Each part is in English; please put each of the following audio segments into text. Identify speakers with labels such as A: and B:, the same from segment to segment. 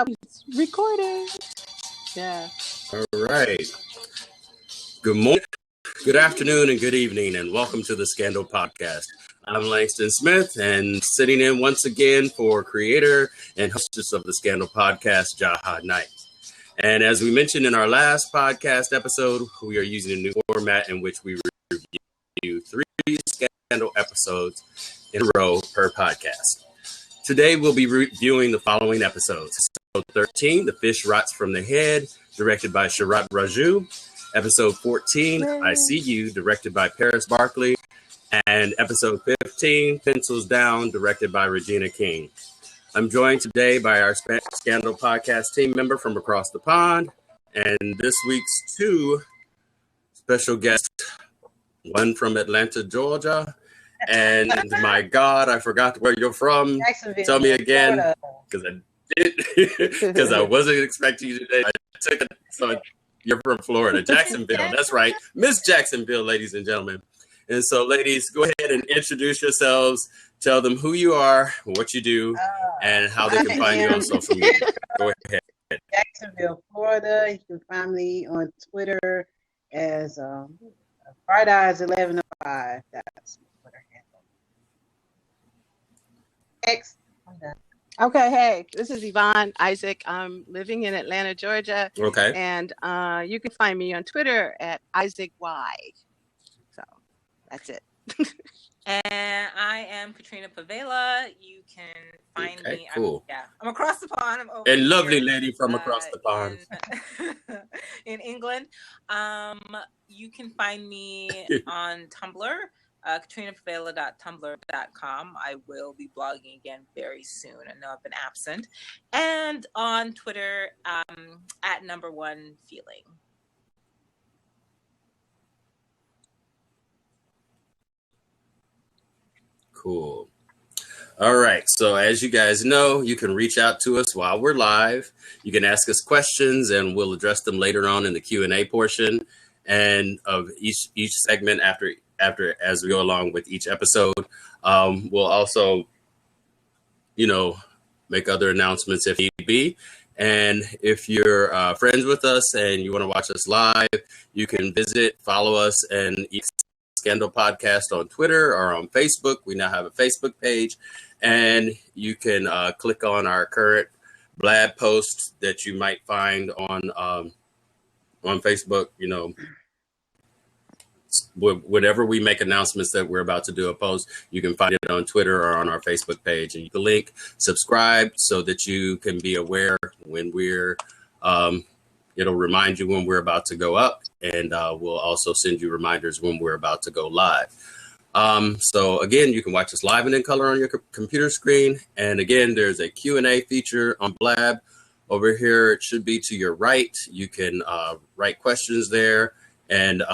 A: It's recording. Yeah.
B: All right. Good morning, good afternoon, and good evening, and welcome to the Scandal Podcast. I'm Langston Smith, and sitting in once again for creator and hostess of the Scandal Podcast, Jaha Knight. And as we mentioned in our last podcast episode, we are using a new format in which we review 3 Scandal episodes in a row per podcast. Today, we'll be reviewing the following episodes. Episode 13, The Fish Rots from the Head, directed by Sharat Raju. Episode 14, I See You, directed by Paris Barkley. And episode 15, Pencils Down, directed by Regina King. I'm joined today by our Scandal Podcast team member from across the pond. And this week's 2 special guests, one from Atlanta, Georgia. And my God, I forgot where you're from. Tell me again, because I did, because I wasn't expecting you today. I took it, so you're from Florida, Jacksonville. That's right, Miss Jacksonville, ladies and gentlemen. And so, ladies, go ahead and introduce yourselves. Tell them who you are, what you do, and how they can find you on social media. Go ahead.
C: Jacksonville, Florida. You can find me on Twitter as Bright Eyes 1105. That's X.
A: Okay, hey, this is Yvonne Isaac. I'm living in Atlanta, Georgia.
B: Okay.
A: And you can find me on Twitter at Isaac Y. So that's it.
D: And I am Katrina Pavela. You can find me.
B: Cool.
D: I'm across the pond. I'm over
B: and lovely
D: here,
B: lady from across the pond.
D: In England. You can find me on Tumblr. KatrinaPavela.tumblr.com. I will be blogging again very soon. I know I've been absent. And on Twitter, at #1feeling.
B: Cool. All right. So as you guys know, you can reach out to us while we're live. You can ask us questions, and we'll address them later on in the Q&A portion and of each segment after as we go along with each episode. We'll also, make other announcements if need be. And if you're friends with us and you want to watch us live, you can follow us and Scandal Podcast on Twitter or on Facebook. We now have a Facebook page, and you can click on our current blab posts that you might find on Facebook. Whenever we make announcements that we're about to do a post, you can find it on Twitter or on our Facebook page. And you can subscribe so that you can be aware when we're, it'll remind you when we're about to go up. And we'll also send you reminders when we're about to go live. So again, you can watch us live and in color on your computer screen. And again, there's a Q&A feature on Blab. Over here, it should be to your right. You can write questions there. And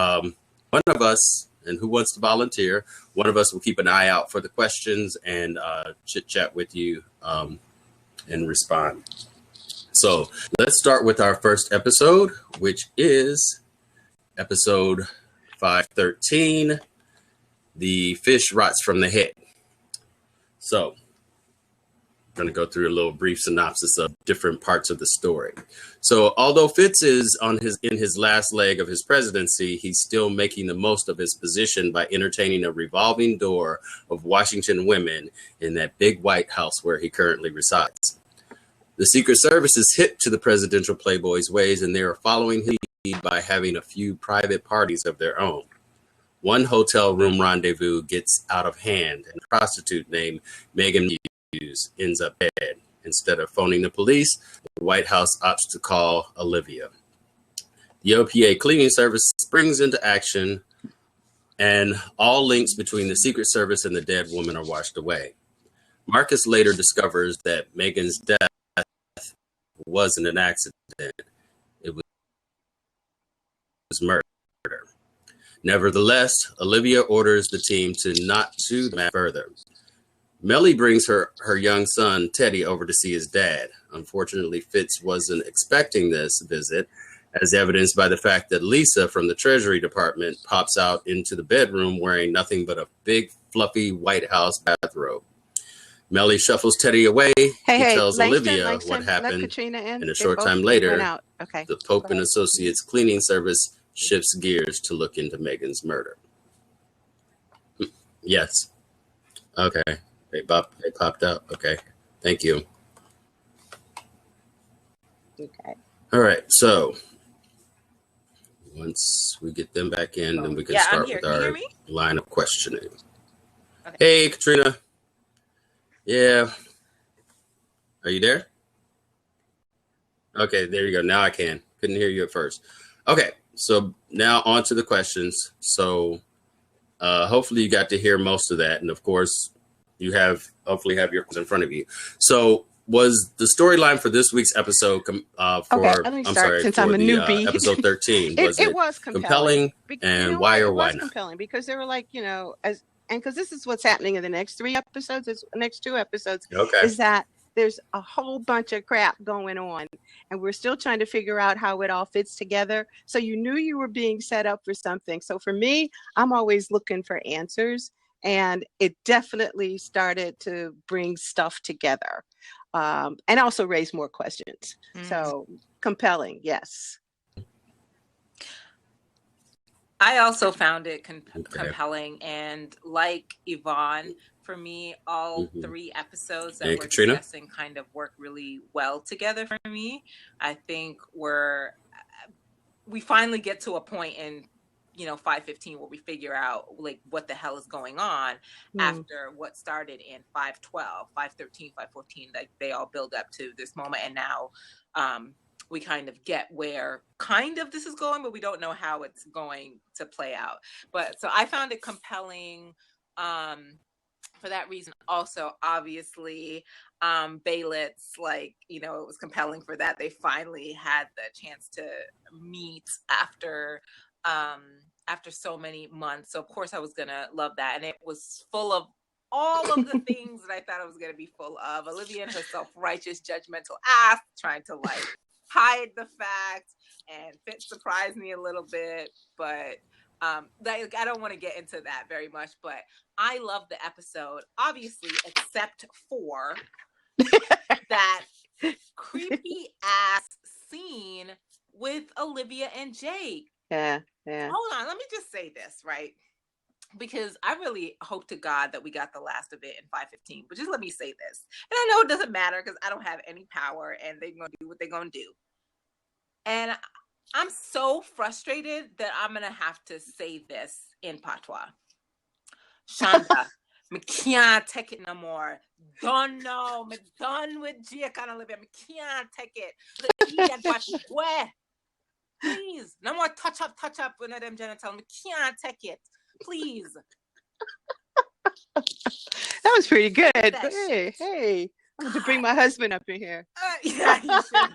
B: one of us, and who wants to volunteer, one of us will keep an eye out for the questions and chit chat with you and respond. So let's start with our first episode, which is episode 513, The Fish Rots from the Head. So I'm going to go through a little brief synopsis of different parts of the story. So although Fitz is in his last leg of his presidency, he's still making the most of his position by entertaining a revolving door of Washington women in that big White House where he currently resides. The Secret Service is hip to the presidential playboy's ways, and they are following his lead by having a few private parties of their own. One hotel room rendezvous gets out of hand, and a prostitute named Megan ends up dead. Instead of phoning the police, the White House opts to call Olivia. The OPA cleaning service springs into action, and all links between the Secret Service and the dead woman are washed away. Marcus later discovers that Megan's death wasn't an accident. It was murder. Nevertheless, Olivia orders the team to not sue the man further. Mellie brings her young son, Teddy, over to see his dad. Unfortunately, Fitz wasn't expecting this visit, as evidenced by the fact that Lisa from the Treasury Department pops out into the bedroom wearing nothing but a big, fluffy White House bathrobe. Mellie shuffles Teddy away. He tells
A: Langston,
B: Olivia what
A: let
B: happened.
A: Katrina in.
B: And a
A: They
B: short
A: both
B: time
A: went
B: later,
A: out. Okay.
B: the Pope
A: Go
B: and
A: ahead.
B: Associates cleaning service shifts gears to look into Megan's murder. Yes. Okay. They popped up. Okay. Thank you.
A: Okay.
B: All right. So once we get them back in, then we can start with our line of questioning. Okay. Hey, Katrina. Yeah. Are you there? Okay, there you go. Now I can. Couldn't hear you at first. Okay, so now on to the questions. So hopefully you got to hear most of that. And of course, you hopefully have your questions in front of you. So was the storyline for this week's episode
A: let me start since I'm a newbie.
B: Episode 13,
A: it was compelling.
B: And why or why not?
A: It was compelling because they were like, because this is what's happening in the next 3 episodes, the next 2 episodes, is that there's a whole bunch of crap going on and we're still trying to figure out how it all fits together. So you knew you were being set up for something. So for me, I'm always looking for answers, and it definitely started to bring stuff together, and also raise more questions. So compelling, yes.
D: I also found it compelling, and like Yvonne, for me, all 3 episodes that we're discussing kind of work really well together for me. I think we finally get to a point in 5:15 where we figure out like what the hell is going on after what started in 5:12, 5:13, 5:14. Like they all build up to this moment, and now we kind of get where kind of this is going, but we don't know how it's going to play out. But so I found it compelling for that reason. Also, obviously, Baylitz, it was compelling for that. They finally had the chance to meet after so many months. So of course I was gonna love that. And it was full of all of the things that I thought it was gonna be full of. Olivia and her self-righteous, judgmental ass trying to hide the fact, and Fitz surprised me a little bit, but I don't want to get into that very much, but I love the episode, obviously, except for that creepy ass scene with Olivia and Jake.
A: Yeah.
D: Hold on, let me just say this, right? Because I really hope to God that we got the last of it in 5:15. But just let me say this. And I know it doesn't matter because I don't have any power and they're going to do what they're going to do. And I'm so frustrated that I'm going to have to say this in patois. Shonda, me can't take it no more. Don't know. Me done with Jake and Olivia. Me can't take it. Please. No more touch up with them genital. Me can't take it. Please.
A: That was pretty good. Hey. I'm going to bring my husband up in here.
D: Yeah, you should.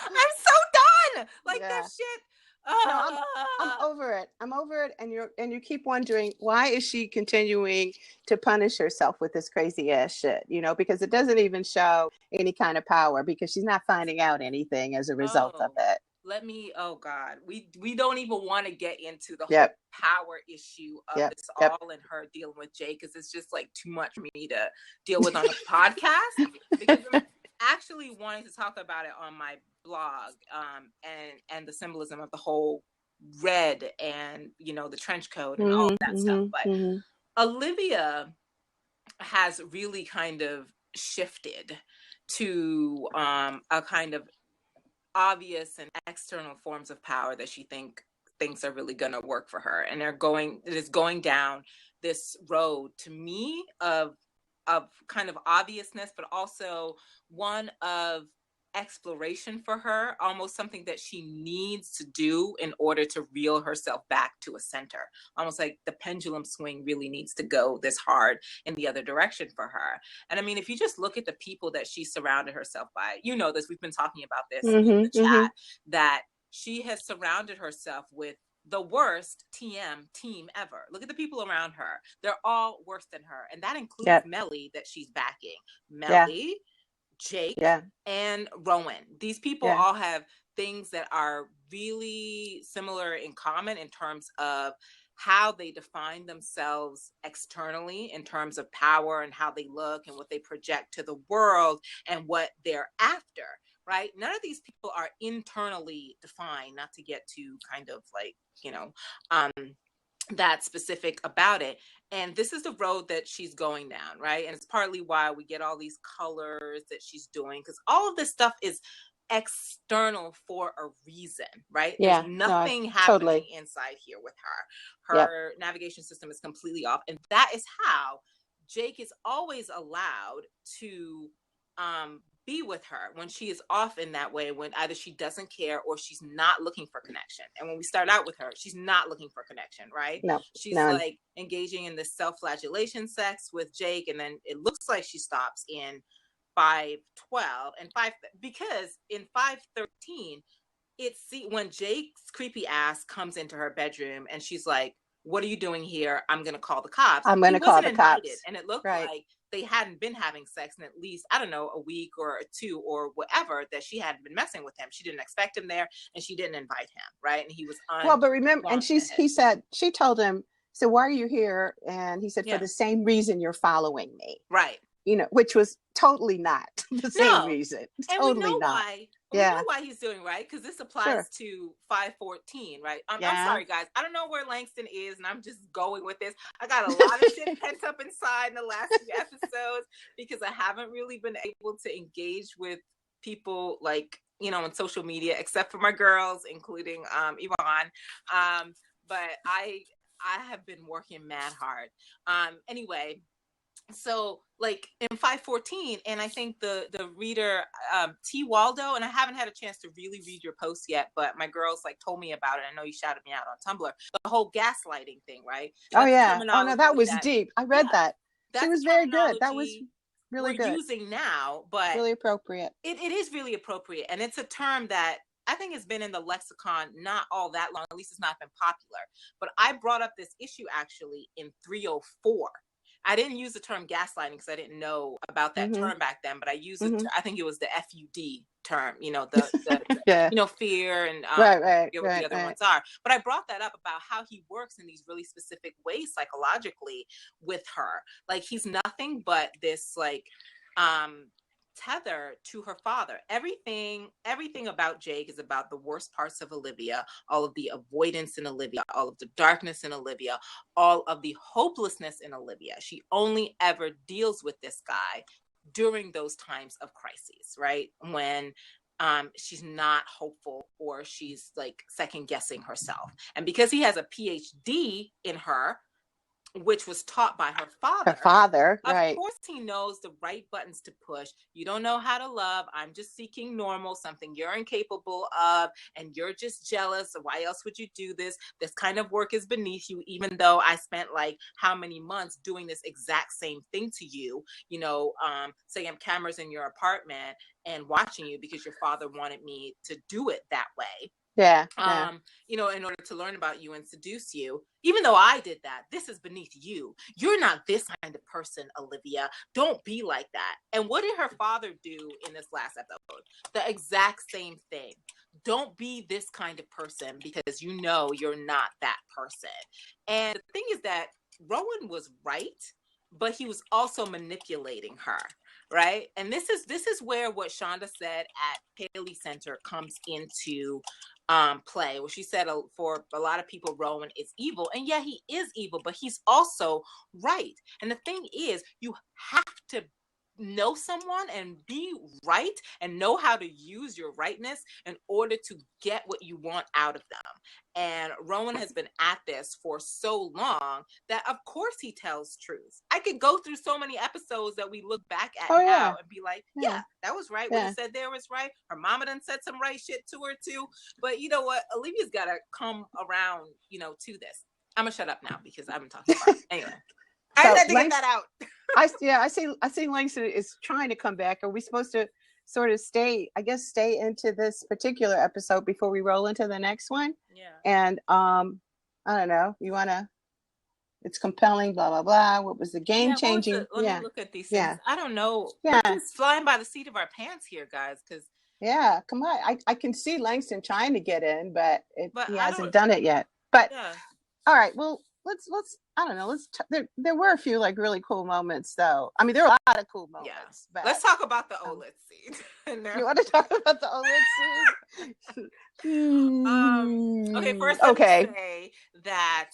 D: I'm so done. That shit.
A: No, I'm over it. And you keep wondering, why is she continuing to punish herself with this crazy ass shit? Because it doesn't even show any kind of power, because she's not finding out anything as a result of it.
D: Oh God, we don't even want to get into the whole power issue of this all and her dealing with Jay, because it's just too much for me to deal with on a podcast, because I'm actually wanting to talk about it on my blog, and the symbolism of the whole red and the trench coat and all of that stuff. But Olivia has really kind of shifted to a kind of obvious and external forms of power that she thinks are really going to work for her, and it is going down this road, to me, of kind of obviousness, but also one of exploration for her, almost something that she needs to do in order to reel herself back to a center. Almost like the pendulum swing really needs to go this hard in the other direction for her. And I mean, if you just look at the people that she surrounded herself by, this, we've been talking about this in the chat, that she has surrounded herself with the worst team ever. Look at the people around her. They're all worse than her. And that includes Mellie, that she's backing. Mellie, Jake, and Rowan. These people all have things that are really similar in common in terms of how they define themselves externally in terms of power and how they look and what they project to the world and what they're after, right? None of these people are internally defined, not to get too kind of like, that specific about it. And this is the road that she's going down, right? And it's partly why we get all these colors that she's doing, because all of this stuff is external for a reason, right?
A: Yeah,
D: there's nothing happening
A: totally
D: inside here with her navigation system is completely off, and that is how Jake is always allowed to be with her when she is off in that way, when either she doesn't care or she's not looking for connection. And when we start out with her, she's not looking for connection, right?
A: No,
D: she's like engaging in this self-flagellation sex with Jake, and then it looks like she stops in 5:12 and 5, because in 5:13 when Jake's creepy ass comes into her bedroom and she's like, "What are you doing here? I'm gonna call the cops."
A: I'm gonna call the cops.
D: And it looked like they hadn't been having sex in at least, I don't know, a week or two or whatever, that she hadn't been messing with him. She didn't expect him there, and she didn't invite him, right? And he was
A: well, but remember, and she told him, so why are you here? And he said, for the same reason you're following me,
D: right?
A: Which was totally not the same reason. Totally
D: and we know
A: not.
D: Why. We know why he's doing right, because this applies to 5:14, right? I'm sorry, guys. I don't know where Langston is, and I'm just going with this. I got a lot of shit pent up inside in the last few episodes because I haven't really been able to engage with people like, on social media, except for my girls, including Yvonne. But I have been working mad hard. Anyway. So like in 5:14, and I think the reader T. Waldo, and I haven't had a chance to really read your post yet, but my girls like told me about it. I know you shouted me out on Tumblr. The whole gaslighting thing, right?
A: Oh yeah. Oh no, that was deep. I read that. She was very good. That was really good.
D: We're using now, but
A: really appropriate.
D: It is really appropriate, and it's a term that I think has been in the lexicon not all that long. At least it's not been popular. But I brought up this issue actually in 304. I didn't use the term gaslighting because I didn't know about that term back then, but I used it. I think it was the FUD term, the fear and what the other ones are. But I brought that up about how he works in these really specific ways psychologically with her. Like he's nothing but this like tether to her father. Everything about Jake is about the worst parts of Olivia, all of the avoidance in Olivia, all of the darkness in Olivia, all of the hopelessness in Olivia. She only ever deals with this guy during those times of crises, right? When she's not hopeful or she's like second guessing herself. And because he has a PhD in her, which was taught by her father. Right. Of course he knows the right buttons to push. You don't know how to love. I'm just seeking normal, something you're incapable of, and you're just jealous. So why else would you do this? This kind of work is beneath you, even though I spent like how many months doing this exact same thing to you, setting up cameras in your apartment and watching you because your father wanted me to do it that way.
A: Yeah.
D: In order to learn about you and seduce you, even though I did that, this is beneath you. You're not this kind of person, Olivia. Don't be like that. And what did her father do in this last episode? The exact same thing. Don't be this kind of person because you know you're not that person. And the thing is that Rowan was right, but he was also manipulating her. Right. And this is where what Shonda said at Paley Center comes into play, where she said for a lot of people, Rowan is evil. And yeah, he is evil, but he's also right. And the thing is, you have to know someone and be right and know how to use your rightness in order to get what you want out of them. And Rowan has been at this for so long that of course he tells truth. I could go through so many episodes that we look back at now and be like, yeah, that was right. What he said there was right. Her mama done said some right shit to her too. But you know what? Olivia's got to come around, to this. I'm gonna shut up now because I've been talking about it. Anyway. I had to get that out.
A: I see Langston is trying to come back. Are we supposed to sort of stay into this particular episode before we roll into the next one?
D: Yeah.
A: And I don't know. You wanna? It's compelling. Blah blah blah. What was the game changing?
D: Let me look at these things.
A: Yeah.
D: I don't know.
A: Yeah.
D: We're just flying by the seat of our pants here, guys. Because
A: come on. I can see Langston trying to get in, but he hasn't done it yet. But all right. Well, let's. I don't know. There were a few like really cool moments, though. I mean, there were a lot of cool moments.
D: Yeah.
A: But,
D: let's talk about the OLED scene.
A: You want to talk about the OLED scene?
D: Okay. First, let me say that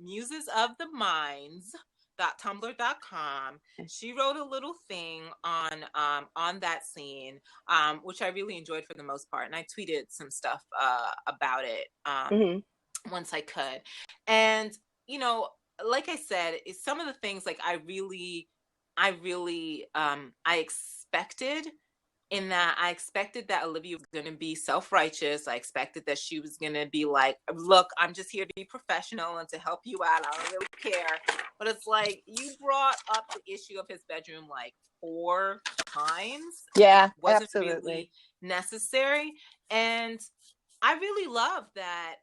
D: Muses of the Minds. Tumblr.com. She wrote a little thing on that scene, which I really enjoyed for the most part, and I tweeted some stuff about it once I could. And like I said, some of the things like I expected. In that I expected that Olivia was going to be self-righteous. I expected that she was going to be like, look, I'm just here to be professional and to help you out. I don't really care. But it's like, you brought up the issue of his bedroom like 4 times.
A: Yeah,
D: it wasn't
A: absolutely
D: really necessary. And I really love that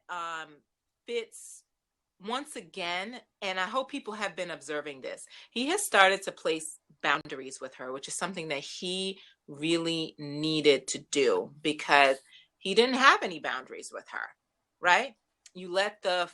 D: Fitz, once again, and I hope people have been observing this, he has started to place boundaries with her, which is something that he really needed to do because he didn't have any boundaries with her, right? You let the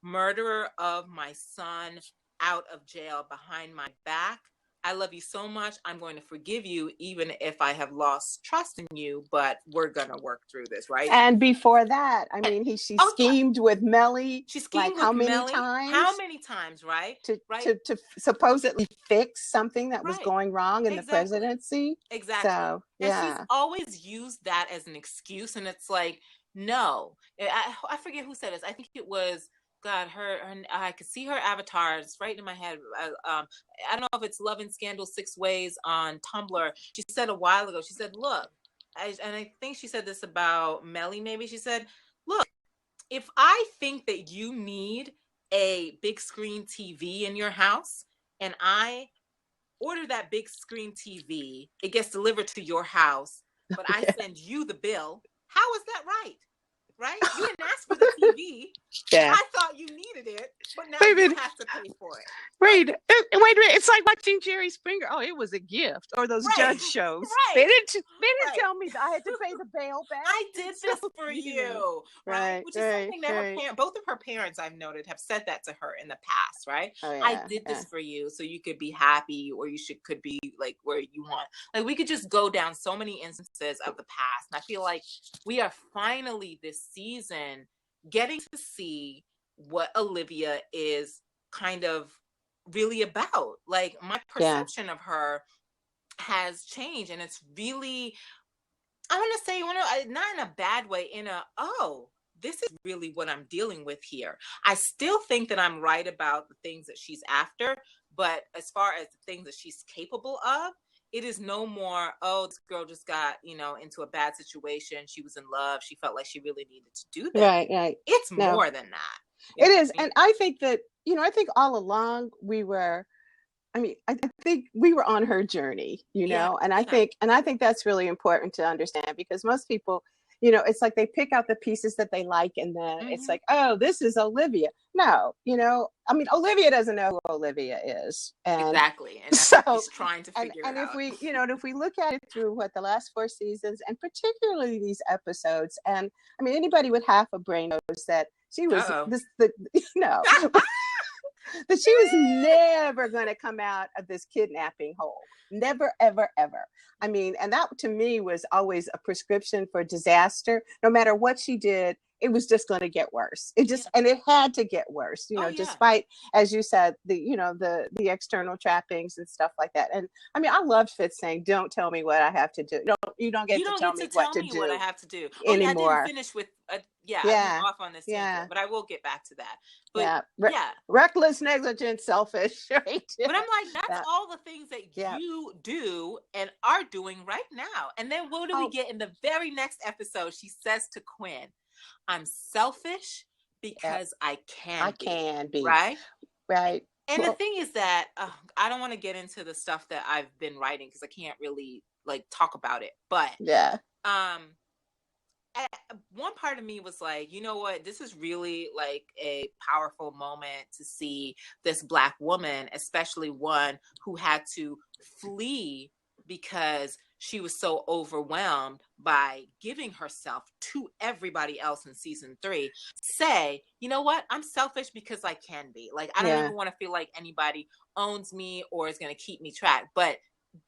D: murderer of my son out of jail behind my back. I love you so much. I'm going to forgive you, even if I have lost trust in you, but we're going to work through this, right?
A: And before that, I mean, she schemed with Mellie.
D: She schemed with
A: how many
D: Mellie?
A: times?
D: How many times, right?
A: To supposedly fix something that was going wrong in the presidency.
D: Exactly.
A: So,
D: and she's always used that as an excuse. And it's like, no. I forget who said this. I think it was, God, her I could see her avatar. It's right in my head. I don't know if it's Love and Scandal 6 Ways on Tumblr. She said a while ago, she said, look, and I think she said this about Mellie, maybe. She said, look, if I think that you need a big screen TV in your house and I order that big screen TV, it gets delivered to your house, but I send you the bill, how is that right? Right? You didn't ask for the TV. Yeah. I thought you needed it, but now you have to pay for it.
A: Wait a minute. It's like watching Jerry Springer. Oh, it was a gift. Or those judge shows. Right. They didn't tell me that I had to pay the bail back.
D: I did this for you. Right. Which is something that both of her parents, I've noted, have said that to her in the past, right? Oh, yeah, I did this for you so you could be happy, or you could be like where you want. Like, we could just go down so many instances of the past. And I feel like we are finally this season getting to see what Olivia is kind of really about. Like, my perception of her has changed, and it's really, I want to say, not in a bad way, in a, this is really what I'm dealing with here. I still think that I'm right about the things that she's after, but as far as the things that she's capable of, it is no more, this girl just got, into a bad situation. She was in love. She felt like she really needed to do that.
A: Right.
D: It's more than that.
A: It is. And I think that, I think all along I think we were on her journey, and I think that's really important to understand, because most people, it's like they pick out the pieces that they like, and then it's like, oh, this is Olivia. No, Olivia doesn't know who Olivia is. And
D: exactly. And that's what she's trying to figure out.
A: And if we, if we look at it through the last 4 seasons, and particularly these episodes, and anybody with half a brain knows that she was that she was never going to come out of this kidnapping hole. Never, ever, ever. And that to me was always a prescription for disaster. No matter what she did, it was just going to get worse. And it had to get worse, despite, as you said, the external trappings and stuff like that. And I loved Fitz saying, "Don't tell me what I have to do. You don't get to tell me what to do.
D: What I have to do
A: anymore."
D: I didn't finish with, I went off on this tangent, but I will get back to that. But
A: reckless, negligent, selfish. Right?
D: But I'm like, that's all the things that you do and are doing right now. And then what do we get in the very next episode? She says to Quinn, I'm selfish because I can be. Right?
A: Right.
D: And the thing is that I don't want to get into the stuff that I've been writing because I can't really talk about it. But one part of me was like, you know what? This is really a powerful moment to see this Black woman, especially one who had to flee because she was so overwhelmed by giving herself to everybody else in season 3, say, you know what? I'm selfish because I can be. Like, I don't even want to feel like anybody owns me or is going to keep me tracked. But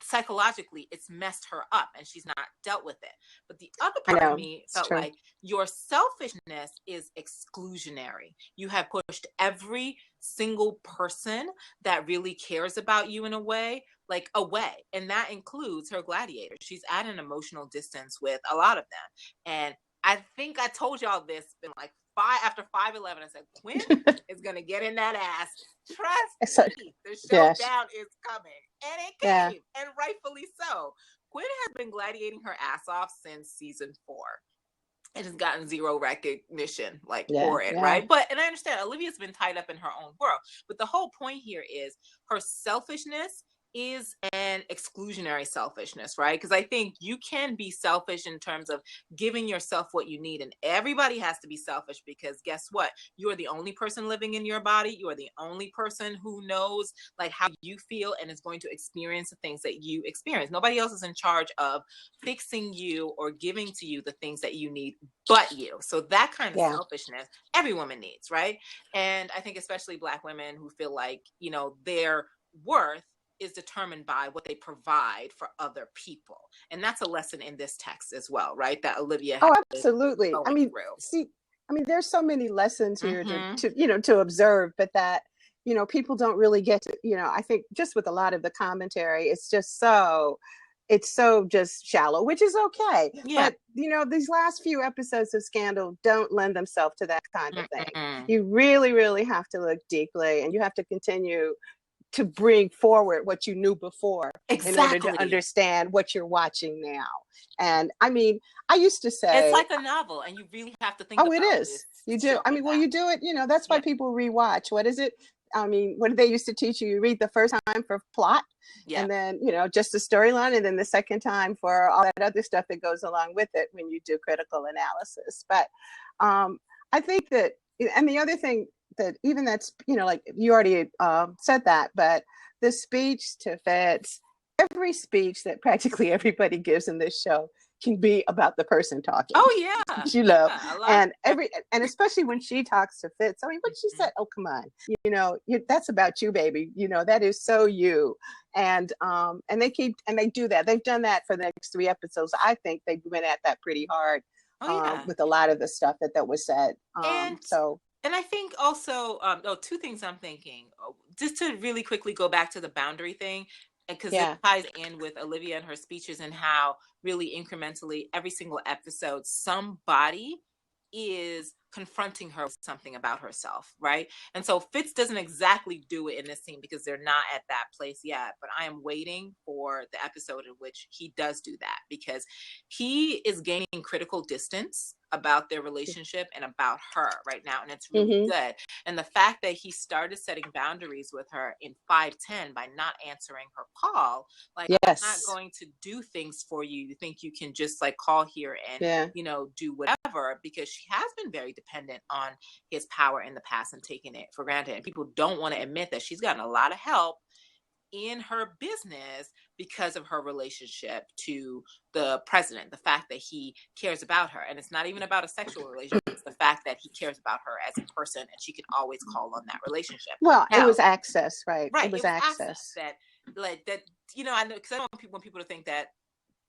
D: psychologically, it's messed her up and she's not dealt with it. But the other part of me felt like your selfishness is exclusionary. You have pushed every single person that really cares about you in a way, like, away. And that includes her gladiators. She's at an emotional distance with a lot of them. And I think I told y'all this in like after 5/11, I said, Quinn is going to get in that ass. Trust me, the showdown is coming. And it came, and rightfully so. Quinn has been gladiating her ass off since season 4. It has gotten zero recognition, for it, right? And I understand Olivia's been tied up in her own world. But the whole point here is her selfishness is an exclusionary selfishness, right? Because I think you can be selfish in terms of giving yourself what you need, and everybody has to be selfish because guess what? You are the only person living in your body. You are the only person who knows like how you feel and is going to experience the things that you experience. Nobody else is in charge of fixing you or giving to you the things that you need but you. So that kind of selfishness every woman needs, right? And I think especially Black women who feel like, you know, their worth is determined by what they provide for other people. And that's a lesson in this text as well, right? That Olivia has
A: absolutely. I mean, there's so many lessons here to observe, but that, you know, people don't really get to, you know, I think just with a lot of the commentary, it's so just shallow, which is okay. But, you know, these last few episodes of Scandal don't lend themselves to that kind of thing. You really, really have to look deeply, and you have to continue to bring forward what you knew before in order to understand what you're watching now. And I mean, I used to say
D: it's like a novel, and you really have to think about it.
A: Oh, it is. You do. I mean, well, you do it, you know, that's why people rewatch. What is it? I mean, what did they used to teach you? You read the first time for plot, and then, you know, just the storyline, and then the second time for all that other stuff that goes along with it when you do critical analysis. But I think that, and the other thing that even that's, you know, like you already said that, but the speech to Fitz, every speech that practically everybody gives in this show can be about the person talking.
D: Oh yeah,
A: you know, and especially when she talks to Fitz. I mean, what she said. Oh, come on, you know, that's about you, baby. You know, that is so you. And they do that. They've done that for the next 3 episodes. I think they went at that pretty hard with a lot of the stuff that was said.
D: And I think also, 2 things I'm thinking, just to really quickly go back to the boundary thing, because it ties in with Olivia and her speeches and how really incrementally every single episode, somebody is confronting her with something about herself, right? And so Fitz doesn't exactly do it in this scene because they're not at that place yet, but I am waiting for the episode in which he does do that, because he is gaining critical distance about their relationship and about her right now, and it's really good. And the fact that he started setting boundaries with her in 5:10 by not answering her call, like, I'm not going to do things for you. You think you can just like call here and you know, do whatever, because she has been very dependent on his power in the past and taking it for granted. And people don't want to admit that she's gotten a lot of help in her business because of her relationship to the president, the fact that he cares about her. And it's not even about a sexual relationship, it's the fact that he cares about her as a person, and she can always call on that relationship.
A: Well, it was access, right? It was access.
D: That, you know, I know, because I don't want people to think that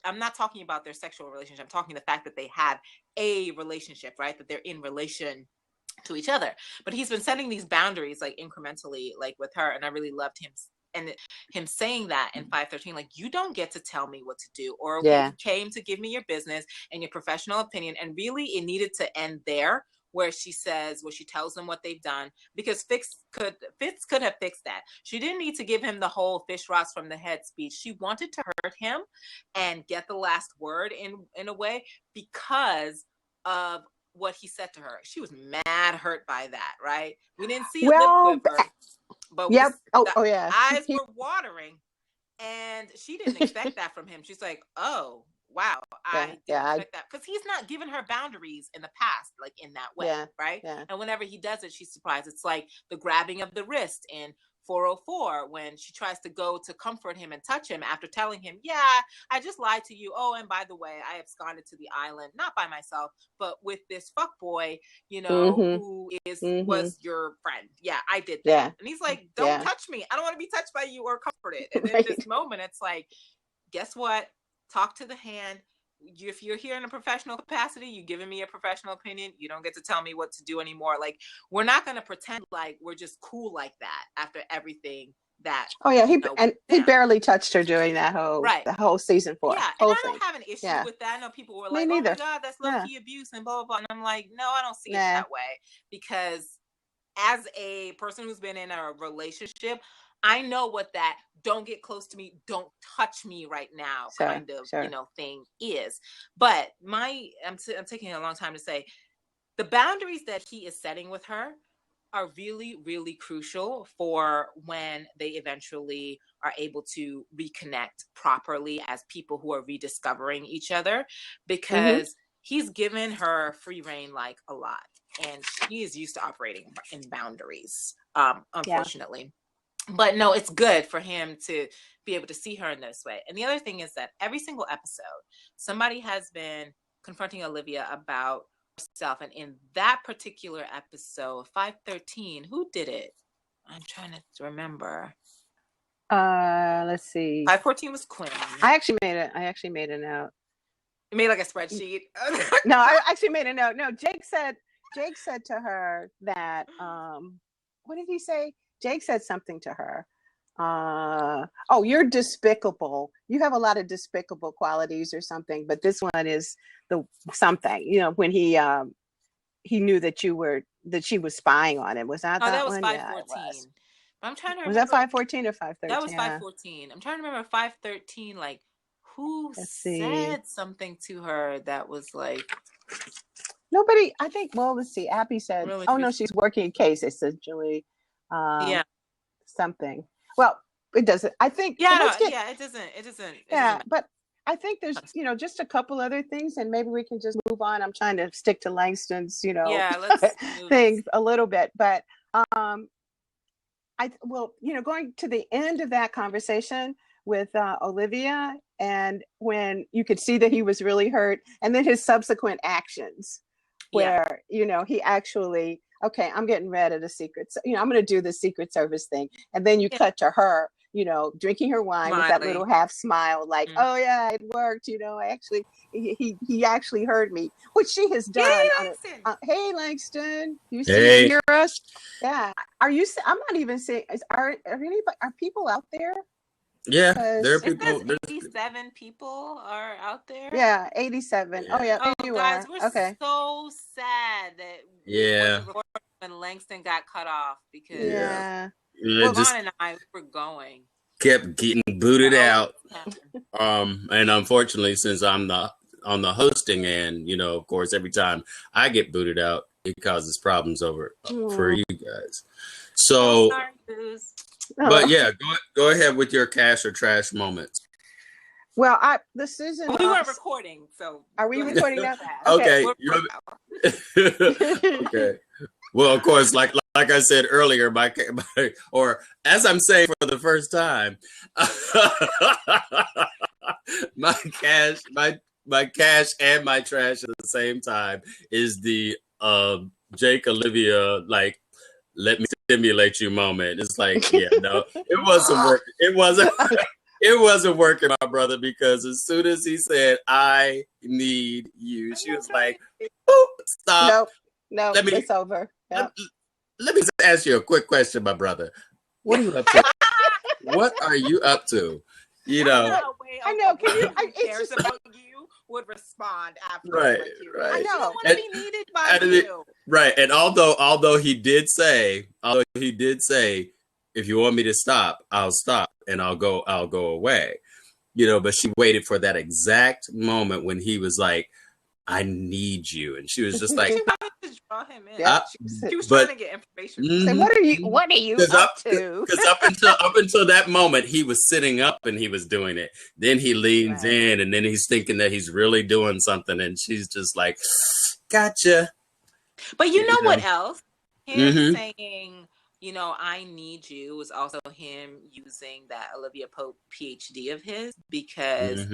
D: I'm not talking about their sexual relationship. I'm talking the fact that they have a relationship, right? That they're in relation to each other. But he's been setting these boundaries like incrementally, like with her, and I really loved him saying that in 5:13, like, you don't get to tell me what to do, or you came to give me your business and your professional opinion. And really it needed to end there, where she tells them what they've done, because Fitz could have fixed that. She didn't need to give him the whole fish rots from the head speech. She wanted to hurt him and get the last word in a way because of what he said to her. She was mad hurt by that, right? We didn't see a lip quiver, but eyes were watering, and she didn't expect that from him. She's like, oh wow, I didn't expect that, because he's not given her boundaries in the past, like in that way, right? And whenever he does it, she's surprised. It's like the grabbing of the wrist in 404 when she tries to go to comfort him and touch him after telling him, yeah, I just lied to you. Oh, and by the way, I absconded to the island, not by myself, but with this fuckboy, you know, who was your friend. Yeah, I did that. Yeah. And he's like, don't touch me. I don't want to be touched by you or comforted. And in this moment, it's like, guess what? Talk to the hand. If you're here in a professional capacity, you're giving me a professional opinion. You don't get to tell me what to do anymore. Like, we're not going to pretend like we're just cool like that after everything that. Oh yeah,
A: he barely touched her during that the whole season 4.
D: Yeah, and I don't have an issue with that. I know people were like, "Oh my God, that's low-key abuse," and blah blah blah. And I'm like, no, I don't see it that way, because as a person who's been in a relationship, I know what that don't get close to me, don't touch me right now kind of thing is. But I'm taking a long time to say the boundaries that he is setting with her are really, really crucial for when they eventually are able to reconnect properly as people who are rediscovering each other, because he's given her free reign like a lot, and she is used to operating in boundaries, unfortunately. But no, it's good for him to be able to see her in this way. And the other thing is that every single episode, somebody has been confronting Olivia about herself. And in that particular episode, 513, who did it? I'm trying to remember.
A: Let's see.
D: 514 was Quinn.
A: I actually made a note.
D: You made like a spreadsheet?
A: No, I actually made a note. No, Jake said to her that, what did he say? Jake said something to her. Oh, you're despicable. You have a lot of despicable qualities or something, but this one is the something, you know, when he knew that she was spying on him. Was that
D: that was
A: one?
D: 514. I'm trying to remember.
A: Was that 514 or 513?
D: That was 514. I'm trying to remember 513, like who said something to her that was like
A: nobody. I think, well, let's see. Abby said, really, oh no, she's working a case essentially. Something. Well, it doesn't. I think.
D: It doesn't.
A: Yeah, but I think there's, just a couple other things, and maybe we can just move on. I'm trying to stick to Langston's,
D: let's
A: things a little bit, but going to the end of that conversation with Olivia, and when you could see that he was really hurt, and then his subsequent actions, where he actually. Okay, I'm getting rid of the secrets. I'm going to do the Secret Service thing. And then you cut to her, drinking her wine with that little half smile, like, oh yeah, it worked. He actually heard me, which she has done.
D: Hey, Langston.
A: Hey, Langston. You see, hear us? Yeah. I'm not even saying, are people out there?
B: Yeah, there are people.
D: 87 people are out there.
A: Yeah, 87. Oh yeah,
D: you guys, we're so sad that when Langston got cut off, because Ron and I were going.
B: Kept getting booted out. And unfortunately, since I'm on the hosting end, of course, every time I get booted out, it causes problems for you guys. So.
D: Sorry, Booze.
B: But yeah, go ahead with your cash or trash moments.
A: Well, the season.
D: We weren't recording, so
A: are we recording now?
B: Okay. Okay. Well, of course, like I said earlier, or as I'm saying for the first time, my cash and my trash at the same time is the Jake Olivia, like, let me stimulate you moment. It's like, no, it wasn't working. It wasn't working, my brother, because as soon as he said, I need you, she was like, boop, stop.
A: No, it's over. Yep.
B: Let me ask you a quick question, my brother. What are you up to? What are you up to?
A: I know. Can you?
B: It's
D: just about you would respond after.
B: Right.
A: I know.
D: Want to be needed by you.
B: Right. And although he did say, if you want me to stop, I'll stop and I'll go away. But she waited for that exact moment when he was like, I need you. And she was just like,
D: she wanted to draw him in. She was trying to get information.
A: So what are you up to?
B: Because up until that moment, he was sitting up and he was doing it. Then he leans in and then he's thinking that he's really doing something. And she's just like, gotcha.
D: But you know what else? Him saying, I Need You was also him using that Olivia Pope PhD of his, because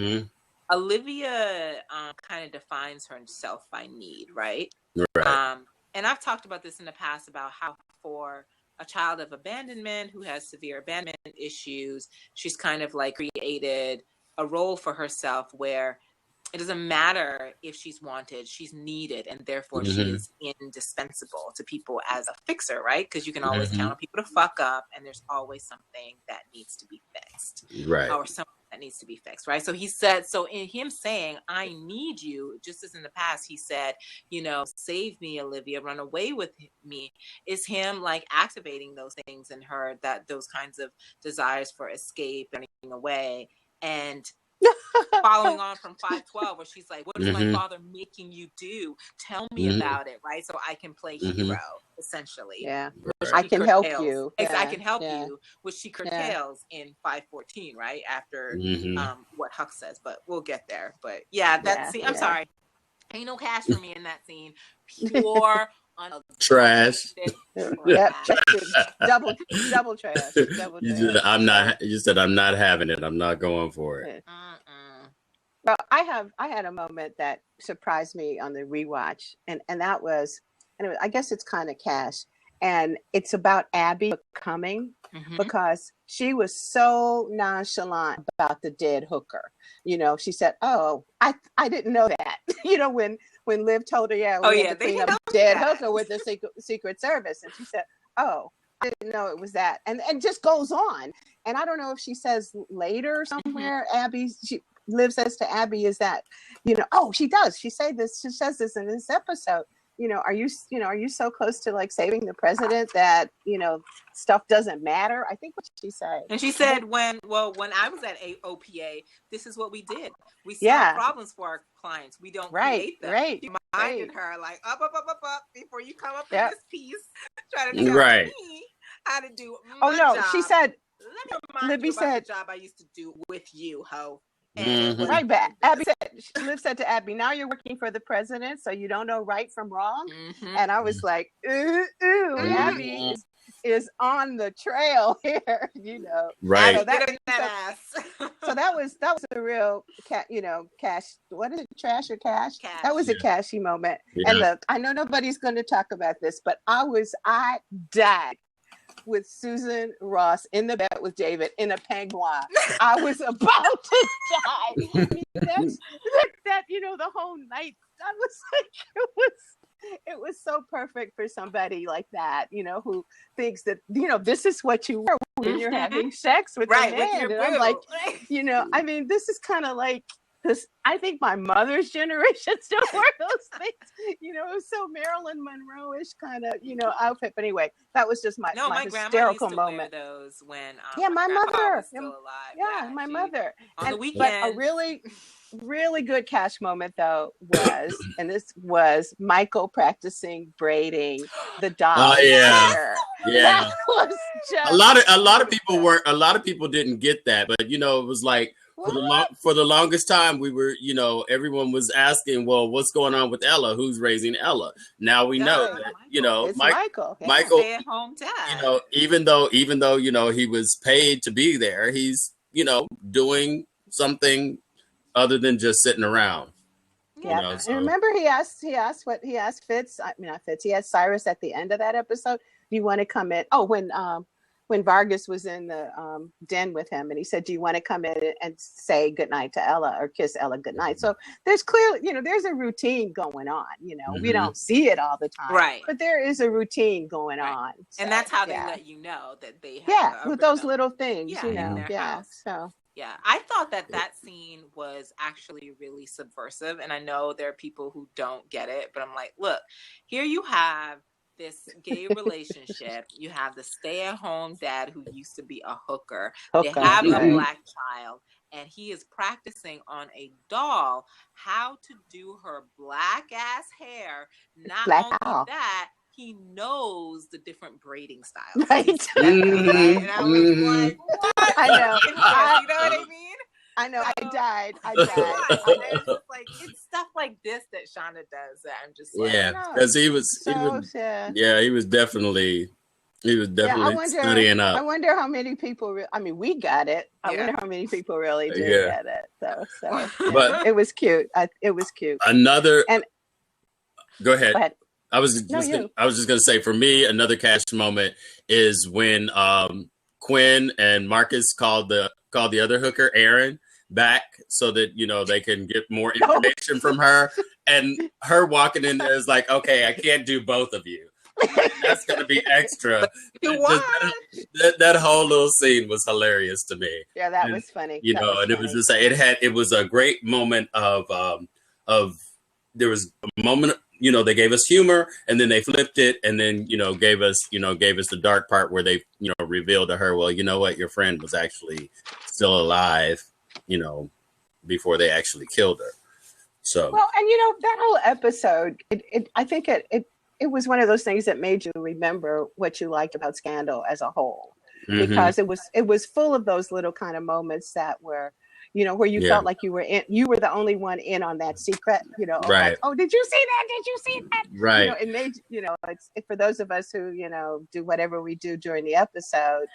D: Olivia kind of defines herself by need, right?
B: Right.
D: And I've talked about this in the past about how for a child of abandonment who has severe abandonment issues, she's kind of like created a role for herself where it doesn't matter if she's wanted, she's needed, and therefore she is indispensable to people as a fixer, right? Because you can always count on people to fuck up, and there's always something that needs to be fixed.
B: Right.
D: Or something that needs to be fixed, right? So he said, so in him saying, I need you, just as in the past, he said, save me, Olivia, run away with me, is him like activating those things in her, that those kinds of desires for escape and running away. And following on from 512, where she's like, what is my father making you do? Tell me about it, right? So I can play hero, essentially.
A: Yeah. I can help you.
D: I can help you, which she curtails in 514, right? After what Huck says, but we'll get there. But that scene, I'm sorry. Ain't no cash for me in that scene. Pure
B: trash.
A: Double trash.
B: You said I'm not having it. I'm not going for it.
A: Well, I had a moment that surprised me on the rewatch, and that was, anyway, I guess it's kind of cash, and it's about Abby coming because she was so nonchalant about the dead hooker. She said, "Oh, I didn't know that." When Liv told her, we had to clean up dead hooker with the Secret Service, and she said, "Oh, I didn't know it was that," and just goes on. And I don't know if she says later somewhere, Liv says to Abby, is that, she does. She says this in this episode. Are you so close to like saving the president that, stuff doesn't matter? I think what she said.
D: And she said when I was at OPA, this is what we did. We solve problems for our clients. We don't create them.
A: Right.
D: You reminded her like up before you come up in this piece, try to tell me how to do my job.
A: She said,
D: let me remind you about the job I used to do with you, ho.
A: Right back. Liv said to Abby, now you're working for the president, so you don't know right from wrong. And I was like, Abby is on the trail here,
B: Right.
A: So that was a real cash. What is it? Trash or cash? That was a cashy moment. Yeah. And I know nobody's going to talk about this, but I died with Susan Ross in the bed with David in a peignoir. I was about to die. The whole night, I was like, it was so perfect for somebody like that, who thinks that, this is what you wear when you're having sex with a man. And I'm like, this is kind of like this. I think my mother's generation still wore those things. It was so Marilyn Monroe-ish kind of, outfit. But anyway, that was just my hysterical moment.
D: Wear those when
A: my mother was
D: still alive.
A: Yeah, my mother.
D: On the weekend.
A: But a really, really good cash moment though was, and this was Michael practicing braiding the dog's hair.
B: Yeah.
A: That was just
B: a lot of people didn't get that, but it was like, for the longest time, we were, everyone was asking, well, what's going on with Ella? Who's raising Ella? Now we know that,
A: it's Michael.
D: Michael, stay-at-home dad.
B: Even though, he was paid to be there, he's, doing something other than just sitting around.
A: Yeah. And remember he asked Fitz, not Fitz, he asked Cyrus at the end of that episode, do you want to come in? Oh, when Vargas was in the den with him, and he said, do you want to come in and say goodnight to Ella or kiss Ella goodnight? So there's clearly, there's a routine going on, we don't see it all the time.
D: Right.
A: But there is a routine going on. So,
D: and that's how they let you know that they have
A: with those little things,
D: So yeah, I thought that scene was actually really subversive. And I know there are people who don't get it, but I'm like, look, here you have this gay relationship. You have the stay-at-home dad who used to be a hooker. They have a black child, and he is practicing on a doll how to do her black ass hair. Not only that, he knows the different braiding styles.
A: Right.
D: And I was like, what?
A: I know.
D: You know what I mean?
A: I know. I died.
D: It's stuff like this that Shonda does that I'm just like,
B: because he was definitely He was definitely studying up.
A: I wonder how many people. We got it. I wonder how many people really did get it. So but it was cute. It was cute.
B: Go ahead. I was just gonna say, for me, another cash moment is when Quinn and Marcus called the other hooker, Erin, back so that they can get more information from her, and her walking in there is like, okay, I can't do both of you. That's gonna be extra. That whole little scene was hilarious to me.
A: Yeah, that was funny.
B: It was just it was a great moment of there was a moment. They gave us humor, and then they flipped it, and then gave us the dark part where they revealed to her, well, you know what, your friend was actually still alive, before they actually killed her. So
A: well, and that whole episode, I think it was one of those things that made you remember what you liked about Scandal as a whole, because it was full of those little kind of moments that were, where you felt like you were the only one in on that secret,
B: right.
A: Like, oh, did you see that? Did you see that?
B: Right.
A: It made, it's for those of us who, do whatever we do during the episode,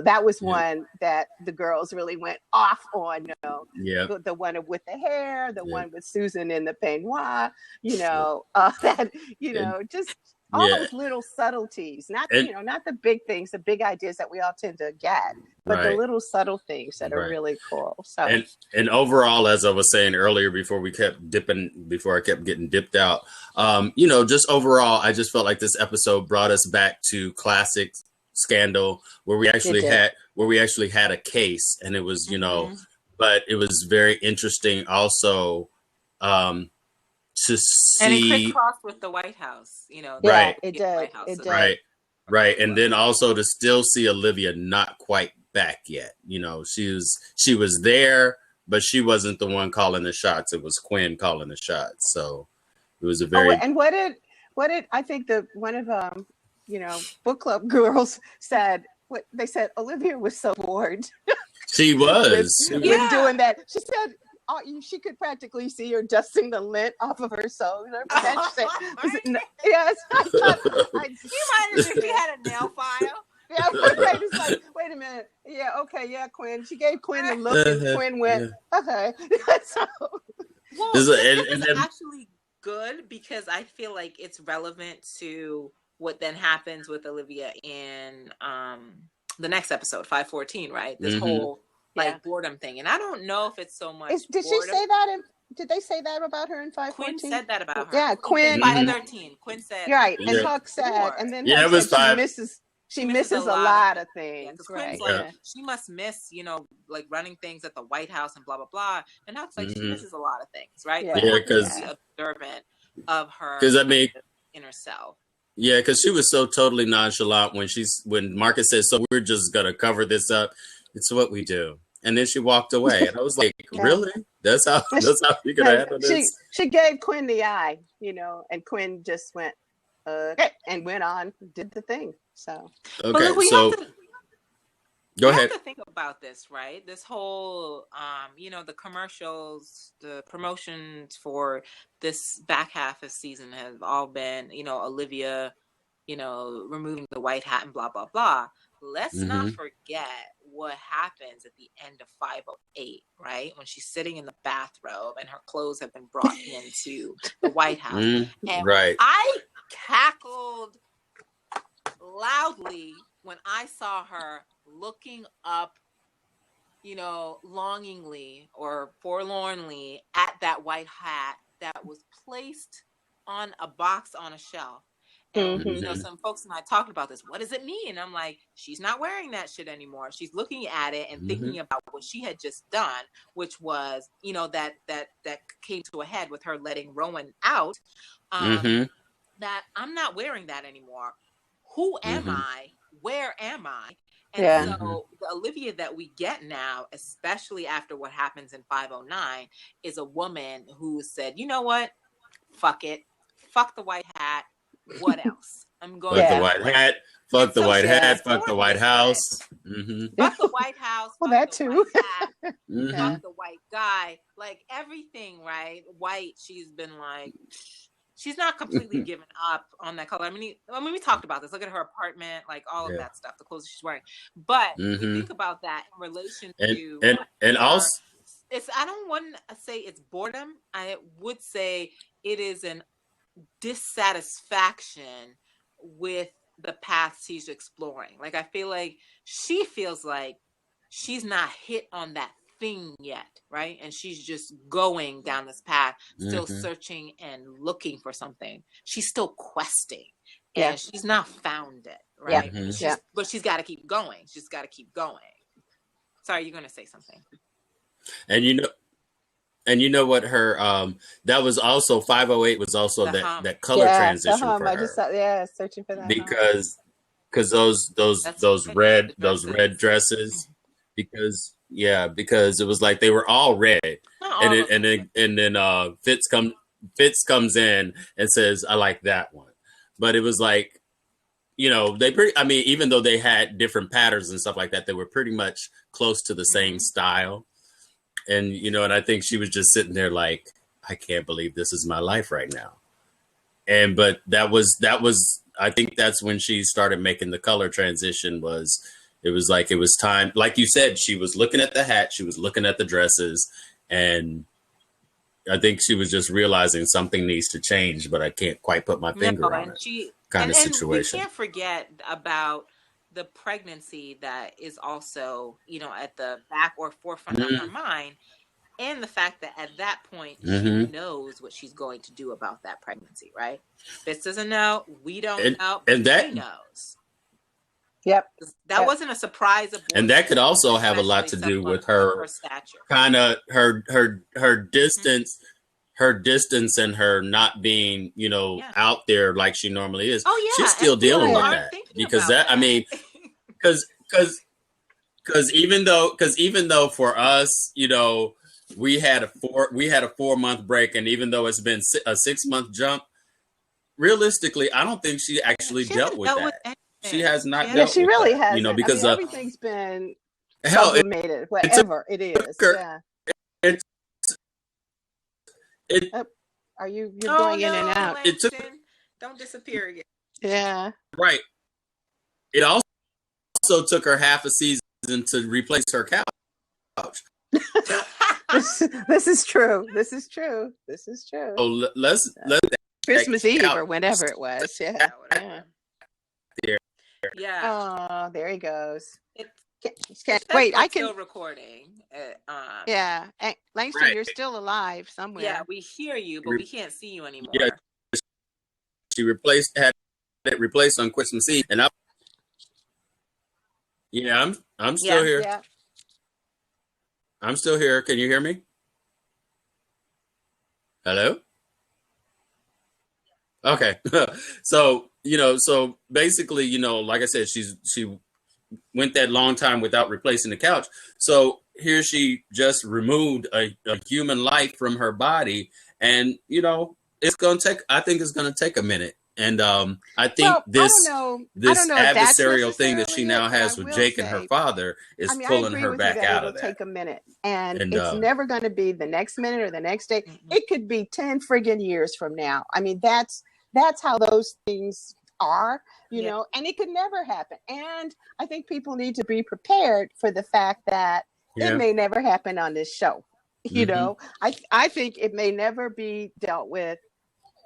A: that was one that the girls really went off on, the one with the hair, the one with Susan in the peignoir, just all those little subtleties, not the big things, the big ideas that we all tend to get, but the little subtle things that are really cool. So
B: and overall, as I was saying earlier, before I kept getting dipped out, just overall, I just felt like this episode brought us back to classic Scandal, where we actually had a case, and it was but it was very interesting also to see,
D: and it crisscrossed with the White House,
B: right?
A: It did. It did.
B: Right, and then also to still see Olivia not quite back yet. She was there, but she wasn't the one calling the shots. It was Quinn calling the shots. So it was a very
A: and what did I think one of book club girls said? What they said, Olivia was so bored.
B: She was
A: with doing that. She said she could practically see her dusting the lint off of her shoulder. Yes, I thought.
D: You might have had a nail file.
A: Yeah, it's like, wait a minute. Yeah, okay, yeah, Quinn. She gave Quinn the look, and Quinn went, okay. So,
D: well, it's actually good because I feel like it's relevant to what then happens with Olivia in the next episode, 514, right? This whole boredom thing. And I don't know if it's so much
A: Did she say that did they say that about her in 514?
D: Quinn said that about her.
A: Yeah, Quinn.
D: 513. Quinn said.
A: Right, and Huck said, and then
B: it was 5.
A: She misses a lot of things.
D: Right. Like, she must miss, like running things at the White House and blah, blah, blah. And Huck's like, she misses a lot of things, right?
B: Yeah, because
D: observant of her inner self.
B: Yeah, because she was so totally nonchalant when Marcus said, so we're just going to cover this up. It's what we do. And then she walked away. And I was like, really? That's how you're going to handle this?
A: She gave Quinn the eye, and Quinn just went, okay, and went on, did the thing. So,
B: okay,
D: go ahead. Have to think about this, right? This whole, the commercials, the promotions for this back half of season have all been, Olivia, removing the white hat and blah, blah, blah. Let's not forget what happens at the end of 508, right? When she's sitting in the bathrobe and her clothes have been brought into the White House. And I cackled loudly when I saw her looking up, longingly or forlornly at that white hat that was placed on a box on a shelf. And, some folks and I talked about this. What does it mean? And I'm like, she's not wearing that shit anymore. She's looking at it and thinking about what she had just done, which was, that came to a head with her letting Rowan out. That I'm not wearing that anymore. Who am I? Where am I? And so the Olivia that we get now, especially after what happens in 509, is a woman who said, you know what? Fuck it. Fuck the white hat. What else? I'm going
B: fuck the white hat. Fuck the white hat. Fuck the White House.
D: Fuck the White House.
A: Well, that too.
D: Fuck the white guy. Like everything, right? White. She's been like, she's not completely given up on that color. I mean, we talked about this. Look at her apartment, like all of that stuff, the clothes she's wearing. But if you think about that in relation to
B: and also,
D: it's, I don't want to say it's boredom. I would say it is an dissatisfaction with the path she's exploring. Like, I feel like she feels like she's not hit on that thing yet, right? And she's just going down this path, still searching and looking for something. She's still questing, and she's not found it, right? But she's got to keep going. She's got to keep going. Sorry, you're going to say something.
B: And you know what, her that was also 508 was also that color transition for her.
A: I just searching for that
B: because those red dresses, because it was like they were all red, and then Fitz comes in and says, I like that one. But it was like, even though they had different patterns and stuff like that, they were pretty much close to the same style. And, and I think she was just sitting there like, I can't believe this is my life right now. But that was, I think that's when she started making the color transition. It was time. Like you said, she was looking at the hat, she was looking at the dresses, and I think she was just realizing something needs to change, but I can't quite put my finger on it. Kind of situation.
D: We can't forget about the pregnancy that is also, at the back or forefront of her mind, and the fact that at that point she knows what she's going to do about that pregnancy, right? Fitz doesn't know, we don't know, but she knows.
A: Yep.
D: That wasn't a surprise abortion,
B: and that could also have a lot to do with her
D: stature,
B: kind of her distance. Her distance and her not being, out there like she normally is.
D: Oh, yeah.
B: She's still dealing with that, because because even though for us, we had a 4-month break, and even though it's been a 6-month jump, realistically, I don't think she actually dealt with that. She has not dealt with that. She really has.
A: Because everything's been sublimated, whatever it is. Are you're going in and out?
D: Langston, don't disappear again.
A: Yeah.
B: Right. It also took her half a season to replace her couch.
A: This is true.
B: So let's
A: Christmas Eve or whenever it was. Yeah.
D: Yeah.
A: Oh, there he goes.
D: Wait, I can still recording.
A: Yeah, and Langston, you're still alive somewhere.
D: Yeah, we hear you, but we can't see you anymore.
B: Yeah, she had it replaced on Christmas Eve, and I'm still here.
A: Yeah.
B: I'm still here. Can you hear me? Hello? Okay. So basically, like I said, she went that long time without replacing the couch. So here she just removed a human life from her body, and it's going to take a minute. And I think this adversarial thing that she now has with Jake and her father is pulling her back out of that.
A: It'll take a minute, and it's never going to be the next minute or the next day. It could be 10 friggin' years from now. I mean, that's how those things are, and it could never happen. And I think people need to be prepared for the fact that it may never happen on this show. I think it may never be dealt with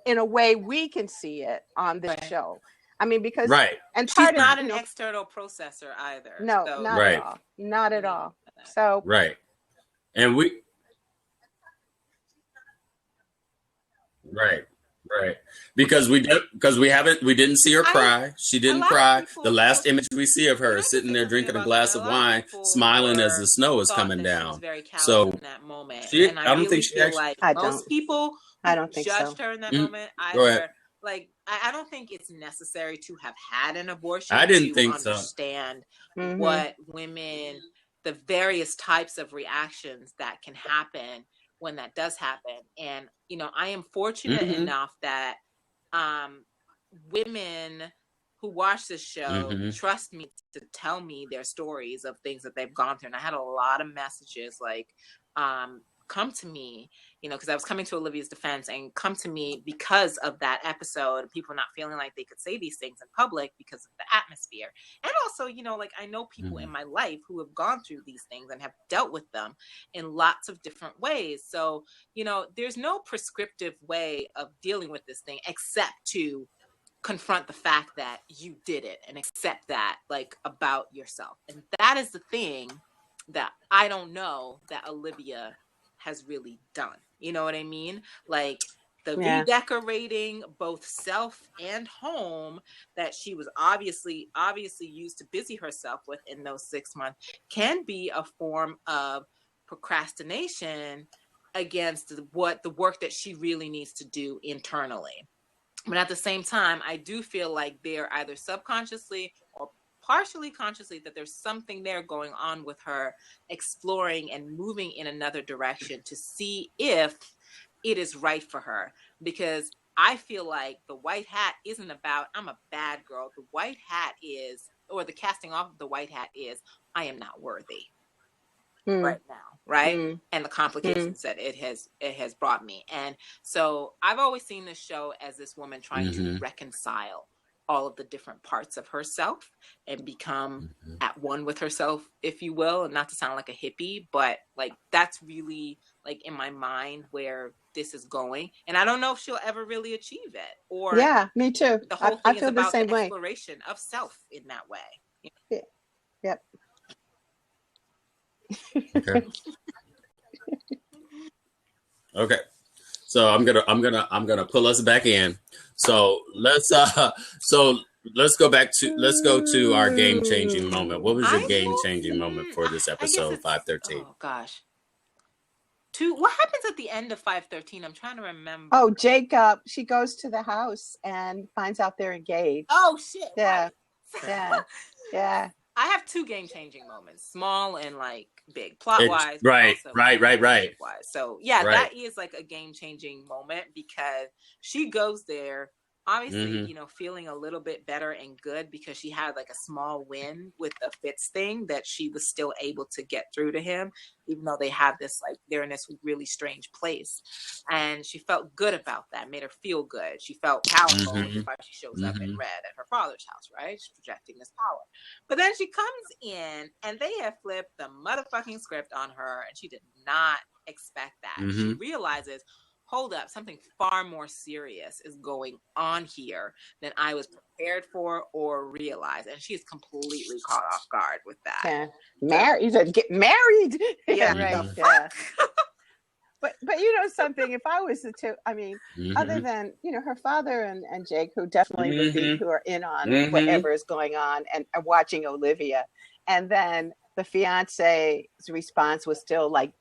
A: in a way we can see it on this show. I mean, because and
D: she's not an external processor either.
A: No,
D: so.
A: Not at all. Not at all. So
B: and we because we didn't see her cry. She didn't cry. The last image we see of her is sitting there drinking a glass of wine, smiling as the snow is coming down. So
D: in that moment,
B: I don't think she actually.
D: Most people judged her in that moment either. Like, I don't think it's necessary to have had an abortion.
B: I didn't think
D: so. Understand what women, the various types of reactions that can happen when that does happen. And, I am fortunate enough that women who watch this show trust me to tell me their stories of things that they've gone through. And I had a lot of messages like, come to me, you know, because I was coming to Olivia's defense, and come to me because of that episode, people not feeling like they could say these things in public because of the atmosphere. And also, you know, like, I know people in my life who have gone through these things and have dealt with them in lots of different ways. So, you know, there's no prescriptive way of dealing with this thing except to confront the fact that you did it and accept that, like, about yourself. And that is the thing that I don't know that Olivia has really done. You know what I mean? Like, the redecorating both self and home that she was obviously used to busy herself with in those 6 months can be a form of procrastination against the work that she really needs to do internally. But at the same time, I do feel like they're either subconsciously or partially consciously that there's something there going on with her, exploring and moving in another direction to see if it is right for her. Because I feel like the white hat isn't about, I'm a bad girl. The white hat is, or the casting off of the white hat is, I am not worthy right now. Right. And the complications that it has brought me. And so I've always seen this show as this woman trying to reconcile all of the different parts of herself and become at one with herself, if you will. And not to sound like a hippie, but like, that's really like in my mind where this is going. And I don't know if she'll ever really achieve it, or
A: me too.
D: The whole thing
A: I feel
D: is about
A: the same way.
D: Exploration of self in that way.
A: Yeah. Yep.
B: Okay. Okay. So I'm gonna pull us back in. So let's go to our game-changing moment. What was your game-changing moment for this episode 513?
D: Oh gosh. What happens at the end of 513? I'm trying to remember.
A: Oh, Jacob, she goes to the house and finds out they're engaged.
D: Oh shit.
A: Yeah.
D: Right.
A: Yeah.
D: I have two game-changing moments, small and like big, plot-wise.
B: Right.
D: So that is like a game-changing moment, because she goes there obviously, you know, feeling a little bit better and good because she had like a small win with the Fitz thing, that she was still able to get through to him, even though they have this, like, they're in this really strange place. And she felt good about that, made her feel good. She felt powerful, which is why she shows up in red at her father's house, right? She's projecting this power. But then she comes in and they have flipped the motherfucking script on her, and she did not expect that. She realizes, hold up, something far more serious is going on here than I was prepared for or realized. And she's completely caught off guard with that.
A: Yeah. Married, get married.
D: Yeah,
A: right. Yeah. But you know something, if I was to, I mean, other than, you know, her father and Jake, who definitely would be, who are in on whatever is going on and are watching Olivia. And then the fiance's response was still like,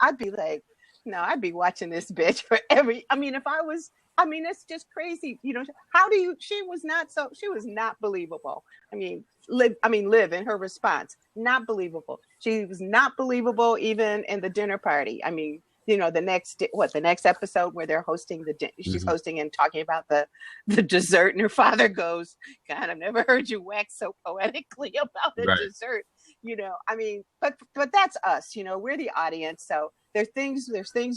A: I'd be like, no, I'd be watching this bitch for it's just crazy. You know, she was not believable. Liv in her response, not believable. She was not believable even in the dinner party. I mean, you know, the next episode where they're hosting she's hosting and talking about the dessert, and her father goes, God, I've never heard you wax so poetically about the dessert. You know, I mean, but that's us, you know, we're the audience. So there's things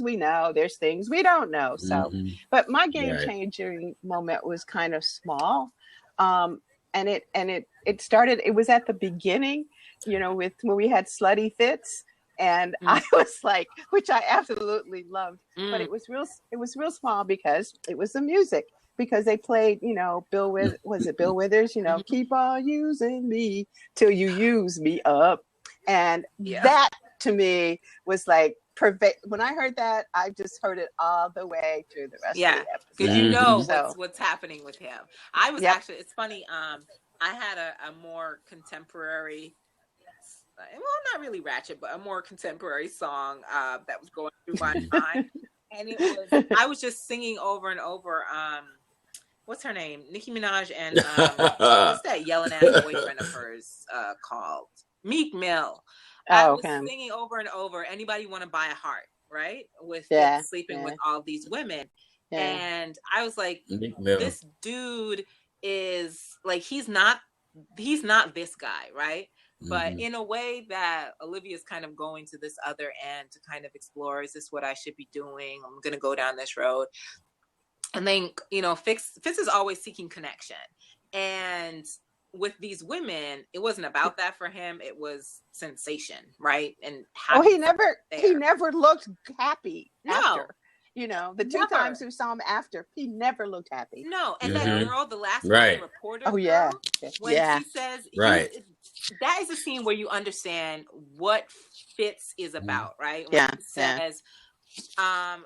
A: we know, there's things we don't know. So, but my game changing moment was kind of small. And it started, it was at the beginning, you know, when we had Slutty Fitz. And I was like, which I absolutely loved, but it was real small because it was the music, because they played, you know, Bill Withers, you know, keep on using me till you use me up. And that to me was like perfect. When I heard that, I just heard it all the way through the rest of the episode.
D: Because you know what's happening with him. I was actually, it's funny, I had a more contemporary, well, not really ratchet, but a more contemporary song that was going through my mind. And I was just singing over and over, what's her name? Nicki Minaj and what's that yelling ass boyfriend of hers called? Meek Mill. I was singing over and over, anybody want to buy a heart, right? With sleeping with all these women. Yeah. And I was like, this dude is like, he's not this guy, right? but in a way that Olivia's kind of going to this other end to kind of explore, is this what I should be doing? I'm going to go down this road. And then, Fitz is always seeking connection. And with these women, it wasn't about that for him. It was sensation, right? And
A: he never looked happy after. The two times we saw him after, he never looked happy.
D: No, and that girl, the last reporter, when she says, that is a scene where you understand what Fitz is about, right? When he says,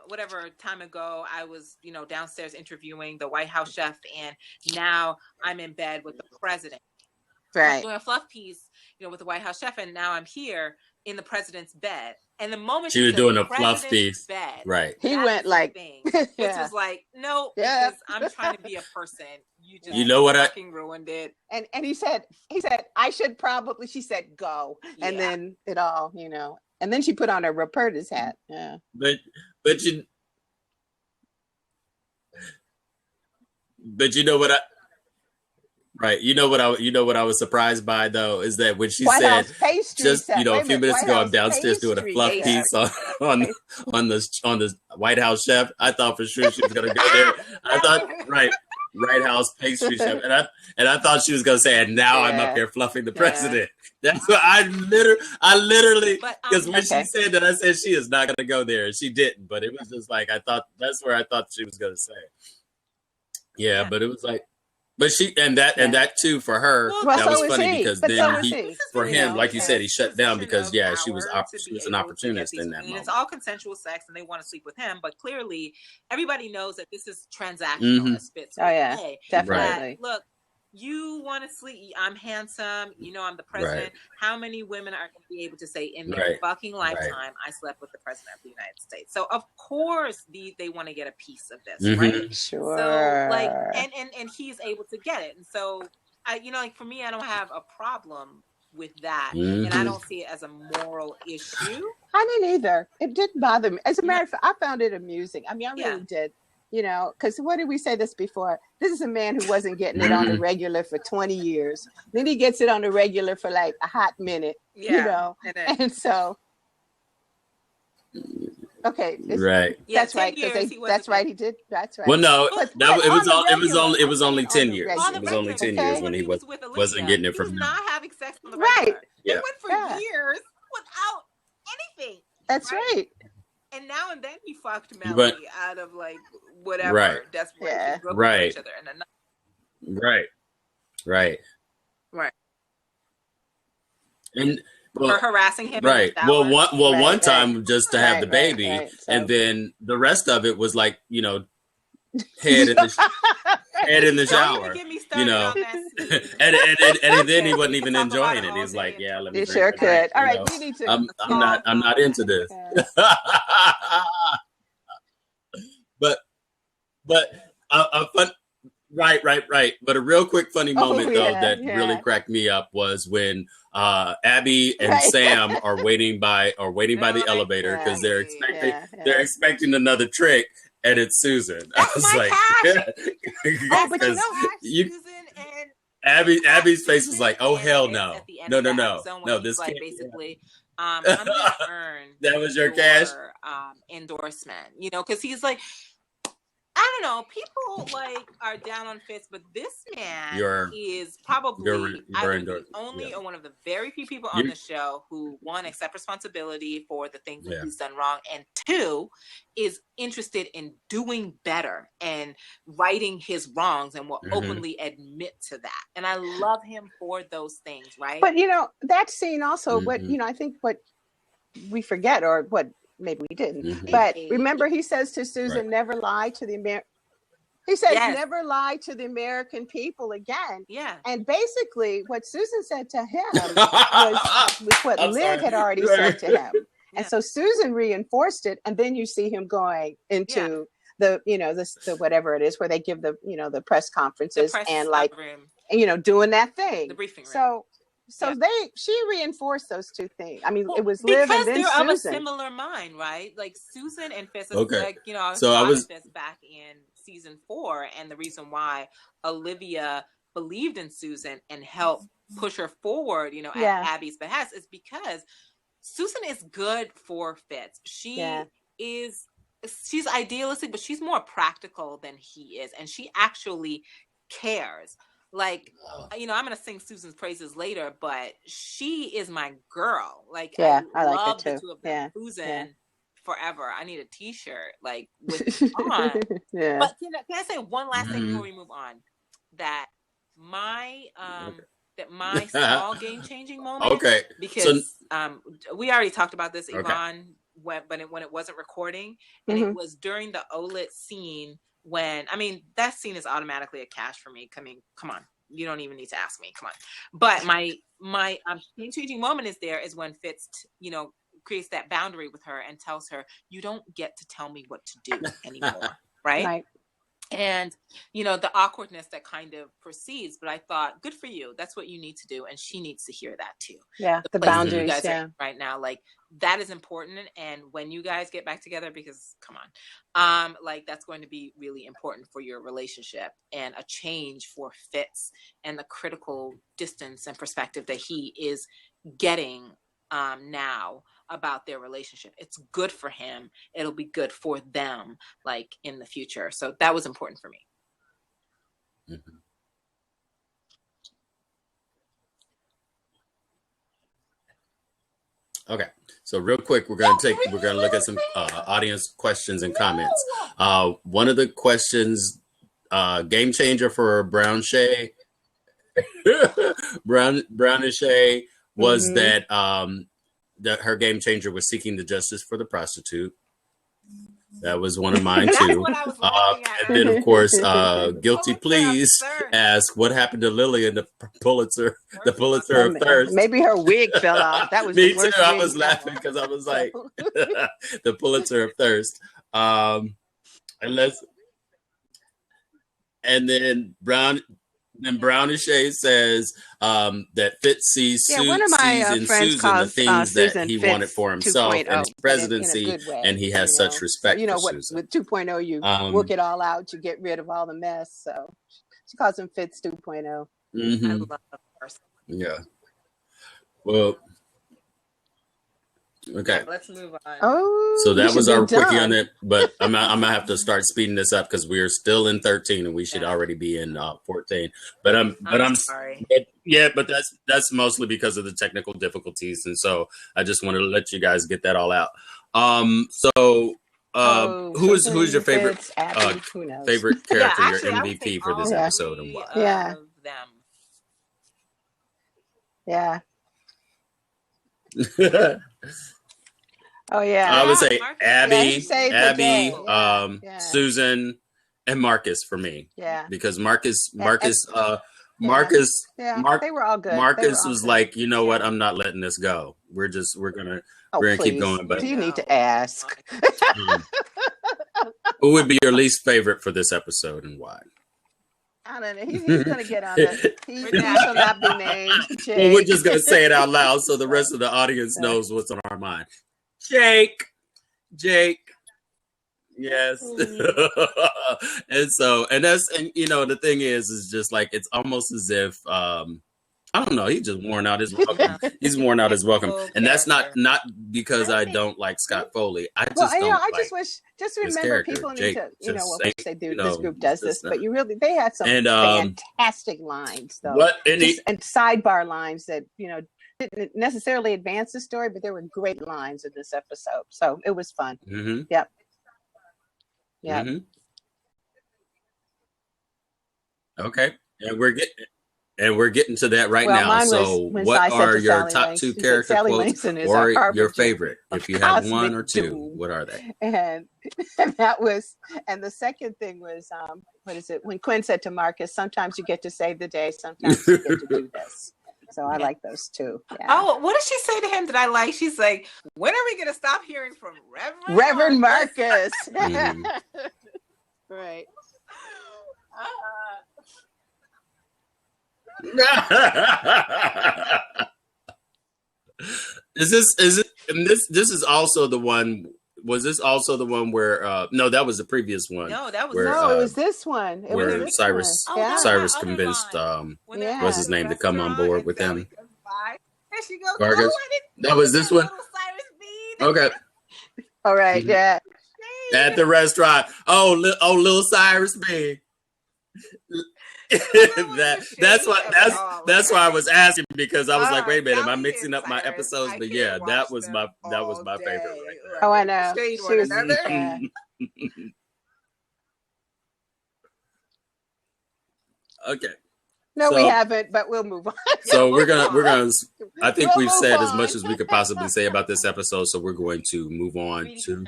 D: whatever time ago, I was, downstairs interviewing the White House chef, and now I'm in bed with the president.
A: Right.
D: I'm doing a fluff piece, with the White House chef, and now I'm here in the president's bed. And the moment
B: she was doing a fluff piece,
D: bed,
B: right?
A: He went like,
D: which was like, no, because I'm trying to be a person. You just, fucking ruined it.
A: And he said, I should probably. She said, go, and then it all, And then she put on her Ruperta's hat. Yeah.
B: But you know what You know what I was surprised by though is that when she said just a few minutes ago I'm downstairs doing a fluff piece on the White House chef. I thought for sure she was gonna go there. I thought White House pastry chef, and I thought she was gonna say, and now I'm up here fluffing the president. That's what I literally because when she said that, I said she is not gonna go there, and she didn't. But it was just like I thought that's where I thought she was gonna say. Yeah, but it was like. But she and that too for her that was funny because then for him, like you said, he shut down because she was an opportunist in that moment.
D: It's all consensual sex, and they want to sleep with him. But clearly, everybody knows that this is transactional. As Fitz
A: definitely.
D: Look, you want to sleep? I'm handsome. I'm the president.
B: Right.
D: How many women are going to be able to say in their fucking lifetime I slept with the president of the United States? So of course they want to get a piece of this, right?
A: Sure.
D: So and he's able to get it, and so for me, I don't have a problem with that, and I don't see it as a moral issue.
A: I didn't either. It didn't bother me. As a matter of fact, I found it amusing. I mean, I really did. Because what did we say this before? This is a man who wasn't getting it on the regular for 20 years. Then he gets it on the regular for like a hot minute, and so. Okay.
B: Right.
A: That's right. That's right. He did. That's right.
B: Well, no, it was only 10 years. It was only 10 years when he wasn't getting it from.
D: He was not having sex on the regular.
A: Right.
D: It went for years without anything.
A: That's right.
D: And now and then he fucked Mellie out of like whatever desperation.
B: Right.
D: Each other
B: Right. And
D: for harassing him.
B: Right. One time just to have the baby, and then the rest of it was like head in the shower. And then he wasn't even enjoying it. He's like, let me.
A: You sure could. All right, you need to.
B: I'm not into this. but a fun. Right. But a real quick funny moment that really cracked me up was when Abby and Sam are waiting by the elevator because they're expecting another trick. And it's Susan. I was like,
D: but Susan and
B: Abby's face was like, oh hell no, no, this
D: like
B: can't
D: basically, I'm gonna earn
B: that was your cash
D: endorsement, because he's like, I don't know, people are down on Fitz, but this man is probably only one of the very few people on the show who, one, accept responsibility for the things that he's done wrong, and two, is interested in doing better and righting his wrongs and will openly admit to that. And I love him for those things, right?
A: But, that scene also, what, I think what we forget or what, maybe we didn't. But remember, he says to Susan, never lie to the He says, never lie to the American people again.
D: Yeah.
A: And basically, what Susan said to him was what Liv had already said to him. And so Susan reinforced it. And then you see him going into the whatever it is where they give the press conferences and doing that thing.
D: The briefing room.
A: So she reinforced those two things. I mean, it was Liv and then Susan.
D: Because they're of a similar mind, right? Like Susan and Fitz, I was Fitz back in season 4, and the reason why Olivia believed in Susan and helped push her forward, you know, at Abby's behest, is because Susan is good for Fitz. She's idealistic, but she's more practical than he is, and she actually cares. Like, you know, I'm gonna sing Susan's praises later, but she is my girl. Like, I like love the two of them. Susan forever. I need a T-shirt like with on. But can I say one last thing before we move on? That my small game changing moment. Because we already talked about this, Yvonne, when it wasn't recording, and it was during the OLED scene. When, I mean, that scene is automatically a cash for me. Come on, you don't even need to ask me. Come on. But my changing moment is when Fitz, you know, creates that boundary with her and tells her, you don't get to tell me what to do anymore. Right. And, you know, the awkwardness that kind of proceeds, but I thought, good for you. That's what you need to do. And she needs to hear that too. Yeah. The boundaries you guys are right now, like, that is important. And when you guys get back together, because come on, like, that's going to be really important for your relationship, and a change for Fitz, and the critical distance and perspective that he is getting now about their relationship. It's good for him. It'll be good for them, like, in the future. So that was important for me.
B: Okay, so real quick, we're gonna look at some audience questions and comments. One of the questions, game changer for Brown Shay, Brown and Shay, was that her game changer was seeking the justice for the prostitute. That was one of mine too. And then, of course, Guilty Please asked what happened to Lily in the Pulitzer of Thirst.
A: Maybe her wig fell off. That was
B: me too. I was laughing because I was like, the Pulitzer of Thirst. And then Brown and Shay says that Fitz sees
A: one of my
B: in
A: friends
B: Susan the things
A: Susan
B: that he
A: Fitz
B: wanted for himself and his presidency, and he has such respect for Susan.
A: With 2.0, you work it all out, you get rid of all the mess. So she calls him Fitz 2.0.
D: I love that person.
B: Yeah. Well, okay.
D: Let's move on.
B: So that was our quickie on it, but I'm gonna have to start speeding this up because we're still in 13 and we should already be in 14. But I'm sorry. But that's mostly because of the technical difficulties, and so I just wanted to let you guys get that all out. Who's your favorite favorite character, your MVP for this episode, and why? I would say Abby, Susan, and Marcus for me. Yeah, because Marcus, they were all good. Marcus was like, you know what? I'm not letting this go. We're gonna keep going. But
A: you need to ask.
B: Who would be your least favorite for this episode and why?
A: I don't know. He's going to get on it. He shall not be named.
B: Well, we're just going to say it out loud so the rest of the audience knows what's on our mind. Jake. Yes. and you know, the thing is just like, it's almost as if, I don't know. He's just worn out his welcome. He's worn out his welcome, and that's not because I don't like Scott Foley. I just remember people need to, you know, what they do. This group does this, but they had some fantastic lines, though, and sidebar lines that, you know, didn't necessarily advance the story, but there were great lines in this episode, so it was fun. Mm-hmm. Yep. Mm-hmm. Okay, and we're getting to that right now. So what are your top two character quotes or your favorite? If you have one or two, what are they?
A: And the second thing was, what is it? When Quinn said to Marcus, sometimes you get to save the day, sometimes you get to do this. So I like those two. Yeah.
D: Oh, what did she say to him that I like? She's like, when are we going to stop hearing from
A: Reverend Marcus? Mm-hmm. Right.
B: This is also the one was this also the one where no, that was the previous one.
D: No, that was
A: where, no, it was this one. It
B: where
A: was
B: Cyrus Cyrus convinced what's his name to come on board with him.
D: There she goes.
B: Vargas. That was this one. Okay.
A: All right, yeah.
B: At the restaurant. Oh, little Cyrus B. that's why I was asking, because I was like, wait a minute, am I mixing up my episodes? But yeah, that was my favorite right there.
A: Oh, I know.
B: Okay.
A: No, we haven't, but we'll move on.
B: So we're gonna. I think we've said as much as we could possibly say about this episode. So we're going to move on to.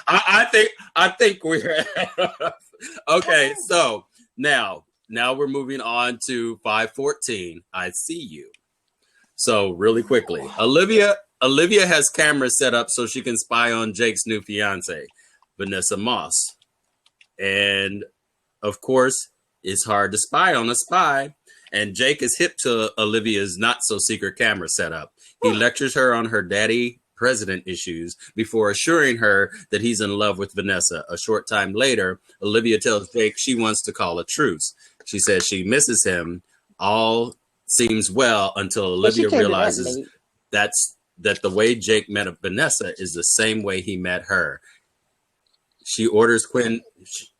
B: I think we're okay. So now we're moving on to 514. I see you. So really quickly, Olivia has cameras set up so she can spy on Jake's new fiance, Vanessa Moss, and of course, it's hard to spy on a spy. And Jake is hip to Olivia's not so secret camera setup. He lectures her on her daddy president issues before assuring her that he's in love with Vanessa. A short time later, Olivia tells Jake she wants to call a truce. She says she misses him. All seems well until Olivia realizes that the way Jake met Vanessa is the same way he met her. She orders Quinn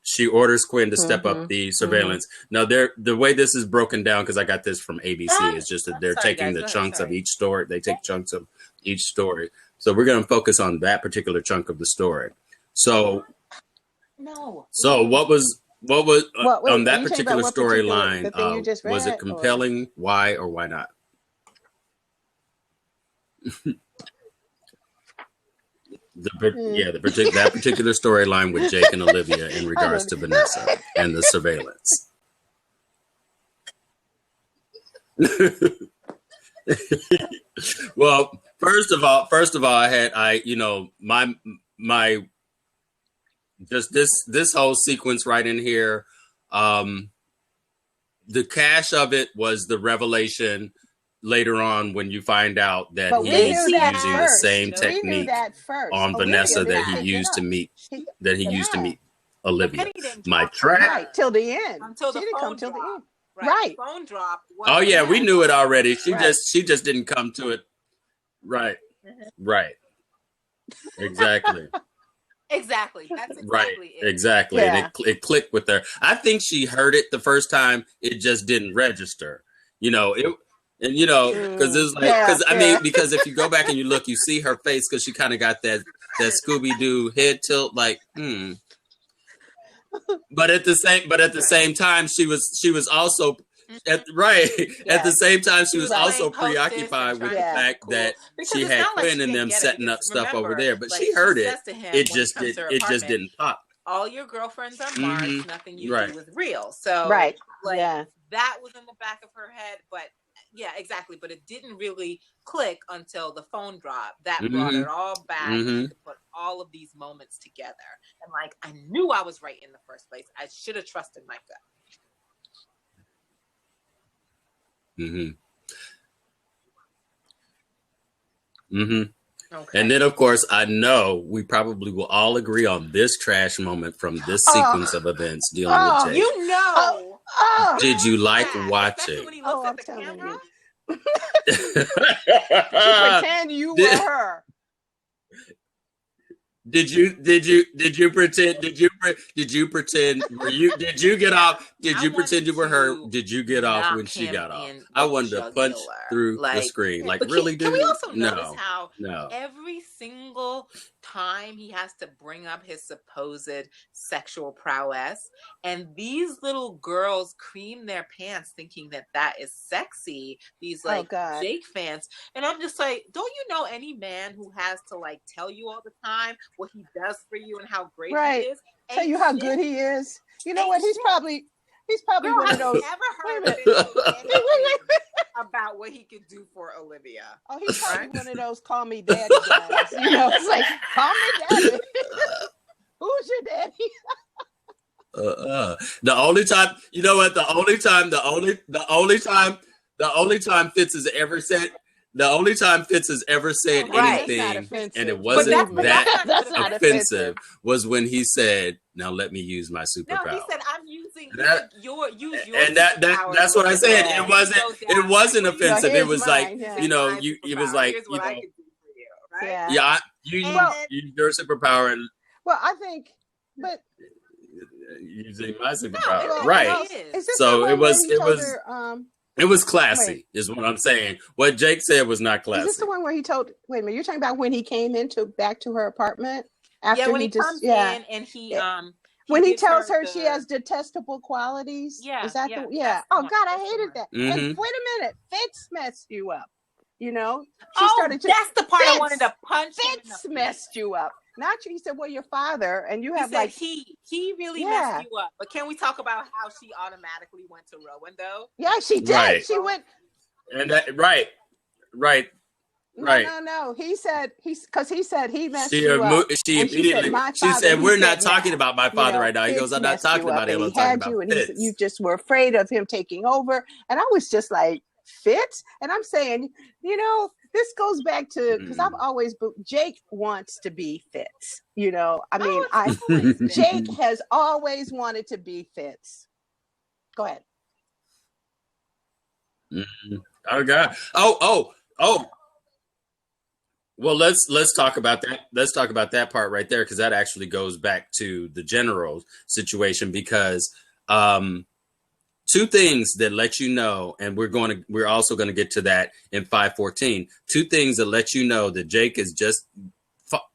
B: to step up the surveillance. Now, the way this is broken down, because I got this from ABC, is just that they're taking the chunks of each story. They take chunks of each story. So we're going to focus on that particular chunk of the story. So what was on that particular storyline? Was it compelling? Why or why not? That particular storyline with Jake and Olivia in regards to Vanessa and the surveillance. Well, first of all, my just this whole sequence right in here. The cash of it was the revelation later on when you find out that he's using the same technique on Vanessa that he used to meet Olivia. My trap
A: right till the end.
D: Until the phone
A: till the end.
D: Right. Phone drop.
B: Oh yeah, we knew it already. She just didn't come to it. Right. Right. Exactly.
D: Exactly. That's exactly
B: right.
D: It.
B: Exactly. Yeah. And it clicked with her. I think she heard it the first time. It just didn't register. Because it's like, because if you go back and you look, you see her face because she kind of got that Scooby-Doo head tilt, like, But at the same time, she was also at the same time she was also preoccupied with the fact that she had Quinn and them setting up stuff over there. But she heard it. It just didn't pop.
D: All your girlfriends are Mars. Nothing you do is real. So that was in the back of her head, but. Yeah, exactly. But it didn't really click until the phone dropped. That brought it all back to put all of these moments together. And I knew I was right in the first place. I should have trusted my gut. Okay.
B: And then, of course, I know we probably will all agree on this trash moment from this sequence of events dealing with Jake. Did you like watching?
A: When he looks at the camera? To pretend you were her.
B: Did you pretend? Did you pretend? Did you get off? Did you pretend you were her? Did you get off when she got off? I wanted to punch through the screen. Really, dude?
D: Can we also notice how every single time he has to bring up his supposed sexual prowess, and these little girls cream their pants thinking that is sexy. These Jake fans, and I'm just like, don't you know any man who has to tell you all the time what he does for you and how great he is?
A: Tell you how good he is. You know what? He's probably one of those.
D: I've never heard about what he could do for Olivia.
A: Oh, he's probably one of those call me daddy guys. It's like, call me daddy. Who's your daddy?
B: The only time, the only time Fitz has ever said The only time Fitz has ever said anything, and it wasn't that offensive, was when he said, "Now let me use my superpower."
D: No, he said, "I'm using your
B: and that's what I said. It wasn't offensive. It was like it was like your superpower. And,
A: I think, but
B: using my superpower, right? So it was. It was classy, is what I'm saying. What Jake said was not classy.
A: Is this the one where he told? Wait a minute, you're talking about when he came back to her apartment
D: after when he comes in and he
A: when he tells her she has detestable qualities.
D: Yeah,
A: is that the? Yeah. Oh God, I hated that. And wait a minute, Fitz messed you up. She started to.
D: That's the part I wanted to punch.
A: Fitz messed you up. Not you. He said, "Well, your father," and you have
D: he really messed you up. But can we talk about how she automatically went to Rowan though?
A: Yeah, she did. Right. She went.
B: And that right.
A: No. He said he messed you up.
B: She immediately she said, "We're not talking about my father right now." He goes, "I'm not talking about him. I'm talking about Fitz."
A: You just were afraid of him taking over, and I was just like, Fitz, and I'm saying, this goes back to because I've always Jake wants to be Fitz. Jake has always wanted to be Fitz. Go ahead.
B: Oh God! Oh! Well, let's talk about that. Let's talk about that part right there because that actually goes back to the general situation because two things that let you know, and we're also going to get to that in 514. Two things that let you know that Jake is just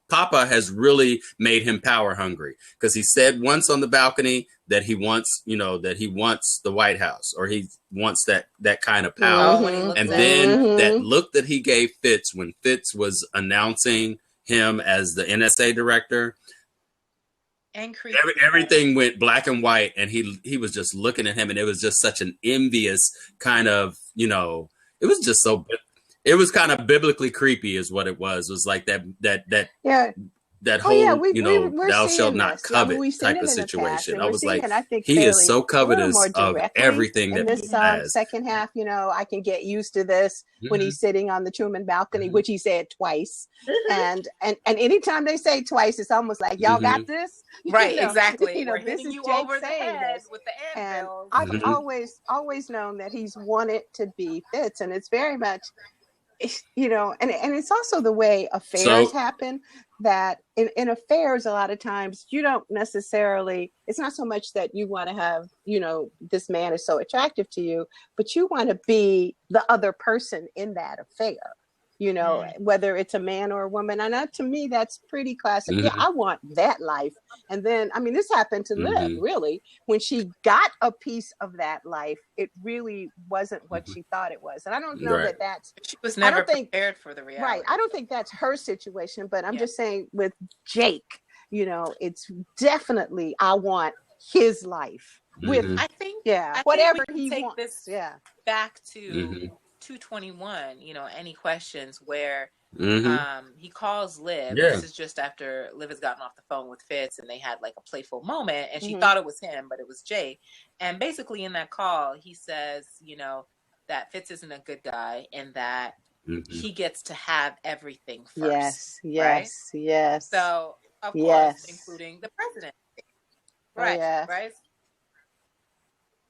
B: Papa has really made him power hungry because he said once on the balcony that he wants, the White House or he wants that kind of power. And then that look that he gave Fitz when Fitz was announcing him as the NSA director. Everything went black and white, and he was just looking at him, and it was just such an envious kind of, it was just so. It was kind of biblically creepy, is what it was. It was like that whole thou shalt not covet type of situation. I was like, he is so covetous of everything that he has.
A: Second half, I can get used to this when he's sitting on the Truman balcony, which he said twice. And anytime they say twice, it's almost like y'all got this,
D: right? Exactly.
A: This is Jake saying this. With the and I've always known that he's wanted to be Fitz, and it's very much. And it's also the way affairs happen that in affairs, a lot of times you don't necessarily, it's not so much that you want to have, this man is so attractive to you, but you want to be the other person in that affair, whether it's a man or a woman. And to me, that's pretty classic. Yeah, I want that life. And then, this happened to Liv, really. When she got a piece of that life, it really wasn't what she thought it was. And I don't know that's...
D: She was never prepared for the reality.
A: Right. I don't think that's her situation, but I'm just saying with Jake, it's definitely, I want his life. With,
D: I think
A: whatever
D: he
A: wants.
D: This back to 221, any questions where he calls Liv. This is just after Liv has gotten off the phone with Fitz and they had like a playful moment and she thought it was him, but it was Jay. And basically in that call, he says, that Fitz isn't a good guy and that he gets to have everything first.
A: Yes.
D: So, of course, including the president. Right.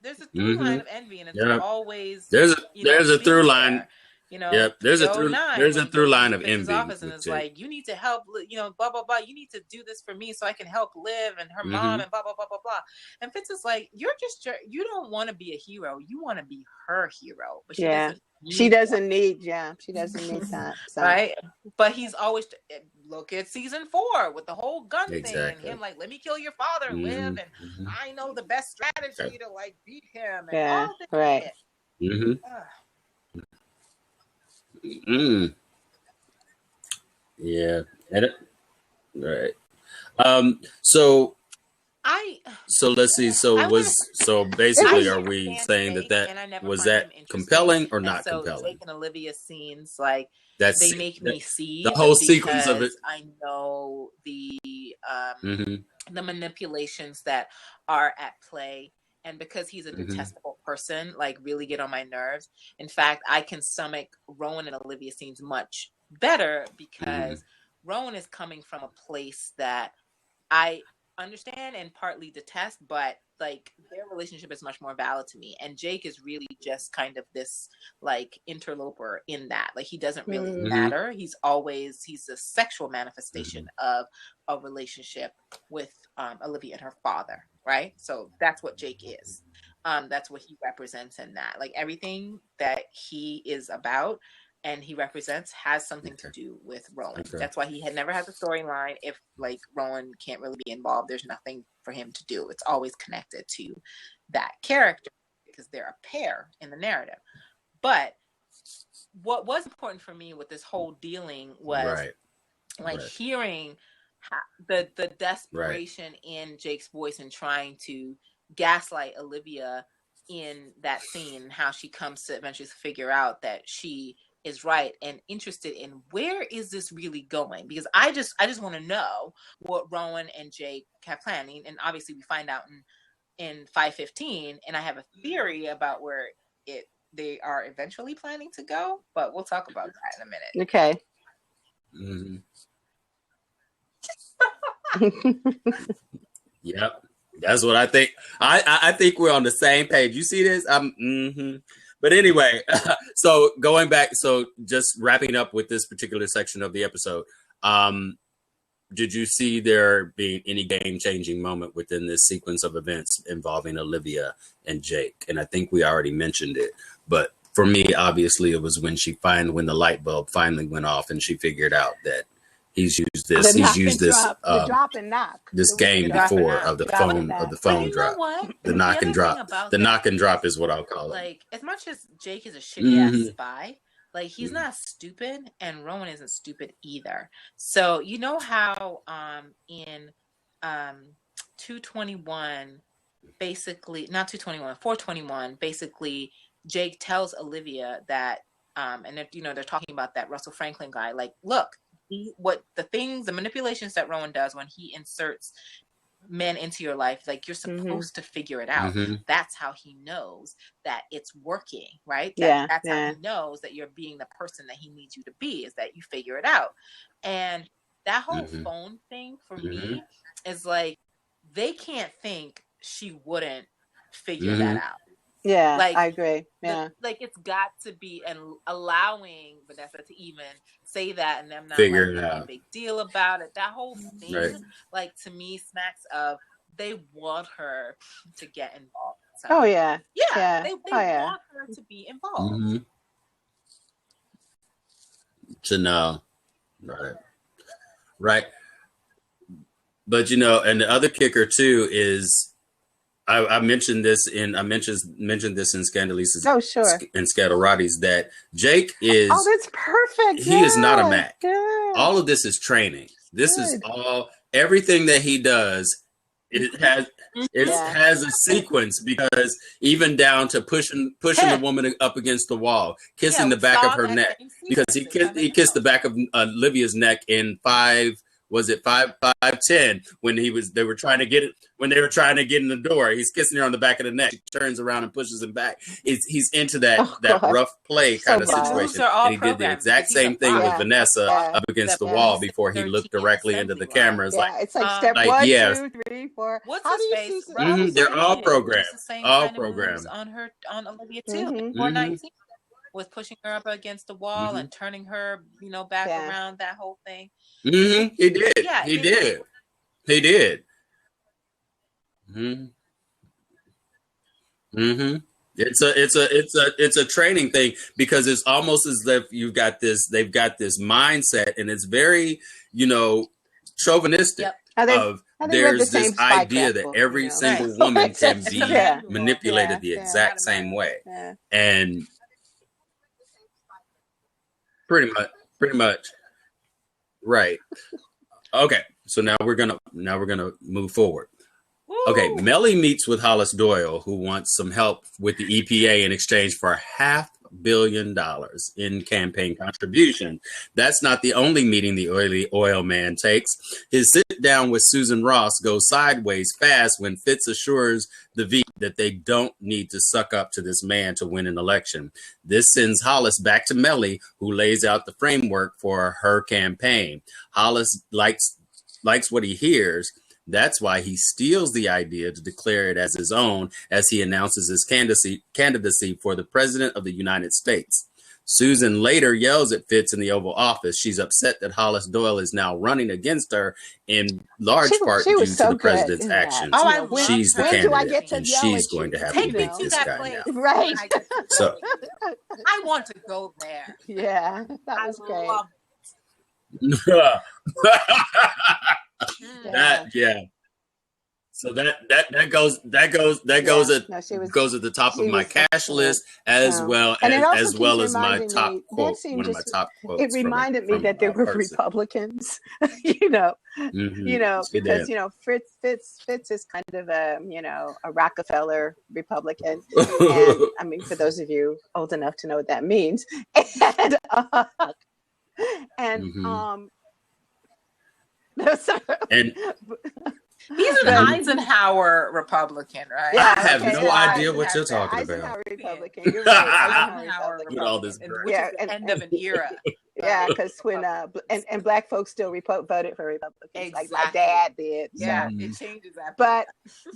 D: There's a through line of envy, and it's always
B: there's a through line. There's a through line of envy.
D: Office and it's like, you need to help, blah blah blah. You need to do this for me so I can help Liv and her mom and blah blah blah blah blah. And Fitz is like, you don't want to be a hero. You want to be her hero, but
A: she doesn't need that. So.
D: Right? But he's always look at season 4 with the whole gun thing and him like, let me kill your father, Liv, and I know the best strategy to like beat him. And all this
A: right.
B: Yeah. Right. So let's see. So basically, are we saying that was that compelling or not compelling?
D: Jake and Olivia scenes like they make me see
B: the whole sequence of it.
D: I know the manipulations that are at play, and because he's a detestable person like really get on my nerves. In fact, I can stomach Rowan and Olivia scenes much better because Rowan is coming from a place that I understand and partly detest, but like their relationship is much more valid to me. And Jake is really just kind of this like interloper in that. Like he doesn't really matter. He's a sexual manifestation of a relationship with Olivia and her father, right? So that's what Jake is. That's what he represents in that. Like everything that he is about and he represents has something to do with Rowan. That's why he had never had the storyline. If like Rowan can't really be involved, there's nothing for him to do. It's always connected to that character because they're a pair in the narrative. But what was important for me with this whole dealing was hearing the desperation in Jake's voice and trying to gaslight Olivia in that scene, how she comes to eventually figure out that she is right and interested in where is this really going, because I just want to know what Rowan and Jake have planned, and obviously we find out in 5:15, and I have a theory about where they are eventually planning to go, but we'll talk about that in a minute.
B: Okay. Yep, that's what I think. I think we're on the same page. You see this? But anyway, so going back, so just wrapping up with this particular section of the episode, did you see there being any game-changing moment within this sequence of events involving Olivia and Jake? And I think we already mentioned it, but for me, obviously, it was when the light bulb finally went off and she figured out that he's used this. He's used this.
A: The drop and knock.
B: This game before of the phone drop. The knock and drop. The knock and drop is what I'll call it.
D: Like as much as Jake is a shitty ass spy, like he's not stupid, and Rowan isn't stupid either. So you know how in 221, basically not 221, 421, basically Jake tells Olivia that and they're talking about that Russell Franklin guy. Like, look. The manipulations that Rowan does when he inserts men into your life, like you're supposed to figure it out. That's how he knows that it's working, right? That's how he knows that you're being the person that he needs you to be, is that you figure it out. And that whole phone thing for me is like, they can't think she wouldn't figure that out.
A: Yeah, like, I agree. Yeah.
D: It's got to be, and allowing Vanessa to even say that and them not
B: figure
D: making a big deal about it. That whole thing, like to me, smacks of they want her to get involved. So,
A: oh yeah.
D: Yeah. They want her to be involved.
B: To know. Right. But and the other kicker too is I mentioned this in Scandalisa's and Scatarati's that Jake is
A: that's perfect.
B: He is not a Mac. Yeah. All of this is training. This is all everything that he does. It has a sequence, because even down to pushing the woman up against the wall, kissing the back of her neck, because he kissed the back of Olivia's neck in 5:10 when they were trying to get in the door. He's kissing her on the back of the neck. He turns around and pushes him back. He's into that rough play kind of situation. And he did the exact same thing with Vanessa up against the wall before he looked directly into the cameras.
A: It's like step 1, 2, 3, 4.
D: What's his face?
B: They're all programmed. All programmed
D: on Olivia too. 419 was pushing her up against the wall and turning her, back around, that whole thing.
B: He did. Yeah, he did. He did. It's a training thing, because it's almost as if they've got this mindset, and it's very, chauvinistic. There's this idea that every single woman can be manipulated the exact same way. And pretty much. Right. Okay. So now we're gonna move forward. Woo! Okay. Mellie meets with Hollis Doyle, who wants some help with the EPA in exchange for half billion in campaign contribution. That's not the only meeting the oily oil man takes. His sit down with Susan Ross goes sideways fast when Fitz assures the V that they don't need to suck up to this man to win an election. This sends Hollis back to Mellie, who lays out the framework for her campaign. Hollis likes what he hears. That's why he steals the idea to declare it as his own as he announces his candidacy for the president of the United States. Susan later yells at Fitz in the Oval Office. She's upset that Hollis Doyle is now running against her in large part due to the president's actions. She's the candidate, and she's going to have to beat this guy now.
A: Right.
B: So
D: I want to go there.
A: Yeah, that was great.
B: So that goes at the top of my cash list as well as my top quote. One of my top quotes.
A: It reminded me that there were Republicans, because Fitz is kind of a Rockefeller Republican, and I mean, for those of you old enough to know what that means,
B: and
D: these are the Eisenhower Republican, right?
B: Yeah, I have no idea what you're talking about.
A: Eisenhower Republican. You're right. Eisenhower
B: With all this,
D: which is the end of an era.
A: Yeah, because when and black folks still voted for Republicans, like my dad did.
D: Yeah,
A: so.
D: it changes that.
A: But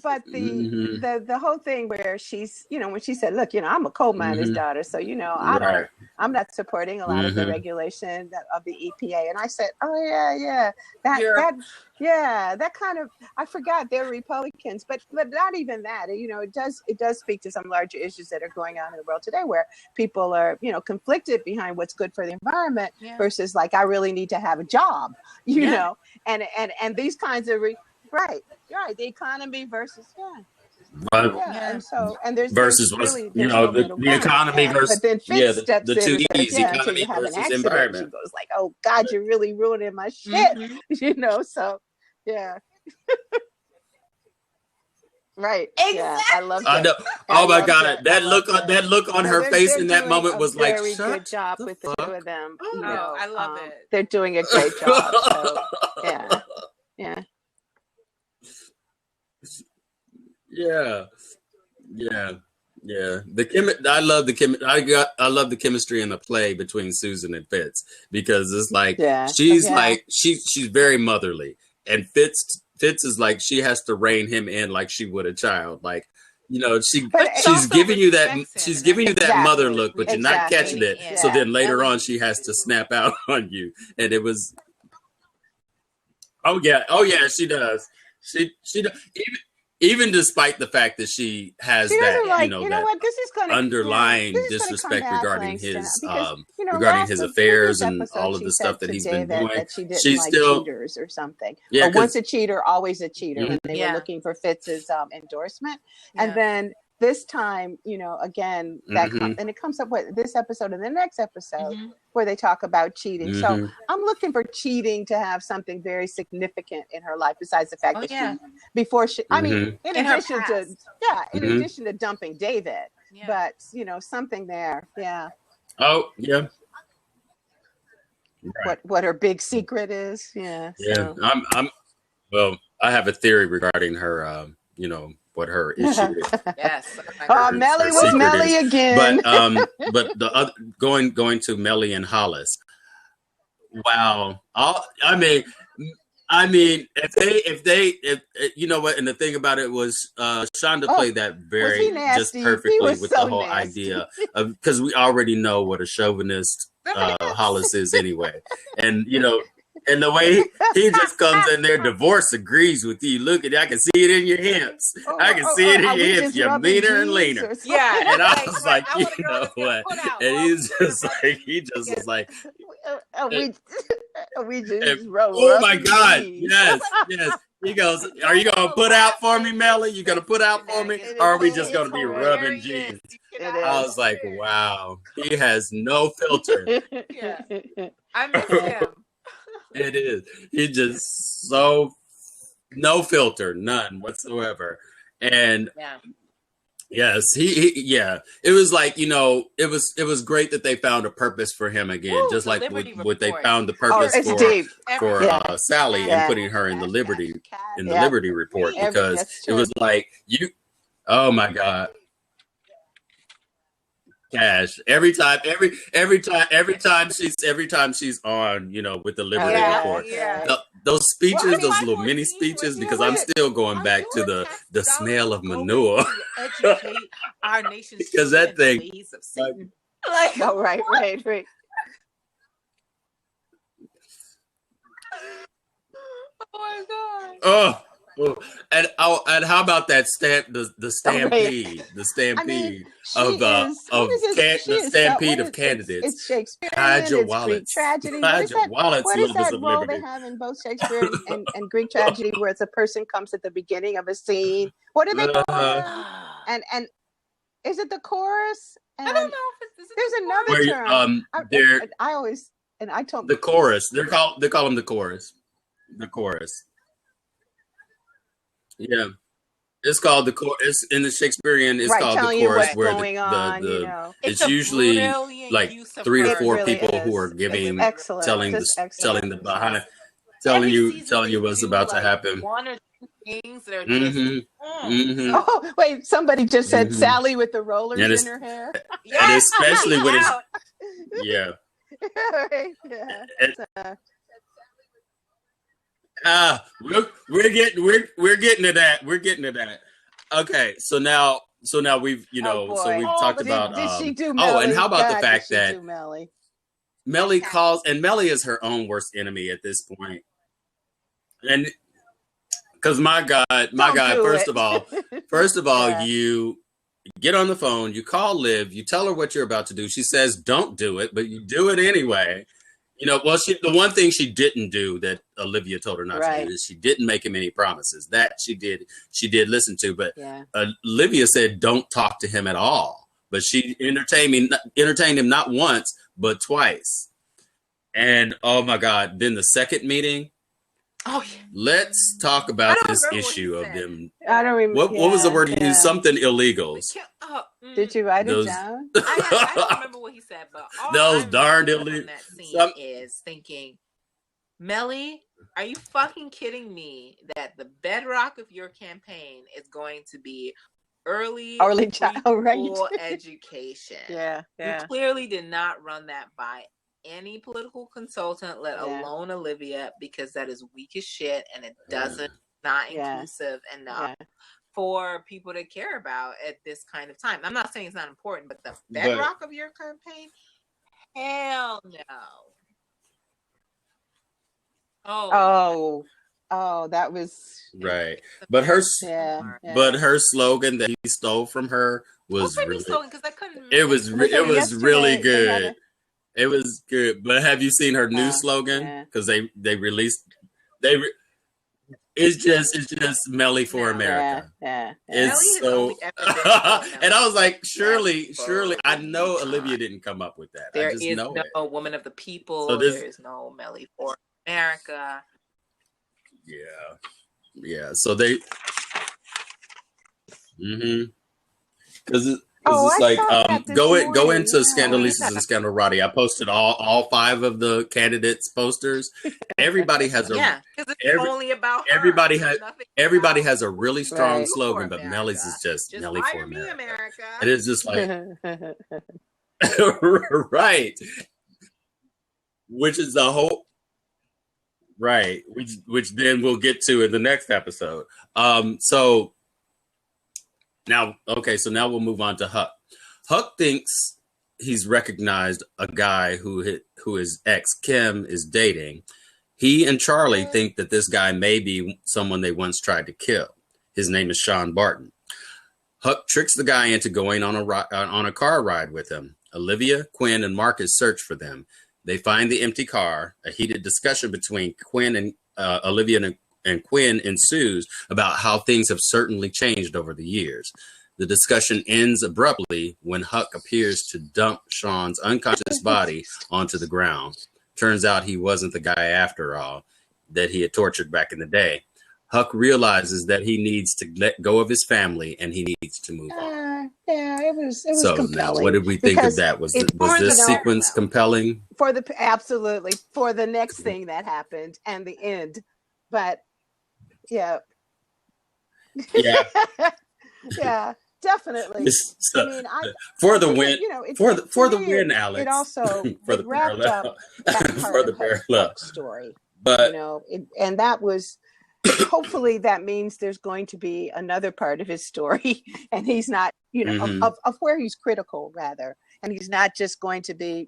A: the whole thing where she's, when she said, look, I'm a coal miner's daughter, so I'm not supporting a lot of the regulation of the EPA. And I said, oh that kind of, I forgot they're Republicans, but not even that. It does speak to some larger issues that are going on in the world today, where people are conflicted behind what's good for the environment versus like I really need to have a job, and these kinds of right, the economy versus and there's
B: versus the economy versus
A: but then Fitz steps
B: the two
A: in
B: E's, economy versus environment.
A: She goes like, oh God, you're really ruining my shit, so yeah. Right. Exactly. Yeah, I love that.
B: I know. Oh my God, that look on her face in that moment was like,
A: very good job with the two of them.
D: I love it.
A: They're doing a great job. So, yeah.
B: I love the chemistry in the play between Susan and Fitz, because it's like she's very motherly, and Fitz is like, she has to rein him in like she would a child, like she's giving you that mother look, but you're not catching it. Yeah. So then later on she has to snap out on you, and it was she does. She does. Even despite the fact that she has that underlying disrespect regarding his regarding his affairs and all of the stuff that he's been doing, she's still cheaters
A: or something. Yeah, once a cheater, always a cheater. And they were looking for Fitz's endorsement, and then this time, again, and it comes up with this episode and the next episode where they talk about cheating. So I'm looking for cheating to have something very significant in her life, besides the fact that in addition to dumping David, but something there. Yeah.
B: Oh yeah.
A: Right. What her big secret is. Yeah.
B: Yeah. So. I have a theory regarding her, what her issue is.
D: Yes.
A: Mellie was Mellie again.
B: But the other, going to Mellie and Hollis. Wow. I mean, if you know what, and the thing about it was, Shonda played that just perfectly with the whole idea of, because we already know what a chauvinist Hollis is anyway, and and the way he just comes in there, divorce agrees with you. Look at it, I can see it in your hips. I can see it in your hips. You're leaner and leaner.
A: Yeah.
B: And I was like, you know what? And he's just like, was like,
A: we just roll.
B: Oh my God. Yes. He goes, are you going to put out for me, Mellie? You going to put out for me? Or are we just going to be rubbing jeans? I was like, wow. He has no filter.
D: Yeah. I miss him.
B: It is. He just so no filter, none whatsoever. And Yes, yeah. It was like, you know, it was great that they found a purpose for him again, just like what they found the purpose for Sally and putting her in the Liberty Report, because it was like oh my God. Cash every time she's on, you know, with the Liberty Report. Those speeches, those little mini speeches, because I'm still going back to the smell of manure.
D: Educate our nation's
B: because that thing,
A: like, oh, right.
D: Oh my God.
B: Oh. And how about that the stampede, the stampede of candidates?
A: It's Shakespeare. It's Greek tragedy. What is that role they have in both Shakespeare and Greek tragedy, where it's a person comes at the beginning of a scene? What do they call it? And is it the chorus? And
D: I don't know if
A: there's another term. I always told
B: the chorus. They call them the chorus. The chorus. Yeah, it's called the chorus. It's in the Shakespearean. It's called the chorus, where it's usually like 3 to 4 people who are giving, telling you what's about to happen.
D: One or two things that are just,
A: Oh wait, somebody just said Sally with the rollers in her hair.
B: And especially when it's we're getting to that. We're getting to that. Okay, so now we've we've talked about.
A: Did she do Mellie?
B: Oh, and how about the fact that
A: Mellie
B: calls, and Mellie is her own worst enemy at this point. And because my God, first of all, you get on the phone, you call Liv, you tell her what you're about to do. She says, "Don't do it," but you do it anyway. You know, well, the one thing she didn't do that Olivia told her not to do is she didn't make him any promises. That she did listen to, but Olivia said, "Don't talk to him at all." But she entertained him not once, but twice. And oh my God, then the second meeting.
D: Oh yeah.
B: Let's talk about this issue of them.
A: I don't remember.
B: What was the word he used? Something illegals.
A: Did you write it down?
D: I don't remember what he said, but
B: those darned illegals.
D: That scene is thinking, Mellie, are you fucking kidding me that the bedrock of your campaign is going to be early school education? You clearly did not run that by any political consultant, let alone Olivia, because that is weak as shit and it doesn't not inclusive enough for people to care about at this kind of time. I'm not saying it's not important, but the bedrock of your campaign, hell no. Oh, that was
B: right. But her slogan that he stole from her was really slogan, because I couldn't. It was really good. It was good. But have you seen her new slogan? Because they released it's just Mellie for America. It's so and I was like, surely I know Olivia didn't come up with that.
D: There
B: I just
D: is
B: know
D: no woman of the people. So there is no Mellie for America. Yeah. So they because it's like go into Scandalices and Scandalrati. I posted all 5 of the candidates' posters. Everybody has only about her. Everybody has a really strong slogan, but Mellie's is just Mellie for America. And it's just like right, which is the whole which then we'll get to in the next episode. So now we'll move on to Huck. Huck thinks he's recognized a guy who his ex Kim is dating. He and Charlie think that this guy may be someone they once tried to kill. His name is Sean Barton. Huck tricks the guy into going on a car ride with him. Olivia, Quinn, and Marcus search for them. They find the empty car. A heated discussion between Quinn and Olivia and Quinn ensues about how things have certainly changed over the years. The discussion ends abruptly when Huck appears to dump Sean's unconscious body onto the ground. Turns out he wasn't the guy after all that he had tortured back in the day.
B: Huck realizes that he needs to let go of his family and he needs to move on.
A: Yeah, it was
B: so
A: compelling.
B: Now, what did we think of that? Was this sequence compelling?
A: Absolutely for the next thing that happened and the end, but yeah. Yeah, definitely.
B: So, I mean, for the win, for the win, Alex.
A: It also wrapped up that part of Huck's story,
B: but
A: and that was. Hopefully that means there's going to be another part of his story, and he's not, of where he's critical rather, and he's not just going to be,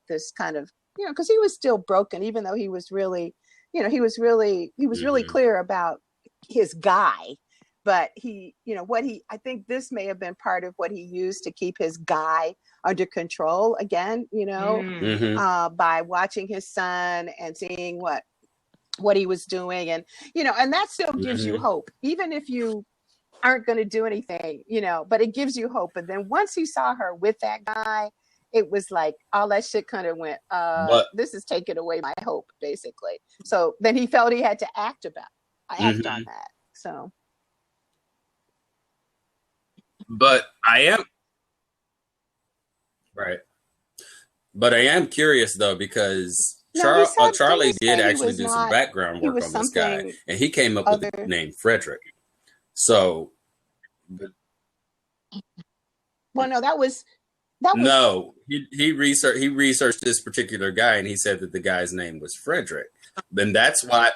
A: this kind of, because he was still broken, even though he was really, he was really clear about his guy, but I think this may have been part of what he used to keep his guy under control again, by watching his son and seeing what he was doing, and and that still gives you hope, even if you aren't going to do anything, but it gives you hope. And then once he saw her with that guy, it was like all that shit kind of went, this is taking away my hope, basically. So then he felt he had to act on that. So,
B: but I am curious though, because Charlie did actually do some background work on this guy, and he came up with the name Frederick. So,
A: that was
B: no. He researched this particular guy, and he said that the guy's name was Frederick. And that's why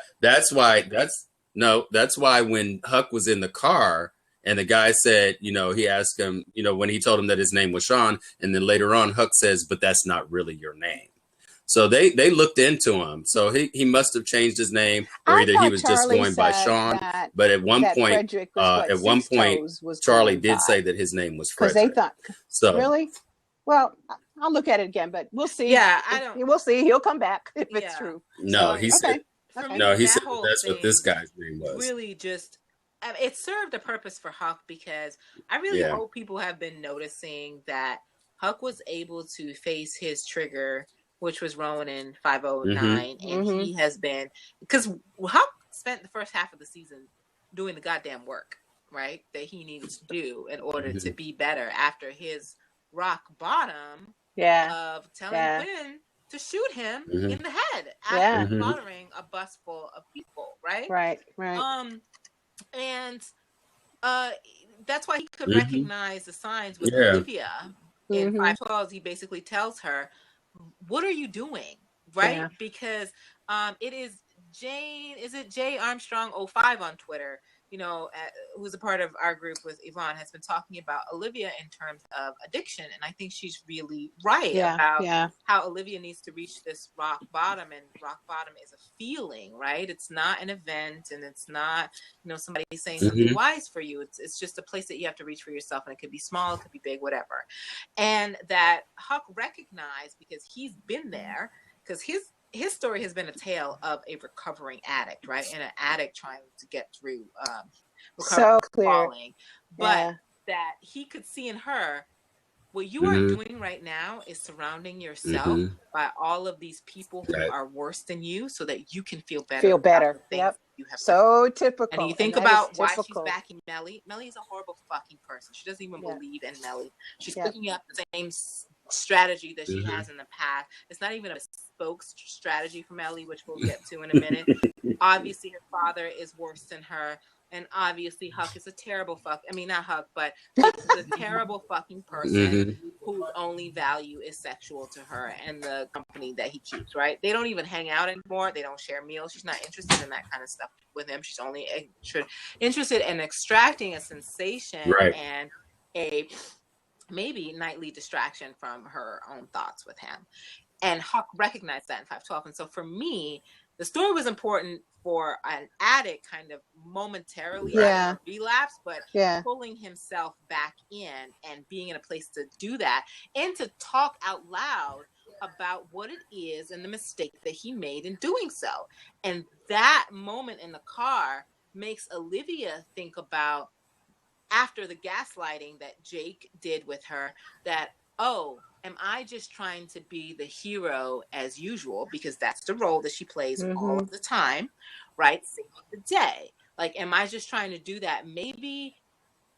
B: when Huck was in the car and the guy said, he asked him, when he told him that his name was Sean, and then later on Huck says, but that's not really your name. So they looked into him. So he must have changed his name, or either he was just going by Sean. But at one point, Charlie did say that his name was Frederick.
A: Because they thought, so really? Well, I'll look at it again, but we'll see.
D: Yeah,
A: we'll see. He'll come back if it's true.
B: No, he said. No, he said that's what this guy's name was.
D: Really, it served a purpose for Huck, because I really hope people have been noticing that Huck was able to face his trigger, which was Rowan in 509, and he has been, because Huck spent the first half of the season doing the goddamn work, right, that he needed to do in order to be better after his rock bottom of telling Quinn to shoot him in the head after slaughtering a bus full of people, right? And that's why he could recognize the signs with Olivia in 512. He basically tells her, what are you doing? Right? Yeah. Because it is Jane, is it J Armstrong 05 on Twitter, who's a part of our group with Yvonne, has been talking about Olivia in terms of addiction. And I think she's really right about how Olivia needs to reach this rock bottom, and rock bottom is a feeling, right? It's not an event, and it's not, somebody saying something wise for you. It's just a place that you have to reach for yourself, and it could be small, it could be big, whatever. And that Huck recognized, because he's been there, because his story has been a tale of a recovering addict, right? And an addict trying to get through recovering, falling. But that he could see in her, what you are doing right now is surrounding yourself by all of these people who are worse than you, so that you can feel better.
A: Yep. You have so typical.
D: And you think about why she's backing Mellie. Mellie is a horrible fucking person. She doesn't even believe in Mellie. She's picking up the same strategy that she has in the past. It's not even a bespoke strategy for Mellie, which we'll get to in a minute. Obviously, her father is worse than her. And obviously, Huck is a terrible not Huck, but Huck is a terrible fucking person whose only value is sexual to her and the company that he keeps, right? They don't even hang out anymore. They don't share meals. She's not interested in that kind of stuff with him. She's only interested in extracting a sensation and a maybe nightly distraction from her own thoughts with him. And Huck recognized that in 512. And so for me, the story was important for an addict kind of momentarily relapse, but pulling himself back in and being in a place to do that and to talk out loud about what it is and the mistake that he made in doing so. And that moment in the car makes Olivia think about, after the gaslighting that Jake did with her, that, am I just trying to be the hero as usual? Because that's the role that she plays all of the time, right? Saving the day. Like, am I just trying to do that? Maybe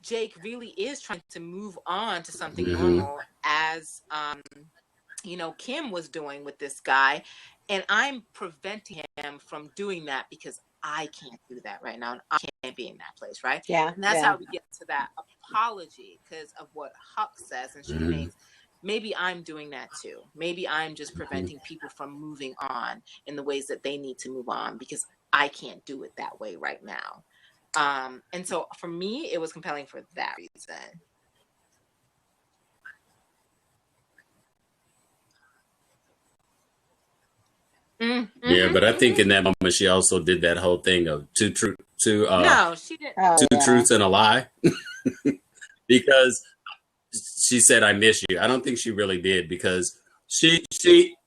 D: Jake really is trying to move on to something normal, as Kim was doing with this guy, and I'm preventing him from doing that because I can't do that right now, and I can't be in that place, right?
A: Yeah.
D: And that's how we get to that apology, because of what Huck says, and she thinks, maybe I'm doing that too. Maybe I'm just preventing people from moving on in the ways that they need to move on because I can't do it that way right now. And so for me, it was compelling for that reason.
B: Yeah, but I think in that moment she also did that whole thing of two truths and a lie, because she said, "I miss you." I don't think she really did, because she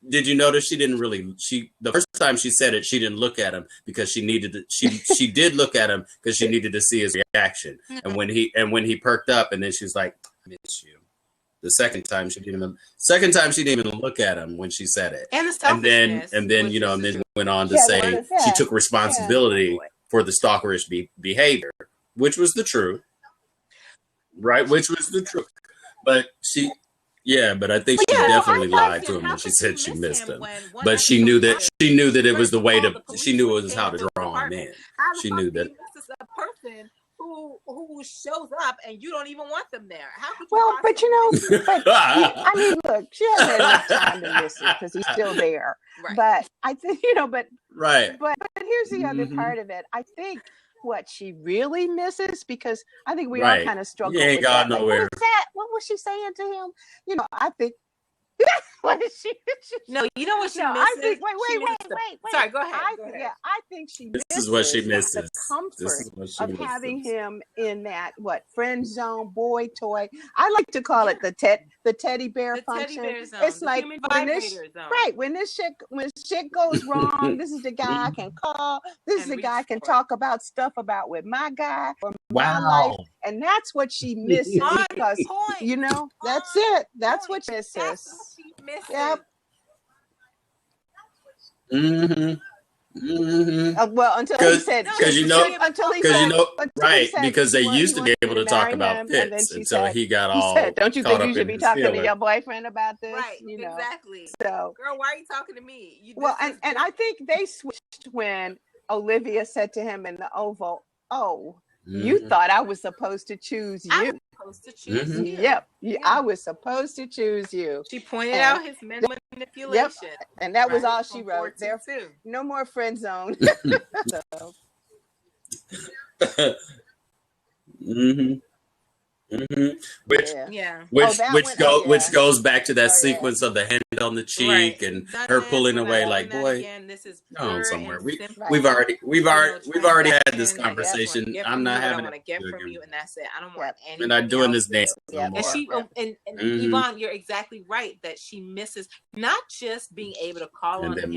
B: did you notice she didn't really, the first time she said it, she didn't look at him because she needed to, she did look at him because she needed to see his reaction. And when he perked up, and then she was like, "I miss you." The second time she didn't even look at him when she said it. And then went on to say she took responsibility for the stalkerish behavior, which was the truth. Right, which was the truth. But but I think she definitely lied to him when she said she missed him. But she knew that it was the way to, she knew it was how to draw him in. She knew that.
D: This is a person who shows up and you don't even want them there. How could
A: I mean, look, she hasn't had enough time to miss it because he's still there. Right. But I think, but here's the other part of it. I think what she really misses, because I think we all kind of struggle with that.
B: Nowhere.
A: What was she saying to him? I think what is she?
D: No, you know what she misses?
A: I think, wait.
D: Sorry, go ahead.
A: I think she misses.
B: This is what she misses.
A: The comfort of having him in that friend zone, boy toy. I like to call it the teddy bear function.
D: Teddy bear zone,
A: it's like when shit goes wrong, this is the guy I can call. This is the guy I can talk about stuff about with my guy or my life. And that's what she misses, because that's it. That's what she misses.
D: That's what she misses.
A: Yep.
B: Well, until he said, because they used to be able to talk about Fitz until he got all.
A: Don't you think you should be talking to your boyfriend about this?
D: Right, exactly.
A: So,
D: girl, why are you talking to me?
A: And I think they switched when Olivia said to him in the Oval, you thought I was supposed to choose you. Yep. I was supposed to choose you.
D: She pointed out his mental manipulation.
A: Yep. And that was all she wrote. There, no more friend zone.
B: Which goes back to that sequence of the hand on the cheek and her pulling away, like, boy,
D: again, this is
B: somewhere. We've already had this conversation. I'm not having
D: it. Get from you, and that's it. I don't want anything.
B: We're not doing this dance no more.
D: And Yvonne, you're exactly right that she misses not just being able to call on him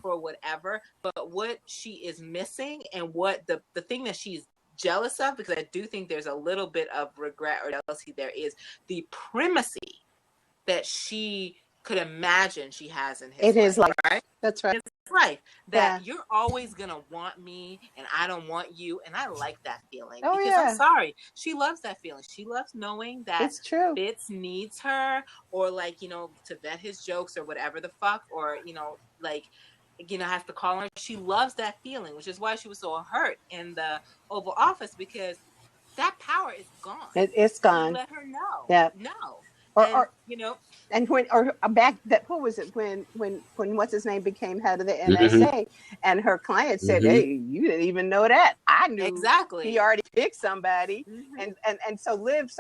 D: for whatever, but what she is missing, and what the thing that she's jealous of, because I do think there's a little bit of regret or jealousy. There is the primacy that she could imagine she has in his life. Right?
A: That's right.
D: His life. That you're always gonna want me and I don't want you, and I like that feeling. I'm sorry. She loves that feeling. She loves knowing that
A: it's true.
D: Fitz needs her, or to vet his jokes or whatever the fuck, or has to call her. She loves that feeling, which is why she was so hurt in the Oval Office, because that power is gone.
A: It's gone.
D: Let her know.
A: Yeah.
D: No.
A: And when what's his name became head of the NSA, and her client said, "Hey, you didn't even know that. I knew
D: exactly.
A: He already picked somebody." And so Liv.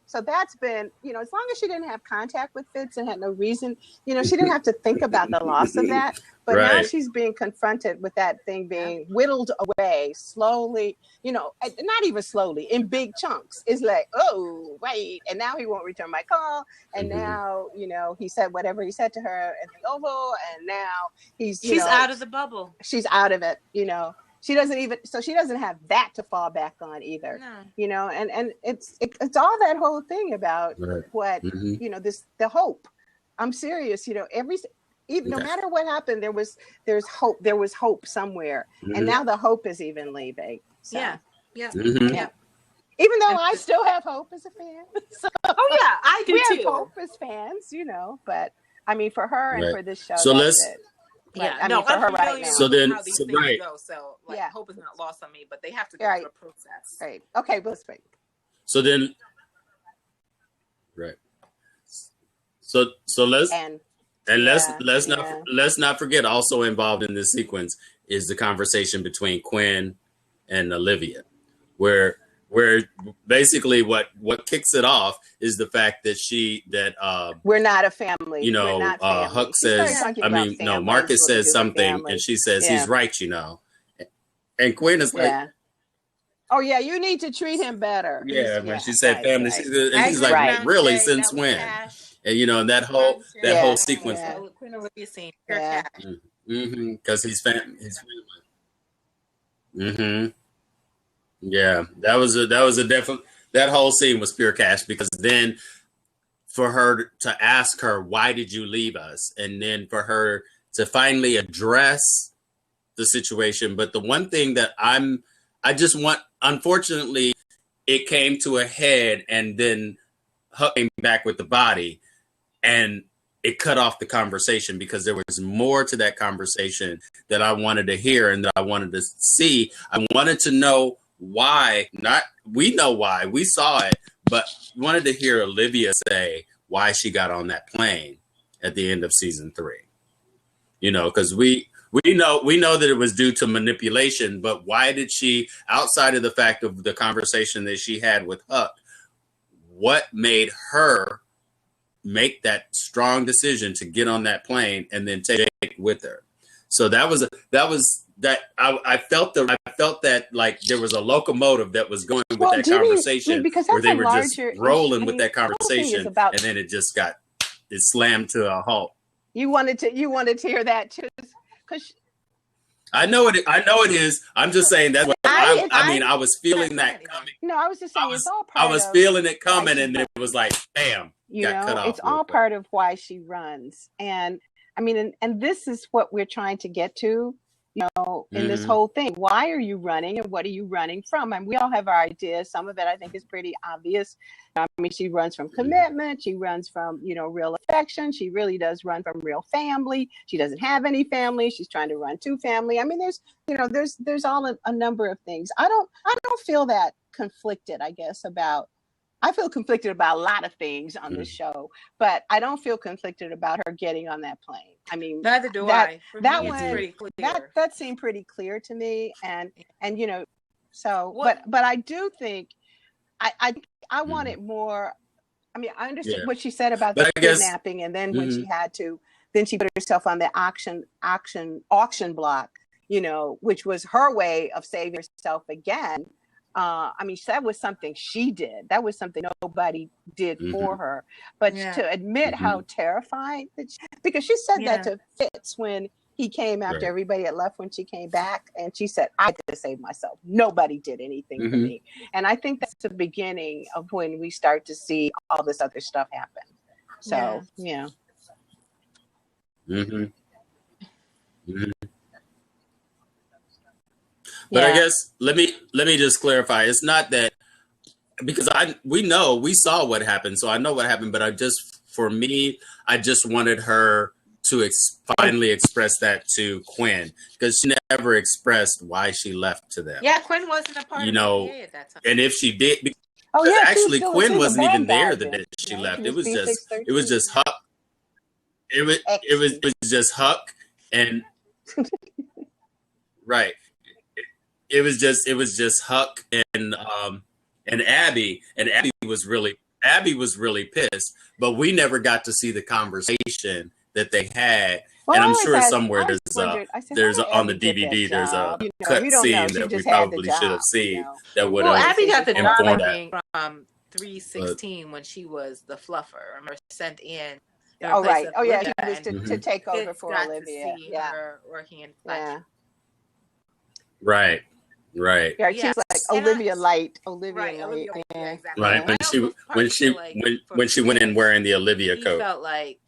A: So that's been, as long as she didn't have contact with Fitz and had no reason, she didn't have to think about the loss of that. But now she's being confronted with that thing being whittled away slowly, not even slowly, in big chunks. It's like, oh, wait. And now he won't return my call. And now, he said whatever he said to her in the Oval. And now she's
D: out of the bubble.
A: She's out of it, She doesn't have that to fall back on either, and it's all that whole thing about what, the hope. I'm serious, even no matter what happened, there's hope. There was hope somewhere, and now the hope is even leaving. So.
D: Yeah.
A: Even though I still have hope as a fan. So,
D: I do too.
A: We have hope as fans, but I mean, for her and for this show,
B: so
A: that's it. For her right now.
B: So then,
D: how these things go. So hope is not lost on me, but they have to go through the process.
A: Right. Okay, let's wait.
B: So then, So let's not forget, also involved in this sequence is the conversation between Quinn and Olivia, where basically what kicks it off is the fact that
A: we're not a family.
B: Huck says, Marcus says something, and she says he's right, and Quinn is like,
A: oh yeah, you need to treat him better.
B: Yeah, when she said family, and he's like, really, since when? And and that whole sequence.
D: Quinn Olivia scene.
B: Because he's family. Yeah, that was a definite. That whole scene was pure cash, because then for her to ask her, why did you leave us? And then for her to finally address the situation. But the one thing that unfortunately, it came to a head, and then Huck came back with the body, and it cut off the conversation, because there was more to that conversation that I wanted to hear and that I wanted to see. I wanted to know why. We know why, we saw it, but wanted to hear Olivia say why she got on that plane at the end of season 3. Because we know that it was due to manipulation, but why did she, outside of the fact of the conversation that she had with Huck, what made her make that strong decision to get on that plane and then take Jake with her? So I felt that like there was a locomotive that was going with that conversation, where they were just rolling with that conversation, and then it slammed to a halt.
A: You wanted to hear that too, because
B: I know it is. I'm just saying that's what I was feeling that coming.
A: No, I was just saying it's all part.
B: I was feeling it coming, and then it was like, bam, got cut off.
A: It's all part of why she runs, and I mean, and this is what we're trying to get to, in this whole thing. Why are you running, and what are you running from? And we all have our ideas. Some of it I think is pretty obvious. I mean, she runs from commitment. She runs from, real affection. She really does run from real family. She doesn't have any family. She's trying to run to family. I mean, there's all a number of things. I don't feel that conflicted, I guess, I feel conflicted about a lot of things on this show, but I don't feel conflicted about her getting on that plane. I mean,
D: neither do I.
A: That one, pretty clear. That seemed pretty clear to me, and so. But I do think I wanted more. I mean, I understood what she said about the kidnapping, and then when she had to, then she put herself on the auction block, which was her way of saving herself again. I mean, that was something she did. That was something nobody did for her. But to admit how terrified because she said that to Fitz when he came after everybody had left, when she came back, and she said, I had to save myself. Nobody did anything for me. And I think that's the beginning of when we start to see all this other stuff happen. So,
B: But I guess let me just clarify. It's not that, because we saw what happened, so I know what happened. But I just wanted her to finally express that to Quinn, because she never expressed why she left to them.
D: Yeah, Quinn wasn't a part of it at that time.
B: And if she did, actually Quinn wasn't even there the day she left. It was just Huck. It was just Huck and right. It was just Huck and Abby, and Abby was really pissed, but we never got to see the conversation that they had. Well, and I'm sure somewhere there's on the DVD there's a cut scene that we probably should have seen that would have.
D: Well, Abby got the job from 316 when she was the fluffer. Remember, sent in.
A: Oh right. Oh yeah, she was to take over for Olivia.
D: Her working in Fletch.
B: Right. Right.
A: Yeah, she's like Olivia Light. Olivia Light.
D: Yeah, exactly.
B: Right. When she went in wearing the Olivia coat.
D: Felt like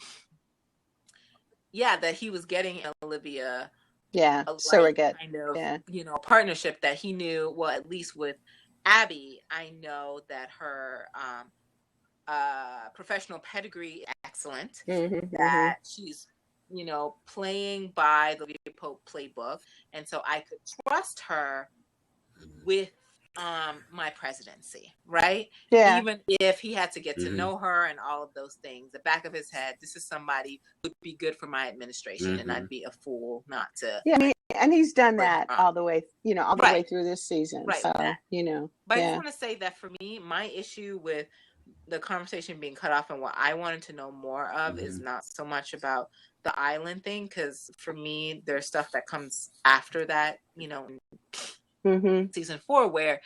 D: that he was getting Olivia.
A: Yeah, surrogate.
D: Kind of, partnership that he knew. Well, at least with Abby, I know that her professional pedigree is excellent. That she's, playing by the Olivia Pope playbook, and so I could trust her with my presidency, right?
A: Yeah.
D: Even if he had to get to know her and all of those things, the back of his head, this is somebody who would be good for my administration, and I'd be a fool not to.
A: Yeah, and he's done that all the way, all the way through this season.
D: Right.
A: So,
D: But I just want to say that for me, my issue with the conversation being cut off and what I wanted to know more of is not so much about the island thing, because for me, there's stuff that comes after that, season 4, where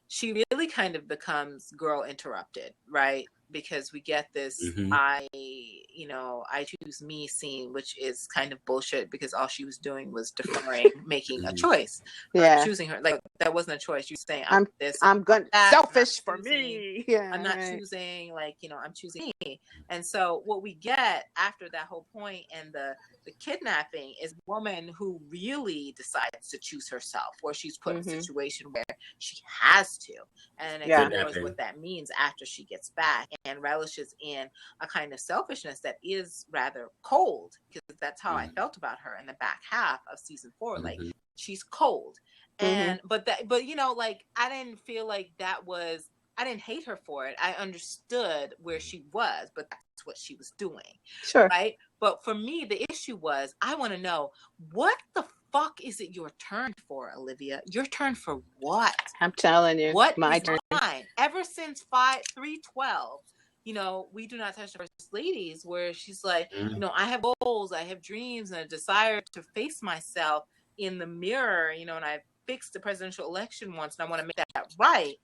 D: she really kind of becomes girl interrupted, right? Because we get this I choose me scene, which is kind of bullshit, because all she was doing was deferring, making a choice. Choosing her. Like, that wasn't a choice. You saying I'm going
A: selfish for me. Yeah,
D: I'm not choosing, I'm choosing me. And so what we get after that whole point and the kidnapping is a woman who really decides to choose herself, where she's put in a situation where she has to, and ignores what that means after she gets back, and relishes in a kind of selfishness that is rather cold, because that's how I felt about her in the back half of season 4. Like, she's cold. And but I didn't feel like I didn't hate her for it. I understood where she was, but that's what she was doing.
A: Sure.
D: Right? But for me, the issue was, I want to know, what the fuck is it your turn for, Olivia? Your turn for what?
A: I'm telling you.
D: What
A: my
D: is
A: turn?
D: Mine? Ever since 3:12, we do not touch the first ladies, where she's like, I have goals, I have dreams, and a desire to face myself in the mirror, and I fixed the presidential election once, and I want to make that right.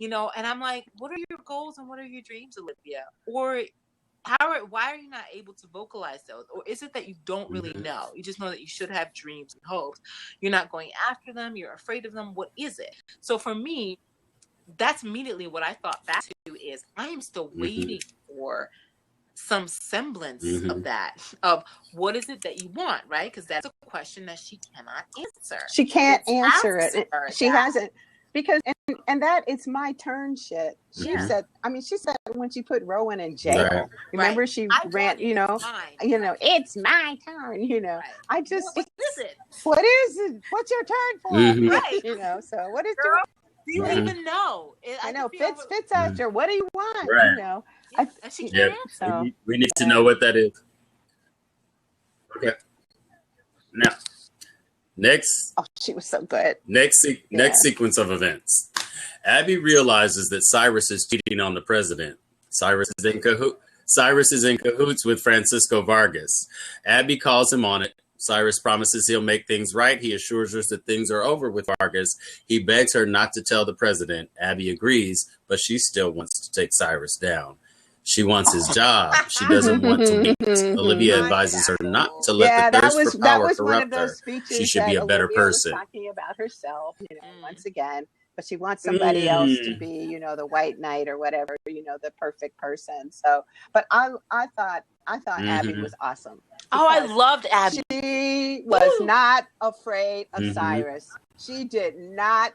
D: And I'm like, what are your goals and what are your dreams, Olivia? Or why are you not able to vocalize those? Or is it that you don't really know? You just know that you should have dreams and hopes. You're not going after them. You're afraid of them. What is it? So for me, that's immediately what I thought back to is, I am still waiting for some semblance of that, of what is it that you want, right? Because that's a question that she cannot answer.
A: She can't answer it. She hasn't. Because and that it's my turn shit. She said when she put Rowan and Jake. Right. Remember she ran, it's my turn, I just
D: what is it?
A: What is it? What's your turn for? Right. So what is
D: Girl, do you even know?
A: I know Fitz asked her, what do you want?
B: Right.
D: And she can't answer.
B: We need to know what that is. Okay. Now, next.
A: Oh, she was so good.
B: Next sequence of events. Abby realizes that Cyrus is cheating on the president. Cyrus is in cahoots with Francisco Vargas. Abby calls him on it. Cyrus promises he'll make things right. He assures her that things are over with Vargas. He begs her not to tell the president. Abby agrees, but she still wants to take Cyrus down. She wants his job. She doesn't want to meet. Olivia advises her not to let the thirst for power corrupt her. She should be a better person.
A: Talking about herself, once again, but she wants somebody else to be, the white knight or whatever, the perfect person. So, but I thought Abby was awesome.
D: Oh, I loved Abby.
A: She was not afraid of Cyrus. She did not.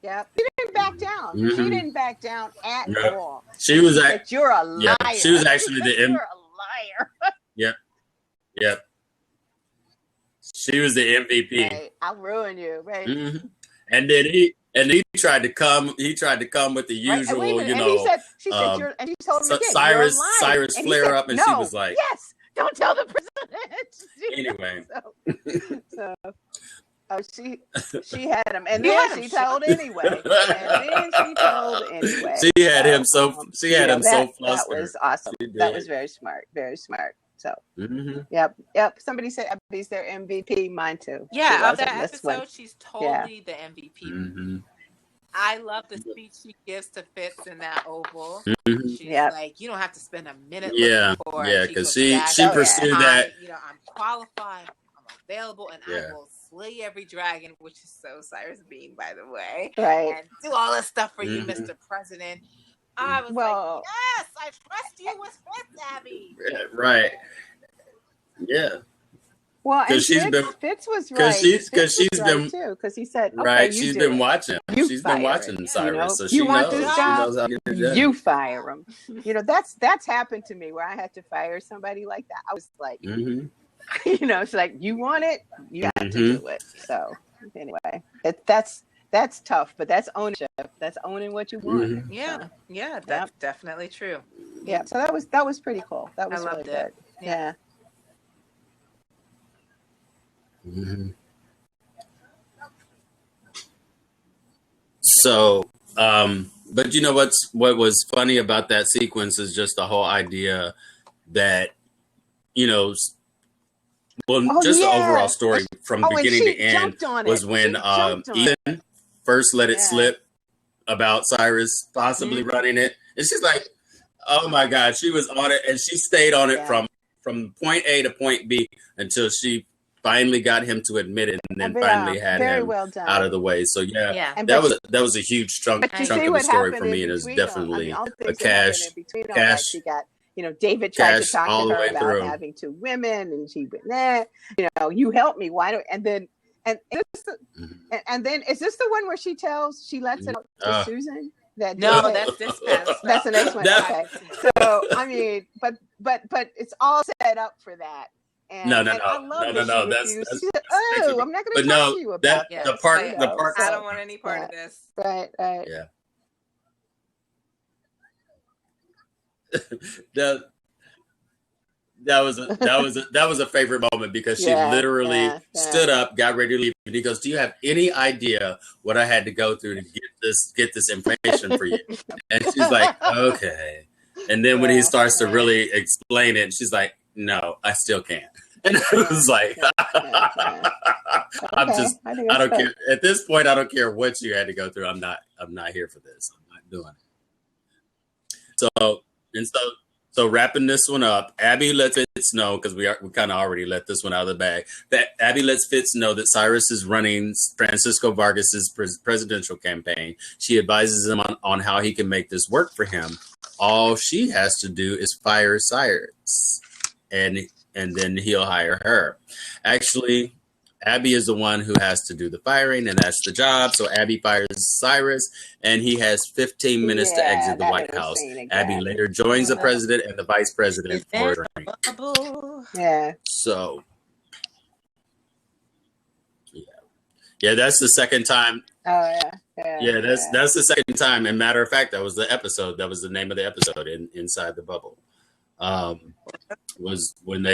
A: Yep. She didn't back down. She didn't back down at all.
B: She was like,
A: you're a liar.
B: Yeah, she was actually
A: you're a liar.
B: Yep. She was the MVP.
A: Right. I'll ruin you, right?
B: And then he tried to come. He tried to come with the usual,
A: And he said, she told him again,
B: Cyrus flare up, and she was like,
A: "Yes, don't tell the president."
B: Anyway,
A: she had him, and then she told anyway.
B: She had him so flustered.
A: That was awesome. That was very smart. Very smart. So, yep. Somebody said Abby's their MVP. Mine too.
D: Yeah, of that episode, she's totally the MVP. I love the speech she gives to Fitz in that Oval. She's like, you don't have to spend a minute looking for it.
B: Yeah, because she pursued that.
D: I'm qualified, I'm available, and I will slay every dragon, which is so Cyrus Bean, by the way.
A: Right.
D: And do all this stuff for you, Mr. President. I was like, yes, I trust you with Fitz, Abby.
B: Right. Yeah.
A: Well, and Fitz was right. Because she's been too. Because he said, okay,
B: right. She's been watching. She's been watching Cyrus, so she knows. She knows how to get it done.
A: You fire him. That's happened to me where I had to fire somebody like that. I was like, it's like you want it, you have to do it. So anyway, that's tough, but that's ownership. That's owning what you want.
D: Yeah, that's definitely true.
A: Yeah, so that was pretty cool. That was really good. Yeah.
B: So, but you know what was funny about that sequence is just the whole idea that, the overall story from beginning to end was when Ethan first let it slip about Cyrus possibly running it. And she's like, oh my God, she was on it and she stayed on it from point A to point B until she finally got him to admit it, and then finally had him out of the way. So that was a huge chunk of the story for me, and it's definitely a cash.
A: She got, David tried to talk to her about having 2 women, and she went, you help me. Why don't? And then is this the one where she lets it out to Susan?
D: That's this past.
A: That's the next one. Okay. So I mean, but it's all set up for that. And,
B: no.
A: That's
B: I'm not going
A: to talk to you about that.
B: The part.
D: I don't want any part of this.
A: Right.
B: Yeah. that was a favorite moment because she literally stood up, got ready to leave, and he goes, "Do you have any idea what I had to go through to get this information for you?" And she's like, "Okay." And then when he starts to really explain it, she's like, "No, I still can't." And I was like, I don't care. At this point, I don't care what you had to go through. I'm not here for this. I'm not doing it. So wrapping this one up, Abby lets Fitz know, because we kind of already let this one out of the bag, that Abby lets Fitz know that Cyrus is running Francisco Vargas's presidential campaign. She advises him on how he can make this work for him. All she has to do is fire Cyrus, and then he'll hire her. Actually, Abby is the one who has to do the firing, and that's the job. So Abby fires Cyrus, and he has 15 minutes to exit the White House. Abby later joins the president and the vice president for a drink. So, yeah, that's the second time. Yeah, that's the second time. And matter of fact, that was the episode. That was the name of the episode inside the bubble. Was when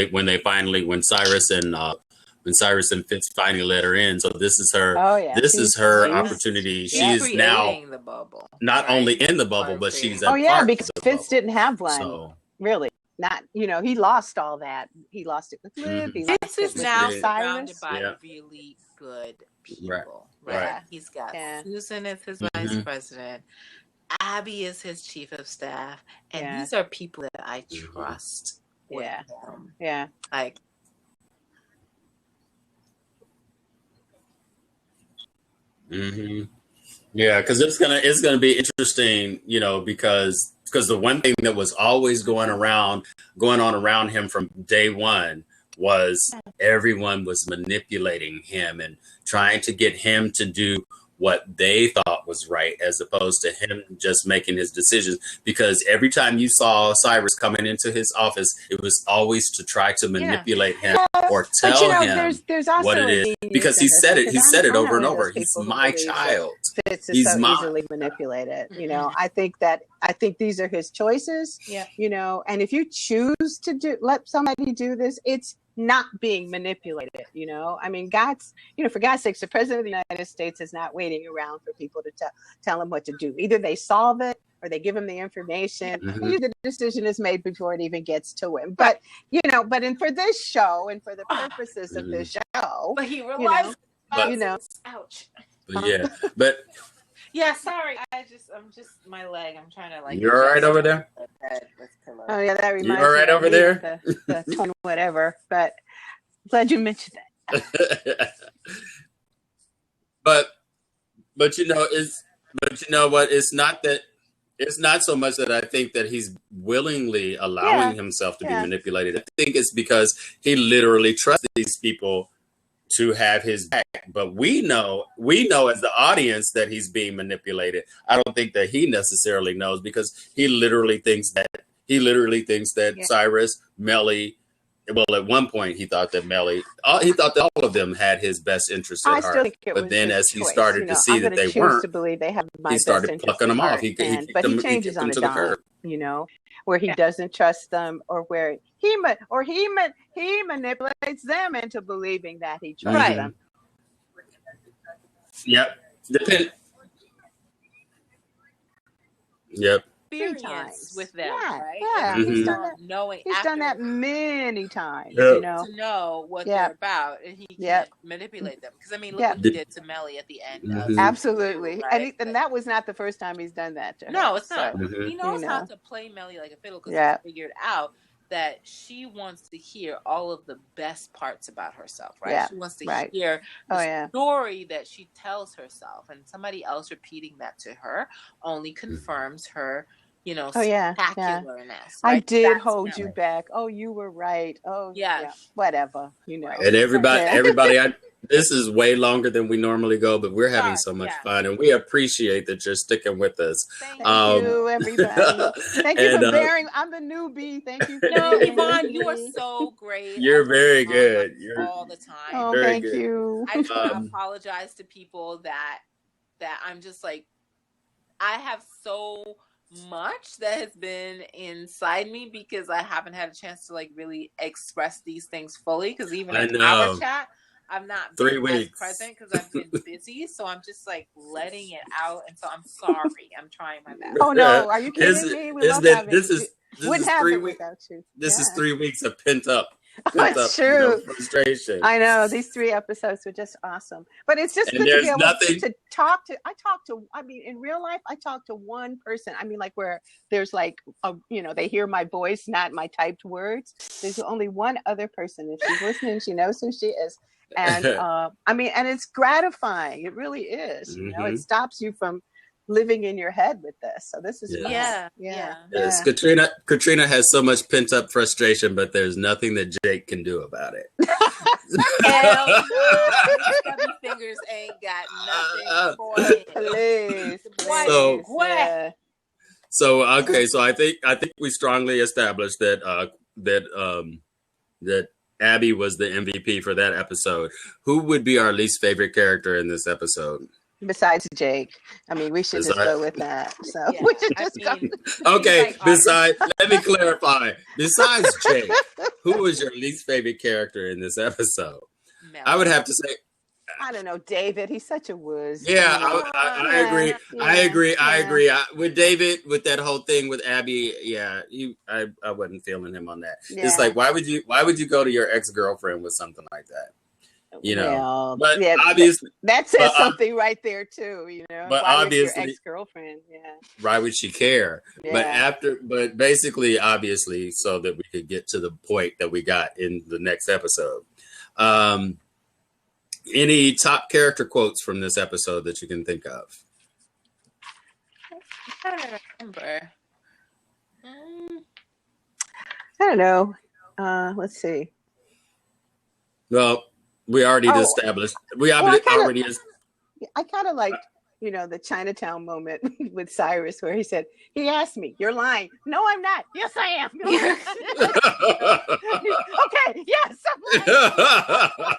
B: Cyrus and Fitz finally let her in. So this is her. This is her opportunity. She's now
D: the bubble,
B: not only in the bubble, but she's
A: because Fitz didn't have one. Really, not. He lost all that. He lost it with Liv.
D: Fitz is now surrounded by really good people. Right. He's got Susan as his vice president. Abby is his chief of staff, and these are people that I trust. Like.
B: Yeah, because it's gonna be interesting, because the one thing that was always going on around him from day one was everyone was manipulating him and trying to get him to do what they thought was right, as opposed to him just making his decisions. Because every time you saw Cyrus coming into his office, it was always to try to manipulate him or tell him
A: there's also
B: what it is. Because he said it. He said it over and over. He's my child.
A: Fitz is so easily manipulated. I think these are his choices. And if you choose to let somebody do this, it's not being manipulated. I mean, for God's sakes, the president of the United States is not waiting around for people to tell him what to do. Either they solve it or they give him the information. The decision is made before it even gets to him. But for this show and for the purposes of this show,
D: but he relies ouch.
B: But
D: yeah, sorry. I'm just my leg. I'm trying to
B: You're all right over there?
A: Oh yeah, that reminds me.
B: You all right over there?
A: The tone, whatever. But glad you mentioned that.
B: but you know what? It's It's not so much that I think that he's willingly allowing himself to be manipulated. I think it's because he literally trusts these people to have his back. But we know as the audience that he's being manipulated. I don't think that he necessarily knows, because he literally thinks that Cyrus, Mellie, well, at one point he thought that all of them had his best interest at heart. But then as he started to see that they weren't, he started plucking them off.
A: But he changes on a dime, where he doesn't trust them, or where he manipulates them into believing that he trusts them.
B: Yep. Yep.
D: Experience with them, right?
A: Yeah,
D: He's
A: done that many times,
D: to know what they're about, and he can manipulate them. Because look what he did to Mellie at the end.
A: Absolutely,
D: right?
A: and that was not the first time he's done that to her.
D: No, it's not. He knows how to play Mellie like a fiddle, because he figured out that she wants to hear all of the best parts about herself, right?
A: Yeah,
D: she wants to hear the story that she tells herself, and somebody else repeating that to her only confirms her, spectacularness. Right?
A: I did hold you back. Oh, you were right. Oh, whatever,
B: And everybody, this is way longer than we normally go, but we're having so much fun, and we appreciate that you're sticking with us.
A: Thank you, everybody. Thank you for bearing. I'm the newbie. Thank you.
D: Yvonne, you are so great.
B: You're very good.
D: You're all the time.
A: Oh, thank you.
D: I try to apologize to people that I'm just like, I have so much that has been inside me, because I haven't had a chance to really express these things fully, because even in our chat I've not been as present because I've been busy, so I'm just letting it out, and so I'm sorry. I'm trying my best.
A: Oh no, are you kidding me?
B: This is 3 weeks. This is 3 weeks of pent up
A: true.
B: Frustration.
A: I know, these 3 episodes were just awesome, but it's just good to be able to talk to. In real life, I talk to one person. Where there's they hear my voice, not my typed words. There's only one other person. If she's listening, she knows who she is. And and it's gratifying. It really is. It stops you from living in your head with this. So this is fun.
B: Yes. Katrina has so much pent up frustration, but there's nothing that Jake can do about it.
D: Hell no. These fingers ain't got nothing for it.
A: Please.
B: So I think we strongly established that that Abby was the MVP for that episode. Who would be our least favorite character in this episode?
A: Besides Jake. We should just go with that. So we should just go.
B: Okay, let me clarify. Besides Jake, who was your least favorite character in this episode? Mellie. I would have to say,
A: I don't know, David. He's such a whiz.
B: Yeah, I agree. I agree. With David, with that whole thing with Abby, I wasn't feeling him on that. Yeah. It's like, why would you go to your ex-girlfriend with something like that? But obviously
A: that says something right there too.
B: But
A: why
B: obviously,
A: your ex-girlfriend.
B: Why would she care? Yeah. But basically, obviously, so that we could get to the point that we got in the next episode. Any top character quotes from this episode that you can think of?
D: I don't remember.
A: I don't know. Let's see.
B: Well, we already established. I
A: kind of liked, the Chinatown moment with Cyrus, where he asked me, "You're lying." "No, I'm not." "Yes, I am." "Okay, yes, I'm lying."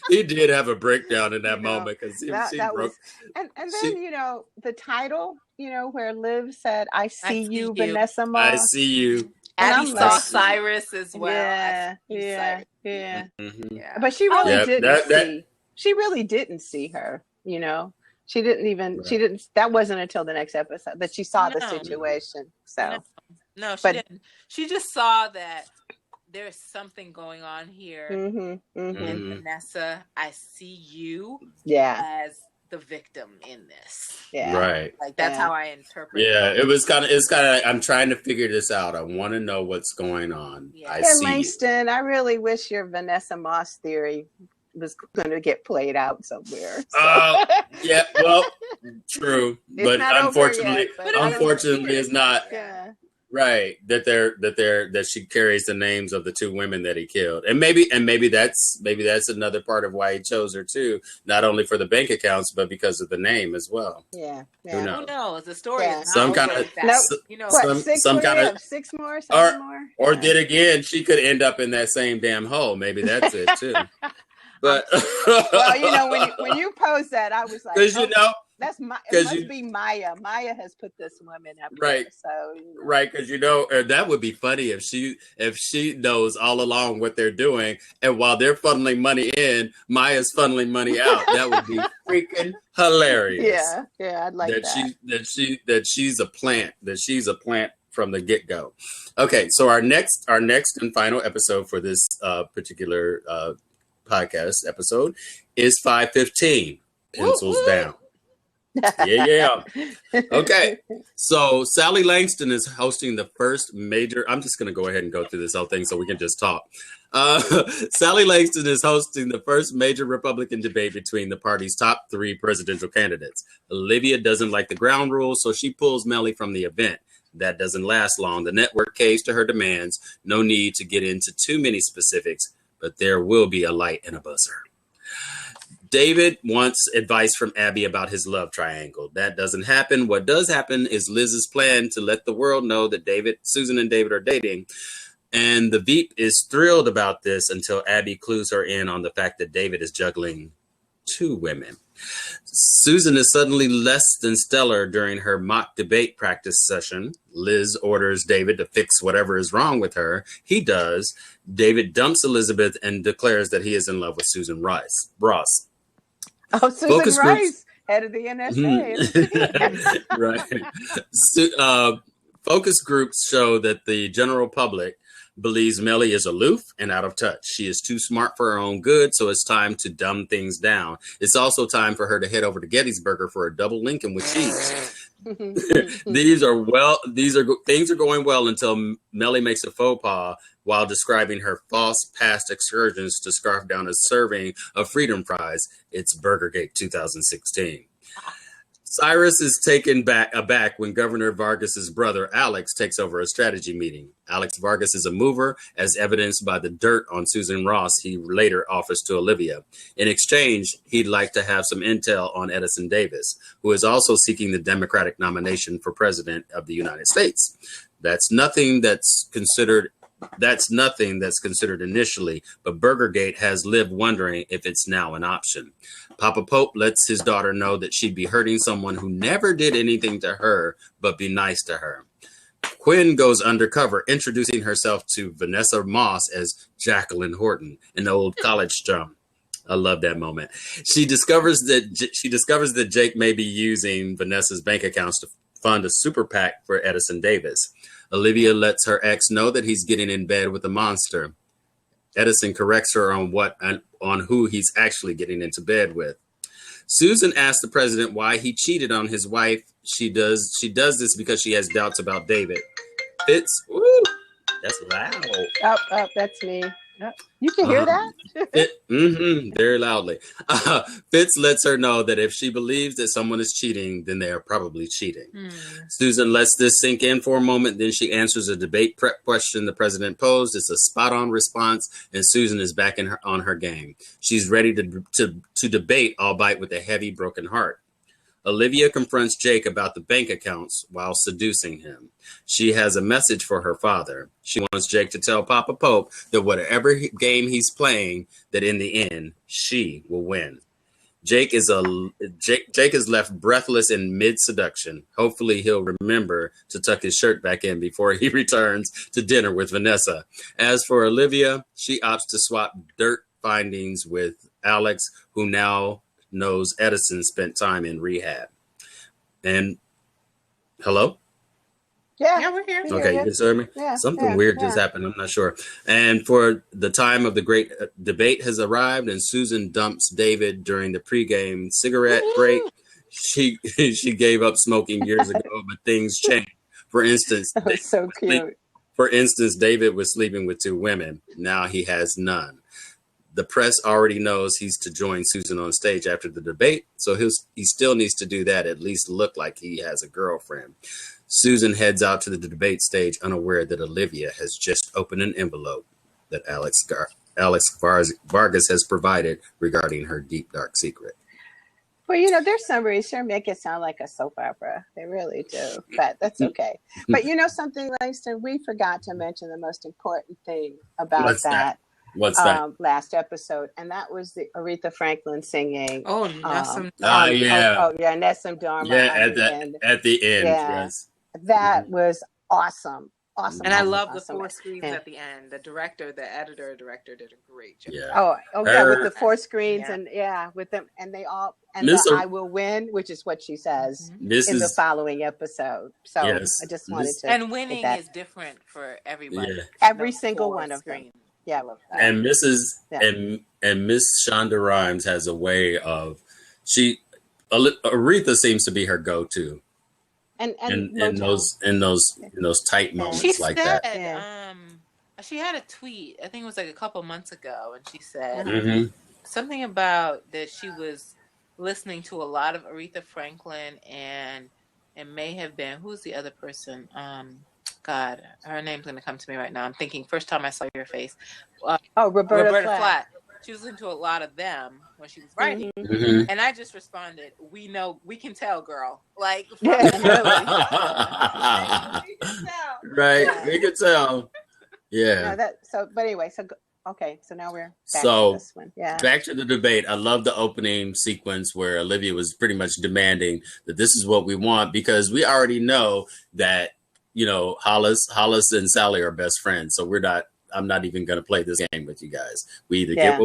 B: He did have a breakdown in that moment, because she broke.
A: And then the title, where Liv said, "I see you, Vanessa Moss."
B: I see you.
D: Abby saw Cyrus as well.
A: Yeah.
B: Mm-hmm.
A: But she really didn't see. She really didn't see her. She didn't even. Right. She didn't. That wasn't until the next episode that she saw the situation. So
D: no, she didn't. She just saw that there's something going on here.
A: Mm-hmm.
D: And Vanessa, I see you. As the victim in this.
B: Right.
D: That's how I interpret
B: it. It's kind of I'm trying to figure this out. I want to know what's going on. I see
A: Langston, I really wish your Vanessa Moss theory was going to get played out somewhere.
B: So. Yeah, well, true, but unfortunately, it's not.
A: Yeah.
B: Right, that she carries the names of the two women that he killed, and maybe that's another part of why he chose her too, not only for the bank accounts but because of the name as well.
A: Yeah.
D: Who knows? The story is
B: some kind of
A: some kind of 6 more, 7 more,
B: or then again she could end up in that same damn hole. Maybe that's it too. But
A: well, when you posed that, I was like,
B: because
A: that's it must be Maya. Maya has put this woman up
B: right
A: there, so
B: right, because that would be funny if she knows all along what they're doing, and while they're funneling money in, Maya's funneling money out. That would be freaking hilarious.
A: Yeah, I'd like
B: that she's a plant. That she's a plant from the get-go. Okay, so our next and final episode for this particular podcast episode is 5:15. Pencils down. Yeah. Okay. So Sally Langston is hosting the first major. I'm just going to go ahead and go through this whole thing so we can just talk. Sally Langston is hosting the first major Republican debate between the party's top 3 presidential candidates. Olivia doesn't like the ground rules, so she pulls Mellie from the event. That doesn't last long. The network caves to her demands. No need to get into too many specifics, but there will be a light and a buzzer. David wants advice from Abby about his love triangle. That doesn't happen. What does happen is Liz's plan to let the world know that Susan and David are dating. And the Veep is thrilled about this until Abby clues her in on the fact that David is juggling 2 women. Susan is suddenly less than stellar during her mock debate practice session. Liz orders David to fix whatever is wrong with her. He does. David dumps Elizabeth and declares that he is in love with Susan Ross.
A: Oh, Susan Rice, head of the NSA.
B: Right. Focus groups show that the general public believes Mellie is aloof and out of touch. She is too smart for her own good, so it's time to dumb things down. It's also time for her to head over to Gettysburg for a double Lincoln with cheese. Things are going well until Mellie makes a faux pas while describing her false past excursions to scarf down a serving of Freedom Fries. It's Burgergate 2016. Cyrus is taken aback when Governor Vargas's brother, Alex, takes over a strategy meeting. Alex Vargas is a mover, as evidenced by the dirt on Susan Ross he later offers to Olivia. In exchange, he'd like to have some intel on Edison Davis, who is also seeking the Democratic nomination for president of the United States. That's nothing that's considered initially, but Burgergate has lived wondering if it's now an option. Papa Pope lets his daughter know that she'd be hurting someone who never did anything to her, but be nice to her. Quinn goes undercover, introducing herself to Vanessa Moss as Jacqueline Horton, an old college chum. I love that moment. She discovers that Jake may be using Vanessa's bank accounts to fund a super PAC for Edison Davis. Olivia lets her ex know that he's getting in bed with a monster. Edison corrects her on who he's actually getting into bed with. Susan asks the president why he cheated on his wife. She does this because she has doubts about David. Fitz, woo, that's loud.
A: Oh, that's me. You can hear that?
B: Very loudly. Fitz lets her know that if she believes that someone is cheating, then they are probably cheating. Susan lets this sink in for a moment. Then she answers a debate prep question the president posed. It's a spot-on response, and Susan is back on her game. She's ready to debate, albeit with a heavy, broken heart. Olivia confronts Jake about the bank accounts while seducing him. She has a message for her father. She wants Jake to tell Papa Pope that whatever game he's playing, that in the end, she will win. Jake is left breathless in mid-seduction. Hopefully he'll remember to tuck his shirt back in before he returns to dinner with Vanessa. As for Olivia, she opts to swap dirt findings with Alex, who now knows Edison spent time in rehab. And hello?
A: Yeah, we're here.
B: Okay, you can hear me?
A: Yeah,
B: Something weird just happened. I'm not sure. And for the time of the great debate has arrived, and Susan dumps David during the pregame cigarette break. She gave up smoking years ago, but things changed. For instance,
A: that was so cute.
B: For instance, David was sleeping with 2 women. Now he has none. the press already knows he's to join Susan on stage after the debate, so he still needs to do that, at least look like he has a girlfriend. Susan heads out to the debate stage, unaware that Olivia has just opened an envelope that Alex Vargas has provided regarding her deep, dark secret.
A: Well, you know, their summaries sure make it sound like a soap opera. They really do, but that's okay. But you know something, Langston? We forgot to mention the most important thing about
B: What's that?
A: Last episode, and that was the Aretha Franklin singing.
D: Oh, Nessun.
A: Nessun Dharma.
B: Yeah, at the end.
A: Yeah,
B: yes.
A: That was awesome. Awesome.
D: And I love the
A: awesome.
D: 4 screens at the end. The director did a great job.
A: Yeah. With the 4 screens and with them, and they all I will win, which is what she says in the following episode. So I just wanted to.
D: And winning is different for everybody.
B: Yeah.
A: Every single one of them. Yeah, I love that.
B: And and Miss Shonda Rhimes has a way of Aretha seems to be her go-to. And in those tight moments like that.
D: She had a tweet, I think it was like a couple months ago, and she said something about that she was listening to a lot of Aretha Franklin, and it may have been, who's the other person? God, her name's going to come to me right now. I'm thinking, first time I saw your face.
A: Roberta Flack.
D: She was listening to a lot of them when she was writing. And I just responded, we can tell, girl. Like,
B: right, we can tell. Yeah.
A: So now we're back to this one. Yeah.
B: Back to the debate. I love the opening sequence where Olivia was pretty much demanding that this is what we want, because we already know that, you know, Hollis and Sally are best friends. So I'm not even going to play this game with you guys. We either get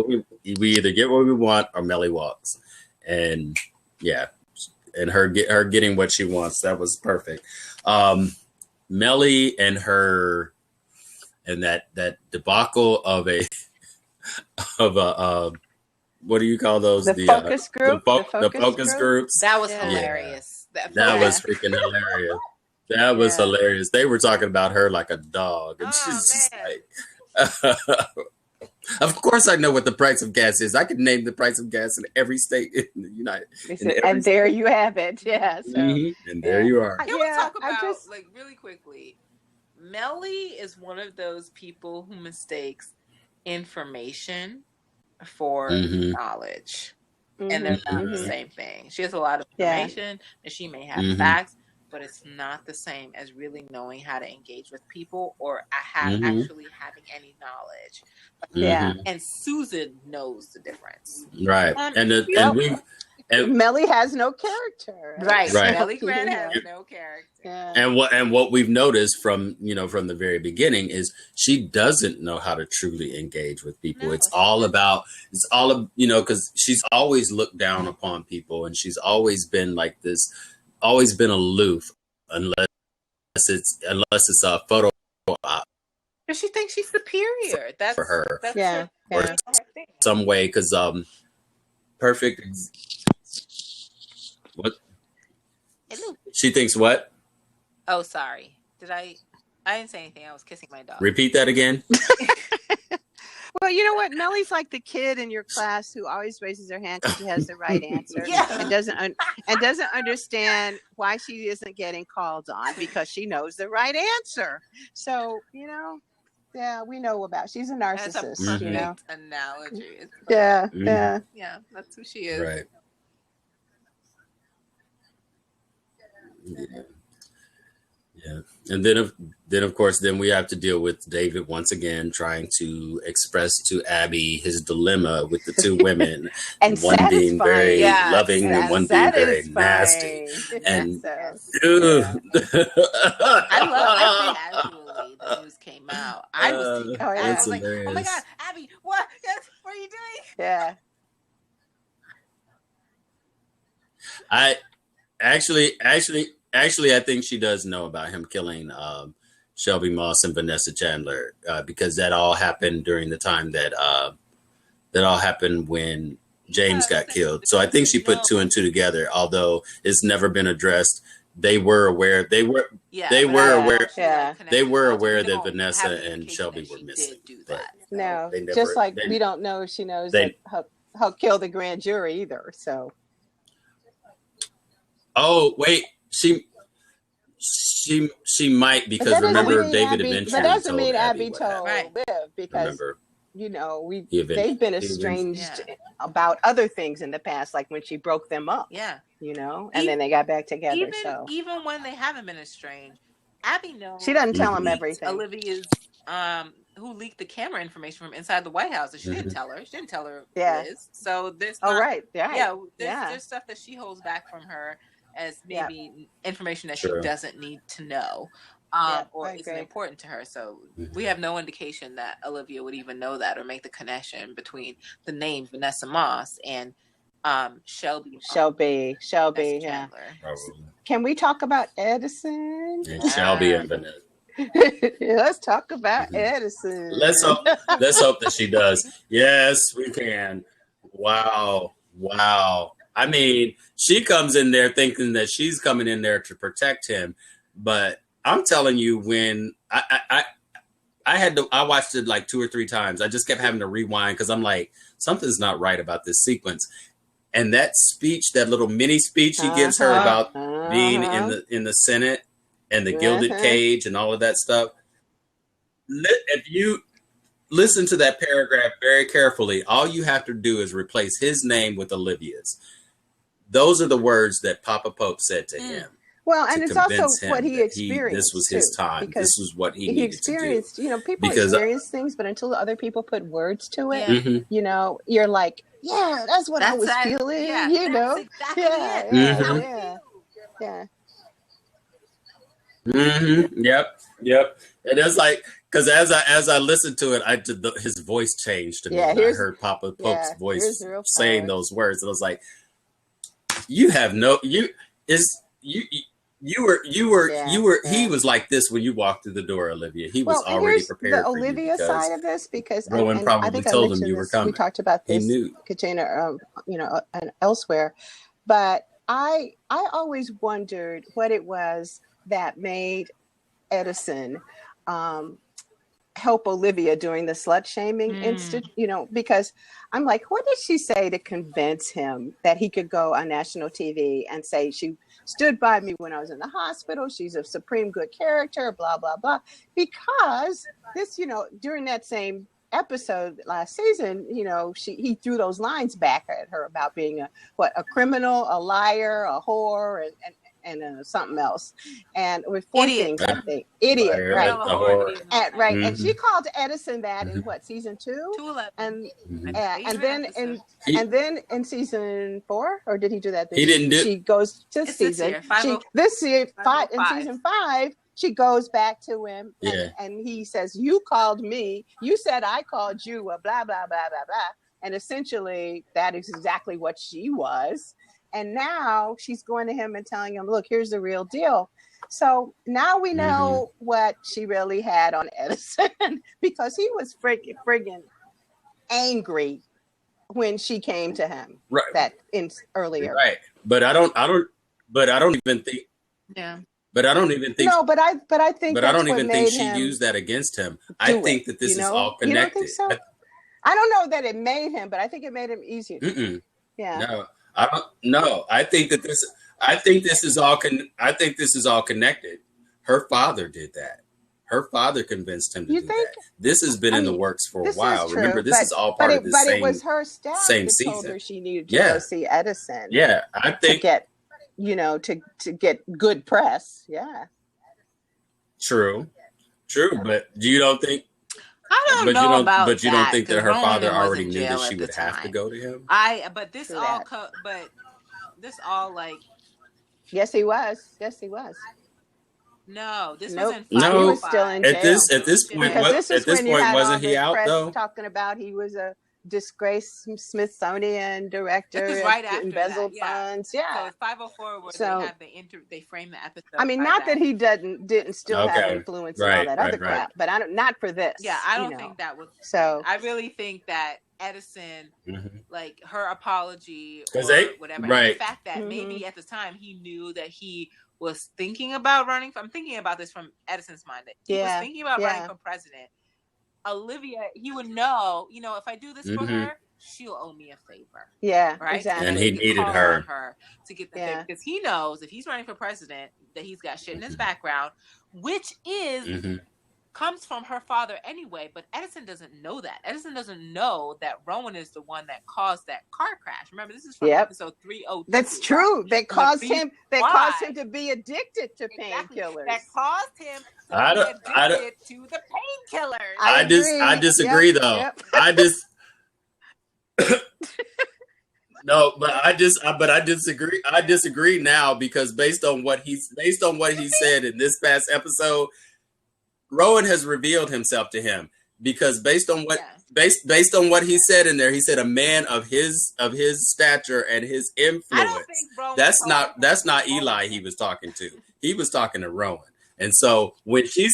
B: what we want, or Mellie walks. And her getting what she wants. That was perfect. Mellie and her, and that debacle of a what do you call those?
A: The focus group.
B: The focus groups.
D: That was hilarious.
B: That was freaking hilarious. That was hilarious. They were talking about her like a dog, and she's just like, of course I know what the price of gas is. I can name the price of gas in every state in the United States.
A: And there you have it. Yeah. So,
B: and there you are.
D: Can we talk about, like, really quickly, Mellie is one of those people who mistakes information for knowledge. And they're not the same thing. She has a lot of information, and she may have facts, but it's not the same as really knowing how to engage with people or actually having any knowledge.
A: Yeah.
D: And Susan knows the difference.
B: Right. And
A: Mellie has no character.
D: Right. Mellie has no character.
A: Yeah.
B: And what we've noticed from the very beginning is she doesn't know how to truly engage with people. No, it's all because she's always looked down upon people, and she's always been like this, always been aloof, unless it's a photo op.
D: Because she thinks she's superior. That's
B: for her.
D: That's
B: or some way, because perfect. What? She thinks what?
D: Oh, sorry. I didn't say anything. I was kissing my dog.
B: Repeat that again.
A: Well, you know what? Mellie's like the kid in your class who always raises her hand because she has the right answer and doesn't understand why she isn't getting called on because she knows the right answer. So, we know she's a narcissist.
D: That's a perfect analogy.
A: Yeah.
D: Yeah, that's who she is.
B: Right. Yeah. And then of course we have to deal with David once again trying to express to Abby his dilemma with the two women,
A: and
B: one being very loving and one being very nasty. And
D: I love casually the news came out. I was thinking, I was like, oh my God, Abby, what are you doing?
A: Yeah.
B: I actually, I think she does know about him killing Shelby Moss and Vanessa Chandler because that all happened during the time that all happened when James got killed. So I think she put two and two together, although it's never been addressed they were aware. They were aware.
A: Yeah.
B: They were aware that Vanessa and Shelby were missing.
D: Do that.
A: No, just like we don't know if she knows that he'll kill the grand jury either. So.
B: Oh wait, she might, because remember David eventually.
A: That doesn't mean Abby told
D: Right.
A: Liv, because they've been estranged about other things in the past, like when she broke them up.
D: Yeah.
A: And then they got back together.
D: Even when they haven't been estranged, Abby knows.
A: She doesn't tell him everything.
D: Olivia's who leaked the camera information from inside the White House, and she didn't tell her. She didn't tell her Liz. So there's there's stuff that she holds back from her as maybe information that she doesn't need to know. Or isn't important to her. So we have no indication that Olivia would even know that or make the connection between the name Vanessa Moss and Shelby.
A: Shelby, yeah.
B: Probably.
A: Can we talk about Edison?
B: And Shelby and Vanessa.
A: Let's talk about Edison.
B: Let's hope that she does. Yes, we can. Wow. I mean, she comes in there thinking that she's coming in there to protect him, but I'm telling you, when I watched it like 2 or 3 times. I just kept having to rewind because I'm like, something's not right about this sequence. And that speech, that little mini speech he gives her about being in the Senate and the gilded cage and all of that stuff. If you listen to that paragraph very carefully, all you have to do is replace his name with Olivia's. Those are the words that Papa Pope said to him.
A: Well, and it's also what he experienced.
B: This was his time. This was what he needed
A: experienced.
B: To do.
A: People experience things, but until other people put words to it, you're like, yeah, that's what I was feeling.
D: Yeah,
A: Exactly
B: Yep. And it's like, because as I listened to it, his voice changed to me. I heard Papa Pope's voice saying those words, and I was like, he was like this when you walked through the door, Olivia. He was already prepared
A: the
B: for
A: Olivia
B: you
A: side of this, because
B: Rowan probably told him you were coming.
A: We talked about this, Katrina, and elsewhere, but I always wondered what it was that made Edison help Olivia during the slut shaming instant, because I'm like, what did she say to convince him that he could go on national TV and say she stood by me when I was in the hospital, she's a supreme good character, blah, blah, blah. Because this, during that same episode last season, he threw those lines back at her about being a criminal, a liar, a whore, and something else, and with 4 things, I think. Idiot, right? And she called Edison that in season 2,
D: 211,
A: and then in season 4, or did he do that?
B: He didn't do.
A: She goes to season this year, in season 5. She goes back to him, and he says, "You called me. You said I called you a blah blah blah blah blah," and essentially that is exactly what she was. And now she's going to him and telling him, look, here's the real deal. So now we know what she really had on Edison, because he was friggin' angry when she came to him earlier.
B: Right. But I don't even think.
D: Yeah.
B: But I don't even think.
A: No, but I think.
B: But I don't even think she used that against him. I think that this is all connected.
A: You don't think so? I don't know that it made him, but I think it made him easier. Yeah.
B: No. I don't know. I think this is all connected. Her father did that. Her father convinced him to do that. This has been in the works for a while. Remember, this is all part of the same. But it was her staff that told her she needed to go see Edison. Yeah, I think
A: to get to get good press. Yeah.
B: True. But you don't think?
D: I don't know about
B: But you don't think that her
D: Rowan
B: father already knew that she would have to go to him?
D: But this all like.
A: Yes, he was.
D: No, this
A: wasn't.
D: No,
A: he was still in jail.
B: At this point, wasn't he out though?
A: Talking about he was a disgraced Smithsonian director,
D: right after
A: embezzled funds. Yeah.
D: So it's 504 where they frame the episode.
A: I mean, not that he didn't still have influence and all that other crap, but not for this.
D: Yeah, I don't think that was.
A: So
D: I really think that Edison, like her apology or whatever,
B: right.
D: and the fact that maybe at the time he knew that he was thinking about running. I'm thinking about this from Edison's mind. That he was thinking about running for president. Olivia, he would know, if I do this for her, she'll owe me a favor.
A: Yeah,
D: right.
A: Exactly.
B: And he needed her
D: to get the favor because he knows if he's running for president that he's got shit in his background, which is comes from her father anyway. But Edison doesn't know that. Edison doesn't know that Rowan is the one that caused that car crash. Remember, this is from episode 302.
A: That's true. They caused him. They caused him to be addicted to painkillers.
D: That caused him to be addicted to the painkillers.
B: I disagree though. Yep. No, but I disagree. I disagree now because based on what he said in this past episode, Rowan has revealed himself to him because based on what he said in there, he said a man of his stature and his influence. That's not Eli he was talking to. He was talking to Rowan. And so when she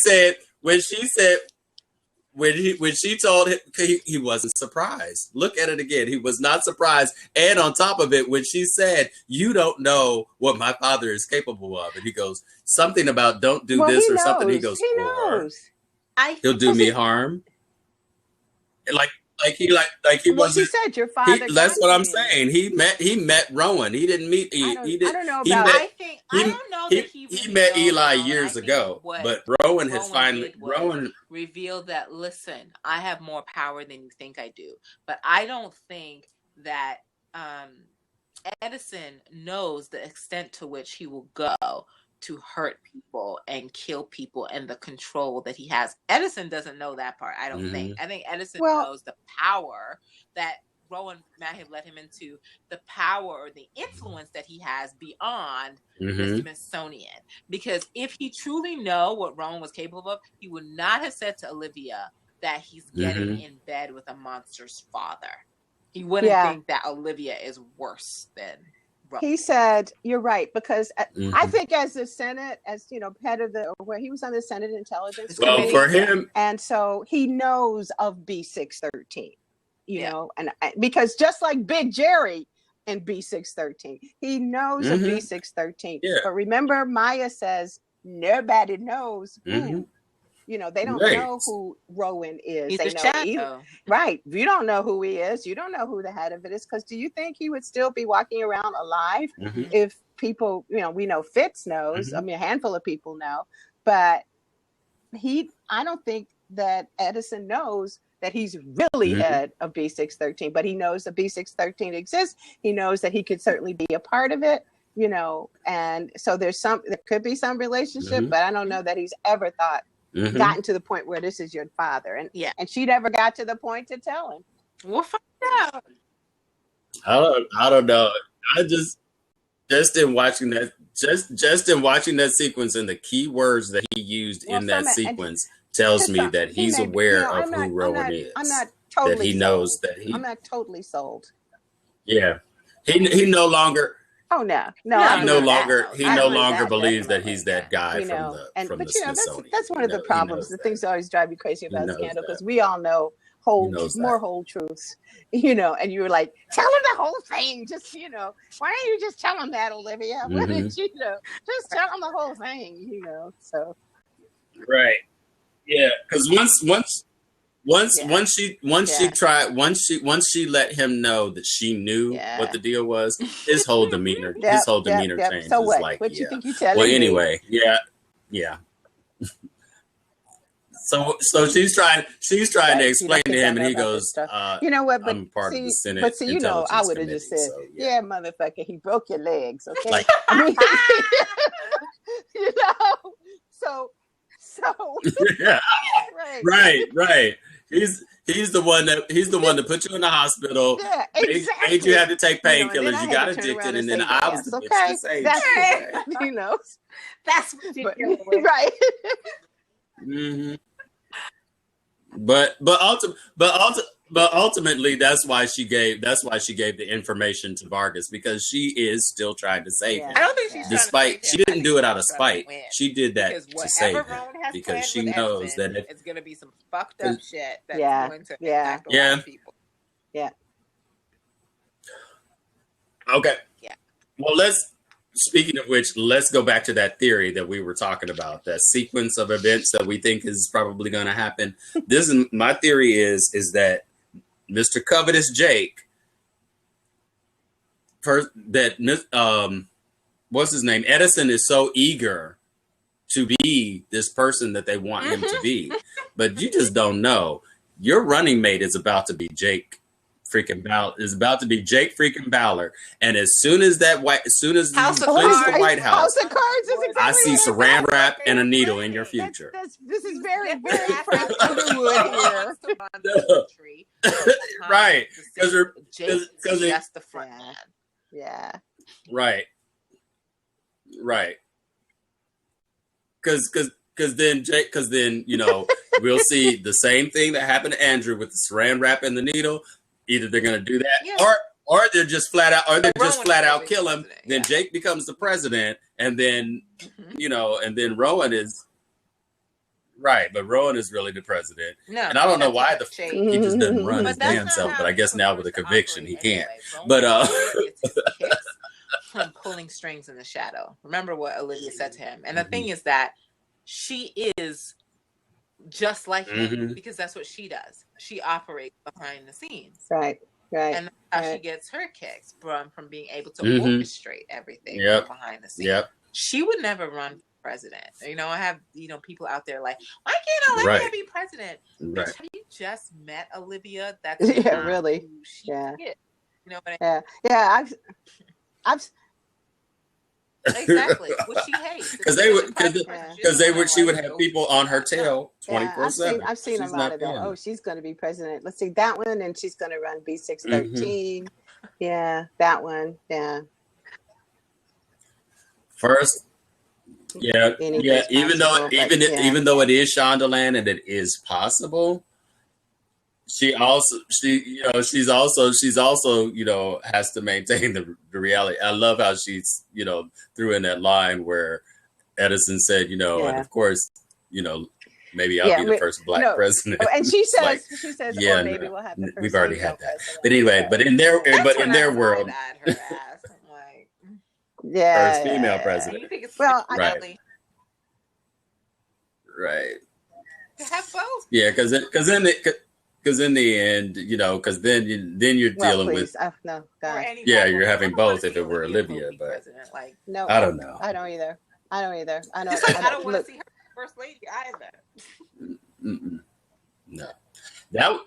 B: told him, he wasn't surprised. Look at it again. He was not surprised. And on top of it, when she said, "You don't know what my father is capable of," and he goes something about "don't do this" or something. He goes,
A: he knows.
B: He'll do me harm. Like he wasn't.
A: She said your father.
B: That's what I'm saying. He met Rowan. He didn't meet.
A: I don't know about.
D: I don't know that
B: he met Eli years ago, but Rowan has finally
D: revealed that. Listen, I have more power than you think I do, but I don't think that Edison knows the extent to which he will go to hurt people and kill people and the control that he has. Edison doesn't know that part, I don't think. I think Edison knows the power that Rowan might have led him into, the power or the influence that he has beyond the Smithsonian. Because if he truly know what Rowan was capable of, he would not have said to Olivia that he's getting in bed with a monster's father. He wouldn't think that Olivia is worse than Rowan.
A: He said, "You're right," because I think as the Senate, head of where he was on the Senate Intelligence Committee,
B: for him,
A: and so he knows of B613, and because just like Big Jerry in B613, he knows of B613. Yeah. But remember, Maya says nobody knows who. They don't know who Rowan is.
D: He's
A: they
D: a
A: know
D: shadow.
A: Right. If you don't know who he is, you don't know who the head of it is. Because do you think he would still be walking around alive if people, we know Fitz knows. I mean, a handful of people know. But I don't think that Edison knows that he's really head of B613. But he knows that B613 exists. He knows that he could certainly be a part of it. And so there could be some relationship, but I don't know that he's ever gotten to the point where this is your father, and she never got to the point to tell him.
D: We'll find out.
B: I don't know. I just in watching that sequence and the key words that he used in that sequence tells me that he's aware of who Rowan is.
A: I'm not totally
B: that he
A: sold.
B: knows that he.
A: I'm not totally sold.
B: Yeah, he no longer.
A: Oh no!
B: He no longer believes that he's that guy from the Smithsonian.
A: That's one of the problems. The things that always drive me crazy about Scandal, because we all know whole truths, and you're like, tell him the whole thing. Just why don't you just tell him that, Olivia? Why didn't you just tell him the whole thing? So
B: right, yeah, because once she let him know that she knew what the deal was, his whole demeanor changed.
A: So what?
B: Like,
A: what you think you telling
B: me?
A: Anyway,
B: yeah. So she's trying to explain to him, and he goes,
A: "You know what? But
B: I'm part of the Senate."
A: But see, I would have just said, "Yeah, motherfucker, he broke your legs." Okay,
B: like,
A: I mean, So
B: yeah. Right. He's the one that put you in the hospital.
A: Yeah, exactly.
B: Made you have to take painkillers. You got addicted, and then I was the bitch to say,
A: that's
D: that's what you're doing.
A: Right.
B: But ultimately, that's why she gave the information to Vargas, because she is still trying to save him.
D: I don't think she's
B: despite she didn't do it out of spite. She did that to save him because she knows that
D: it's going to be some fucked up shit that's going to impact a lot of people.
A: Yeah.
B: Okay.
D: Yeah.
B: Well, speaking of which, let's go back to that theory that we were talking about, that sequence of events that we think is probably going to happen. This is my theory is that Mr. Covetous Jake, what's his name? Edison is so eager to be this person that they want him to be, but you just don't know. Your running mate is about to be Jake freaking Ballard. And as soon as he clinches the White House,
A: House of Cards is exactly
B: I see saran wrap and a needle in your future.
A: This is very, very Frank Underwood here.
B: Right. Because
D: that's the front man.
A: Yeah.
B: Right. Because then we'll see the same thing that happened to Andrew with the saran wrap and the needle. Either they're going to do that, or they're just flat out kill him. Then Jake becomes the president, and then and then Rowan is right. But Rowan is really the president, and I don't know why he just doesn't run his damn self. But I guess now with a conviction, he can't. But
D: from pulling strings in the shadow. Remember what Olivia said to him, and the thing is that she is just like him because that's what she does. She operates behind the scenes.
A: Right.
D: And that's how she gets her kicks from being able to orchestrate everything behind the scenes.
B: Yep.
D: She would never run for president. I have, people out there like, why can't Olivia be president?
B: Right.
D: Have you just met Olivia? That's
A: really.
D: Who she is. You know what
A: I mean? Yeah. I've
D: exactly what she hates
B: because she would have people on her tail 24/7.
A: I've seen a lot of that. Oh, she's going to be president. Let's see that one, and she's going to run B613. Yeah, that one. Yeah.
B: First, even though it is Shondaland and it is possible, she's also has to maintain the reality. I love how she's threw in that line where Edison said and of course maybe I'll be the first black president.
A: And she says maybe we'll have the first.
B: We've already had that. But anyway, but in their world, first female president. Right.
D: To have both.
B: Yeah, because in the end, because then you're dealing with
A: no, God.
B: You're having both if it were Olivia, but
A: no,
B: I don't know.
A: I don't either. I don't
D: want to see her first lady either.
B: That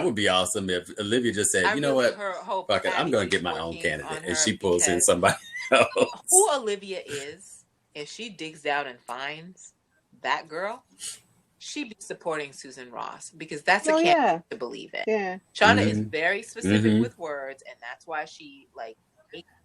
B: would be awesome if Olivia just said, fuck it, I'm going to get my own candidate, and she pulls in somebody else.
D: Who Olivia is, if she digs out and finds that girl, she'd be supporting Susan Ross because that's a candidate to believe in.
A: Yeah.
D: Shauna is very specific with words, and that's why she makes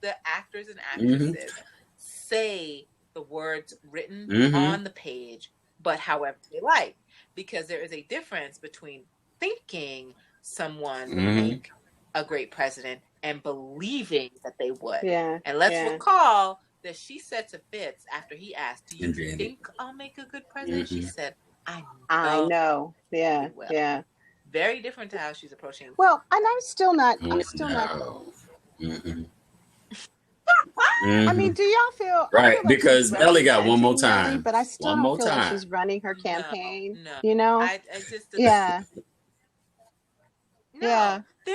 D: the actors and actresses say the words written on the page, but however they like, because there is a difference between thinking someone would make a great president and believing that they would.
A: Yeah.
D: And let's recall that she said to Fitz after he asked, "Do you think I'll make a good president?" She said, I
A: know. Yeah. Yeah.
D: Very different to how she's approaching.
A: Well, and I'm still not. I mean, do y'all feel
B: right? Because Mellie got one more time,
A: but I still don't feel like she's running her campaign. I just
D: There's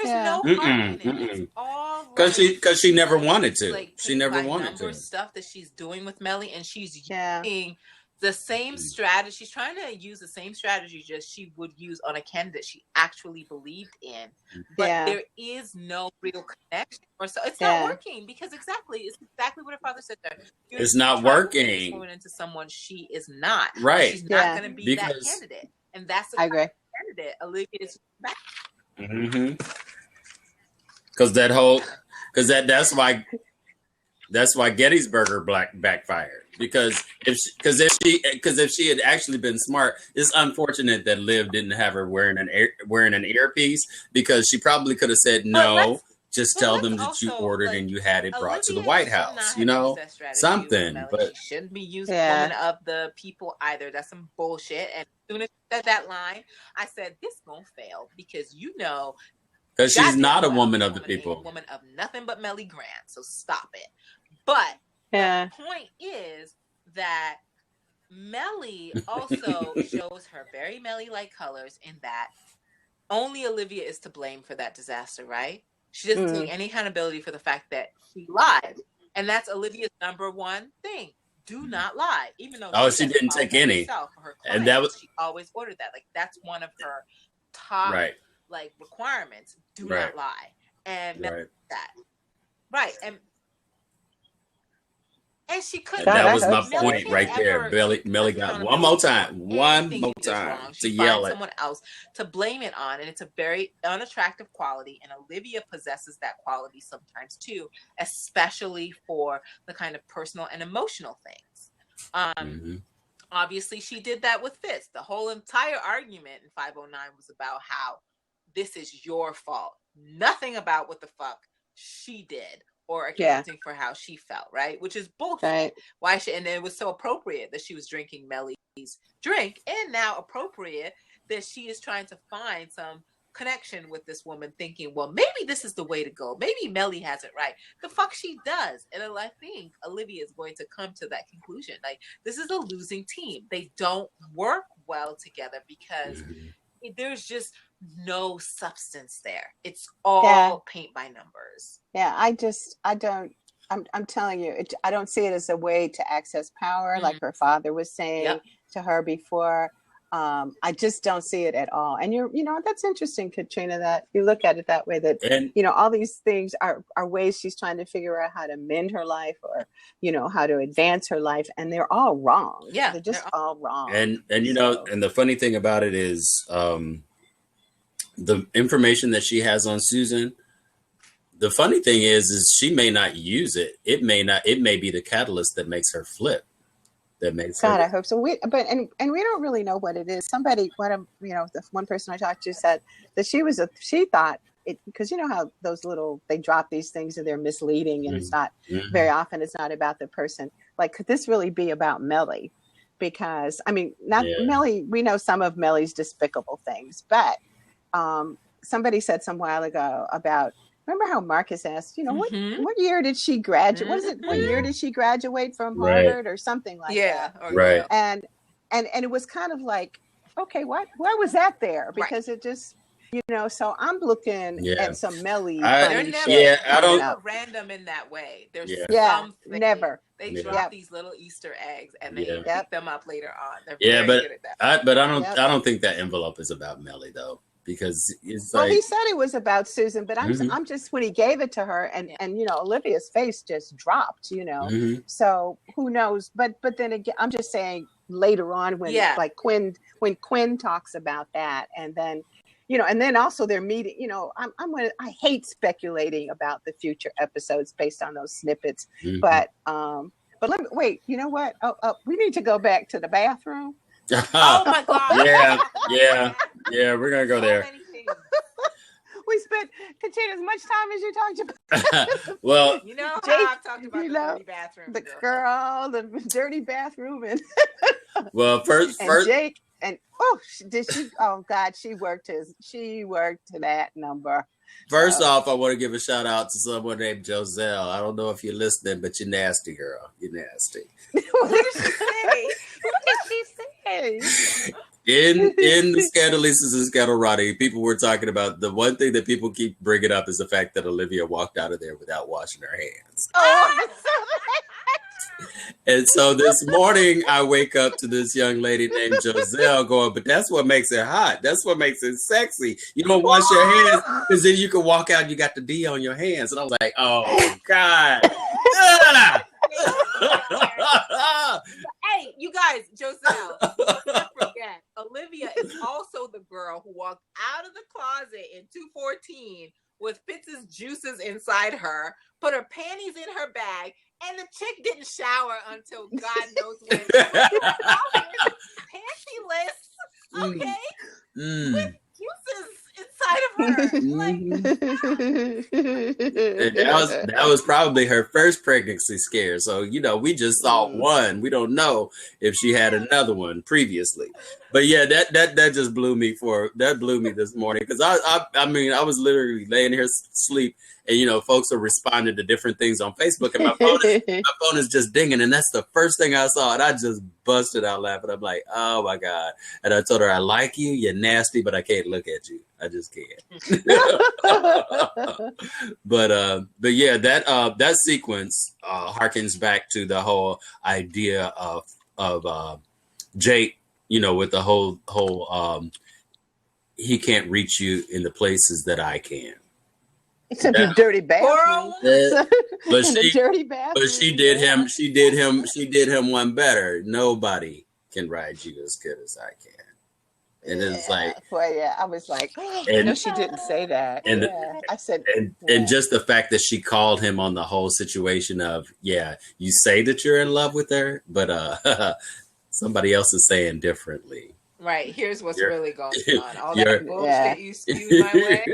D: no harm in it. It's all
B: because she never wanted to. She never wanted to.
D: Stuff that she's doing with Mellie, and she's using the same strategy. She's trying to use the same strategy just she would use on a candidate she actually believed in. But there is no real connection. So it's not working because it's exactly what her father said there.
B: It's not working.
D: Going into someone she is not.
B: Right.
D: She's not going to be that candidate. And that's the candidate Olivia is back.
B: Because that's why That's why Gettysburg backfired, because if she had actually been smart, it's unfortunate that Liv didn't have her wearing an earpiece, because she probably could have said no. Just tell them that you ordered and you had it brought to the White House. You know, something. But
D: she shouldn't be using woman of the people either. That's some bullshit. And as soon as she said that line, I said, this gonna fail, because because she's not a woman of the people. Woman of nothing but Mellie Grant. So stop it. But the point is that Mellie also shows her very Mellie-like colors, in that only Olivia is to blame for that disaster, right? She doesn't take any accountability for the fact that she lied. And that's Olivia's number one thing. Do not lie. Even though
B: she didn't take any.
D: For her clients, and she always ordered that. Like, that's one of her top requirements. Do not lie. And that. Right. And she couldn't.
B: That was my point right there. Mellie got one more time to yell at
D: someone else to blame it on, and it's a very unattractive quality. And Olivia possesses that quality sometimes too, especially for the kind of personal and emotional things. Obviously, she did that with Fitz. The whole entire argument in 509 was about how this is your fault. Nothing about what the fuck she did, or accounting for how she felt, right? Which is bullshit. Right. Why should, and it was so appropriate that she was drinking Mellie's drink, and now appropriate that she is trying to find some connection with this woman, thinking, well, maybe this is the way to go. Maybe Mellie has it right. The fuck she does. And I think Olivia is going to come to that conclusion. Like, this is a losing team. They don't work well together because there's just no substance there. It's all paint by numbers.
A: Yeah, I'm telling you, I don't see it as a way to access power, like her father was saying to her before. I just don't see it at all. And that's interesting, Katrina, that you look at it that way, that, all these things are ways she's trying to figure out how to mend her life, or, how to advance her life. And they're all wrong. Yeah. They're just all wrong.
B: And and the funny thing about it is, the information that she has on Susan, the funny thing is she may not use it. It may be the catalyst that makes her flip. That makes
A: God, I hope so. We don't really know what it is. Somebody, the one person I talked to said that she thought it, because how they drop these things and they're misleading, and it's not very often, it's not about the person. Like, could this really be about Mellie? Because Mellie, we know some of Mellie's despicable things, but somebody said some while ago about, remember how Marcus asked, what year did she graduate? What year did she graduate from Harvard or something like that?
B: Right.
A: And it was kind of like, okay, why was that there? Because it just, so I'm looking at some Mellie.
D: I don't random in that way. There's something.
A: Never.
D: They drop these little Easter eggs and they pick them up later on. They're very good at that.
B: I don't think that envelope is about Mellie though. Because it's like,
A: he said it was about Susan, but I'm just, when he gave it to her, and Olivia's face just dropped, So who knows? But then again, I'm just saying later on when when Quinn talks about that, and then and then also their meeting. I hate speculating about the future episodes based on those snippets, but let me wait. You know what? We need to go back to the bathroom.
D: Oh my God!
B: Yeah, we're gonna go there.
A: We spent as much time as you talked about.
B: Well,
D: Jake, I've talked about the dirty bathroom.
A: The dirty bathroom, and
B: first,
A: Jake, and did she? Oh God, she worked to that number.
B: First off, I want to give a shout out to someone named Joselle. I don't know if you're listening, but you're nasty, girl. You're nasty.
A: What did she say? What did she say?
B: In the Scandalices and Scandalrati, people were talking about, the one thing that people keep bringing up is the fact that Olivia walked out of there without washing her hands.
A: Oh,
B: and so this morning, I wake up to this young lady named Joselle going, but that's what makes it hot. That's what makes it sexy. You don't wash your hands because then you can walk out and you got the D on your hands. And I was like, oh, God.
D: Hey, you guys, Joselle, don't forget, Olivia is also the girl who walked out of the closet in 214 with Fitz's juices inside her, put her panties in her bag, and And the chick didn't shower until God knows when. Pantyless, okay? With juices inside of her.
B: That was probably her first pregnancy scare. So, we just saw one. We don't know if she had another one previously. But yeah, that just blew me this morning, because I mean, I was literally laying here asleep, and folks are responding to different things on Facebook, and my phone is just dinging, and that's the first thing I saw, and I just busted out laughing. I'm like, oh my God. And I told her, I like you, you're nasty, but I can't look at you. I just can't. But yeah, that sequence harkens back to the whole idea of Jake, with the whole he can't reach you in the places that I can.
A: Except your dirty bathroom.
B: But she did him one better. Nobody can ride you as good as I can. And it's like,
A: well, yeah, I was like, no, she didn't say that.
B: And
A: I said,
B: and just the fact that she called him on the whole situation of, you say that you're in love with her, but somebody else is saying differently.
D: Right. Here's what's really going on. All that bullshit you spewed my way.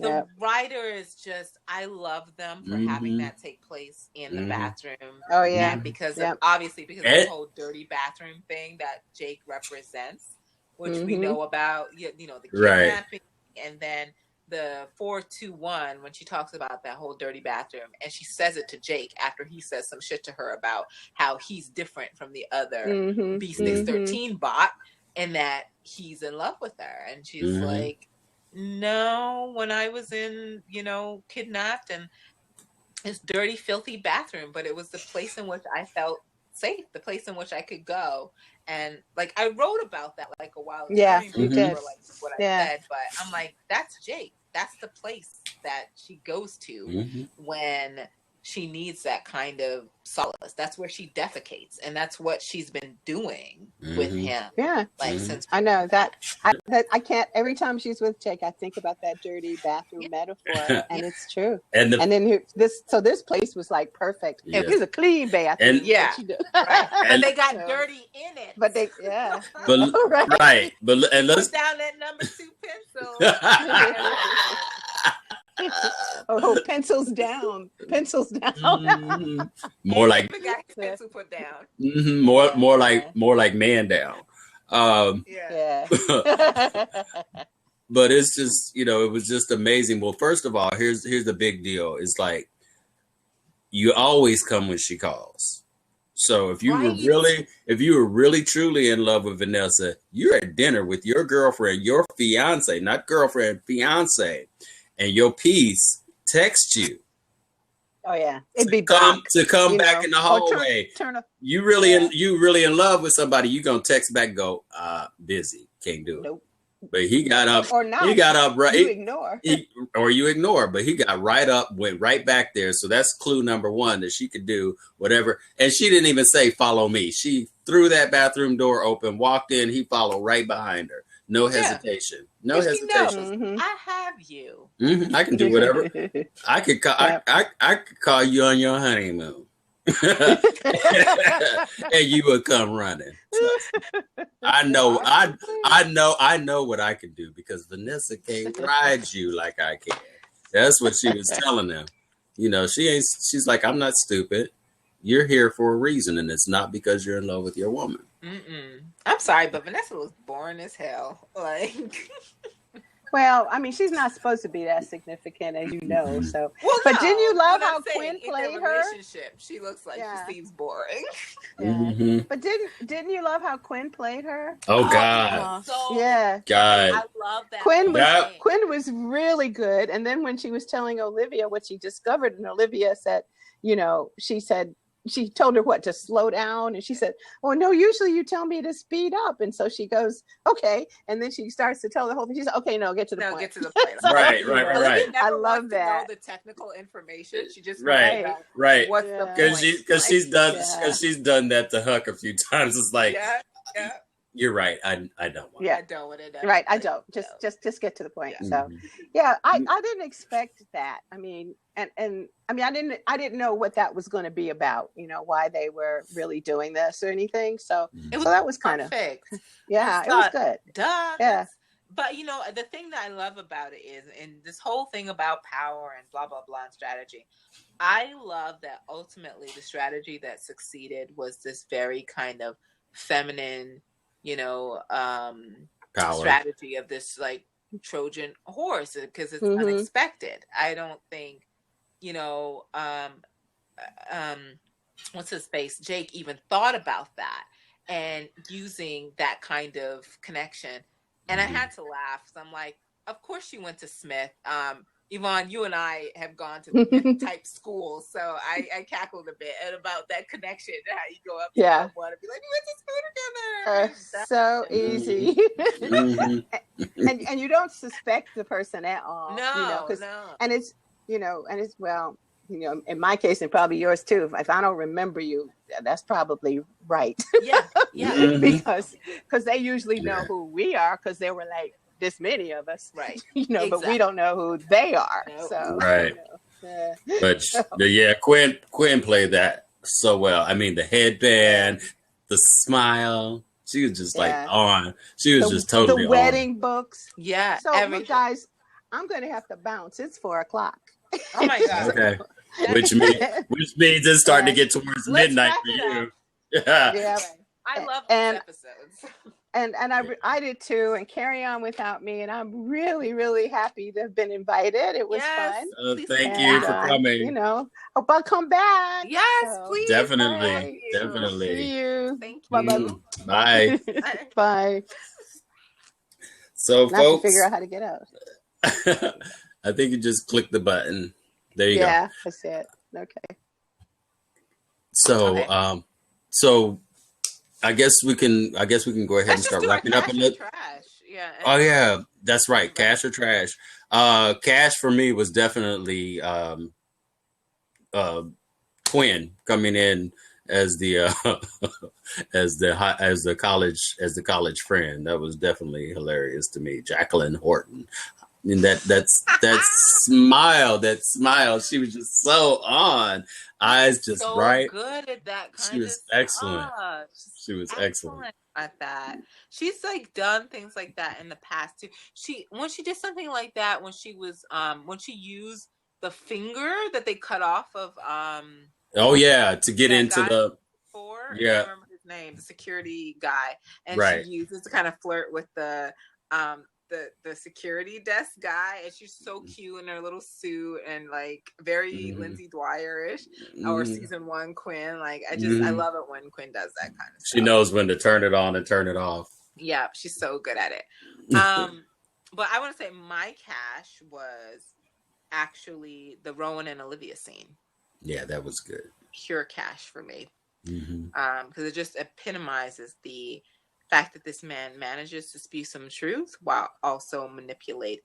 D: The writer is just, I love them for having that take place in the bathroom.
A: Oh, yeah.
D: And because of the whole dirty bathroom thing that Jake represents, which we know about, the kidnapping, and then the 421, when she talks about that whole dirty bathroom, and she says it to Jake after he says some shit to her about how he's different from the other B613 bot, and that he's in love with her. And she's like, no, when I was in, kidnapped and this dirty, filthy bathroom, but it was the place in which I felt safe, the place in which I could go. And I wrote about that a while ago.
A: Yeah,
D: I don't even remember what I said, but I'm like, that's Jake. That's the place that she goes to when she needs that kind of solace. That's where she defecates, and that's what she's been doing with him.
A: Yeah,
D: since
A: I know that. I can't. Every time she's with Jake, I think about that dirty bathroom metaphor, and it's true. And then this place was perfect. It was a clean bathroom.
D: And but they got dirty in it.
A: But they
B: but right. But and let's
D: put down that number 2 pencil.
A: Pencils down.
B: More like
D: pencil put down.
B: More like man down. But it's just, it was just amazing. Well, first of all, here's the big deal. It's like, you always come when she calls. So if you were really truly in love with Vanessa, you're at dinner with your girlfriend, your fiance, not girlfriend, fiance, and your piece texts you.
A: Oh yeah, it'd be
B: to come back in the hallway. You really in love with somebody? You gonna text back? Go busy, can't do it.
A: Nope.
B: But he got up.
A: Or not.
B: He got up right.
A: You ignore.
B: You ignore. But he got right up, went right back there. So that's clue number one, that she could do whatever. And she didn't even say follow me. She threw that bathroom door open, walked in. He followed right behind her. No hesitation. No hesitation.
D: I have you.
B: I can do whatever. I could call you on your honeymoon. And you would come running. I know what I can do, because Vanessa can't ride you like I can. That's what she was telling them. She's like, I'm not stupid. You're here for a reason, and it's not because you're in love with your woman.
D: I'm sorry, but Vanessa was boring as hell.
A: Well, I mean, she's not supposed to be that significant, as you know. So, but didn't you love how Quinn played her?
D: Relationship, she looks like she seems boring.
A: But didn't you love how Quinn played her?
B: Oh God, God,
D: I love that.
A: Quinn was really good. And then when she was telling Olivia what she discovered, and Olivia said, she told her to slow down, and she said, "Oh no, usually you tell me to speed up." And so she goes, "Okay," and then she starts to tell the whole thing. She's like, "Okay, no, get to the point."
D: Get to the point.
B: Right.
A: I love that.
D: To know the technical information. She just
B: right.
D: What's the point?
B: Because she's done that to Huck a few times. It's like, You're right. I don't want.
A: Yeah,
D: I don't want it.
A: Right. I don't. Just get to the point. Yeah. So, yeah, I didn't expect that. I mean, and I mean, I didn't know what that was going to be about. You know, why they were really doing this or anything. So, that was kind of
D: perfect.
A: Yeah, it was good.
D: Duh.
A: Yeah.
D: But you know, the thing that I love about it is, and this whole thing about power and blah blah blah and strategy, I love that ultimately the strategy that succeeded was this very kind of feminine, you know, strategy of this like Trojan horse, because it's unexpected. I don't think, you know, what's his face, Jake, even thought about that and using that kind of connection. And I had to laugh. So I'm like, of course she went to Smith. Yvonne, you and I have gone to Smith type schools, so I cackled a bit about that connection, how you go up to someone and be like, we went to school together.
A: So easy. and you don't suspect the person at all.
D: No,
A: And it's, well, you know, in my case, and probably yours too, if I don't remember you, that's probably right.
D: Yeah.
A: Because they usually know who we are, because there were like this many of us,
D: right?
A: Exactly. But we don't know who they are.
D: Nope.
A: So
B: right. But Quinn played that so well. I mean, the headband, the smile. She was just like on. She was just totally
A: the wedding books.
D: Yeah.
A: So look, guys, I'm going to have to bounce. It's 4:00.
D: Oh my God.
B: Okay. Which means it's starting to get towards midnight for you.
A: Yeah.
D: I love these episodes.
A: And I did too, and Carry On Without Me, and I'm really, really happy to have been invited. It was fun.
B: Thank you for coming.
A: You know, hope I'll come back.
D: Yes, please.
B: Definitely.
A: See you.
D: Thank you.
B: Bye.
A: Bye.
B: So,
A: now
B: folks,
A: figure out how to get out.
B: I think you just click the button. There you go.
A: Yeah, that's it. Okay.
B: So, so I guess we can go ahead and start wrapping up a little.
D: Yeah.
B: Oh yeah, that's right. Cash or trash. Cash for me was definitely Quinn coming in as the as the college friend. That was definitely hilarious to me. Jacqueline Horton. And that smile, she was just so on, eyes just
D: so
B: bright.
D: Good at that kind
B: she was excellent. She was excellent
D: at that. She's like done things like that in the past too. When she did something like that, when she was when she used the finger that they cut off of
B: to get into the
D: I can't remember his name, the security guy, and she uses to kind of flirt with the security desk guy, and she's so cute in her little suit and like very Lindsay Dwyer-ish, or season 1 Quinn. Like I love it when Quinn does that kind of stuff.
B: She knows when to turn it on and turn it off.
D: Yeah, she's so good at it. But I want to say my cash was actually the Rowan and Olivia scene.
B: Yeah, that was good.
D: Pure cash for me. Because it just epitomizes the fact that this man manages to speak some truth while also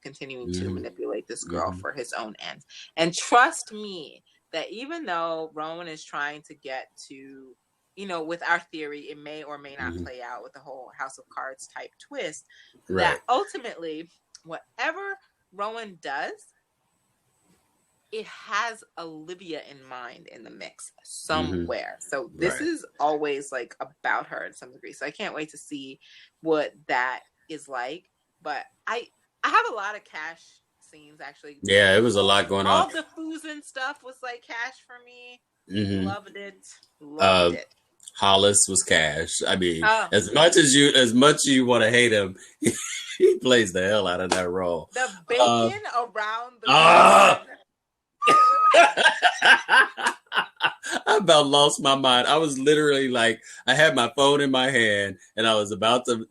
D: continuing to manipulate this girl for his own ends. And trust me that even though Rowan is trying to get to, you know, with our theory, it may or may not play out with the whole House of Cards type twist, that ultimately, whatever Rowan does, it has Olivia in mind in the mix somewhere. So this is always like about her in some degree. So I can't wait to see what that is like. But I have a lot of cash scenes actually.
B: Yeah, it was a lot going on.
D: All the foods and stuff was like cash for me. Loved it. Loved it.
B: Hollis was cash. I mean, as much as you want to hate him, he plays the hell out of that role.
D: The bacon around the
B: I about lost my mind. I was literally like, I had my phone in my hand and I was about to,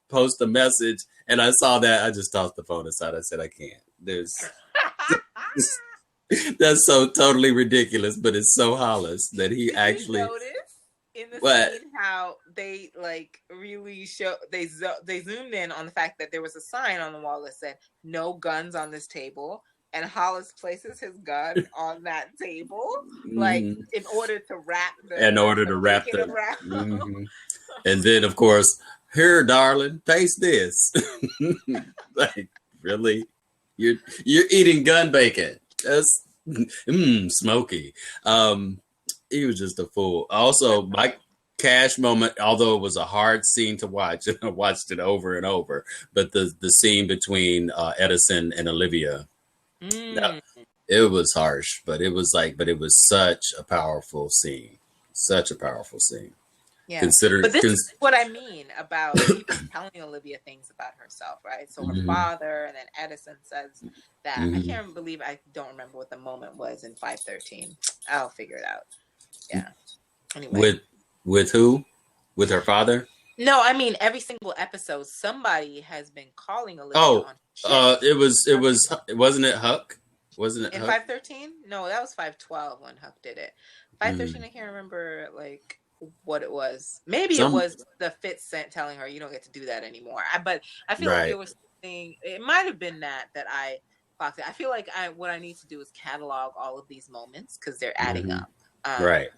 B: post a message, and I saw that. I just tossed the phone aside. I said, I can't. That's so totally ridiculous, but it's so Hollis that he actually.
D: Notice in the scene how they like really they zoomed in on the fact that there was a sign on the wall that said "No guns on this table." And Hollis places his gun on that table, like in order to wrap the.
B: In order to wrap the. And then, of course, Here, darling, taste this. Like, really? You're eating gun bacon. That's smoky. He was just a fool. Also, my Cash moment, although it was a hard scene to watch, and I watched it over and over, but the scene between Edison and Olivia, it was harsh, but it was such a powerful scene. Such a powerful scene.
D: Yeah. But this is what I mean about people telling Olivia things about herself, right? So her father, and then Edison says that. I don't remember what the moment was in 513. I'll figure it out. Yeah. Anyway.
B: With who? With her father?
D: No, I mean every single episode somebody has been calling Olivia on shit.
B: Wasn't it Huck? Wasn't it
D: in 513? No, that was 512 when Huck did it. 513 I can't remember like what it was. Maybe it was the Fitz telling her you don't get to do that anymore. But I feel like it was something. It might have been that I clocked it. I feel like what I need to do is catalog all of these moments because they're adding up.
B: Right.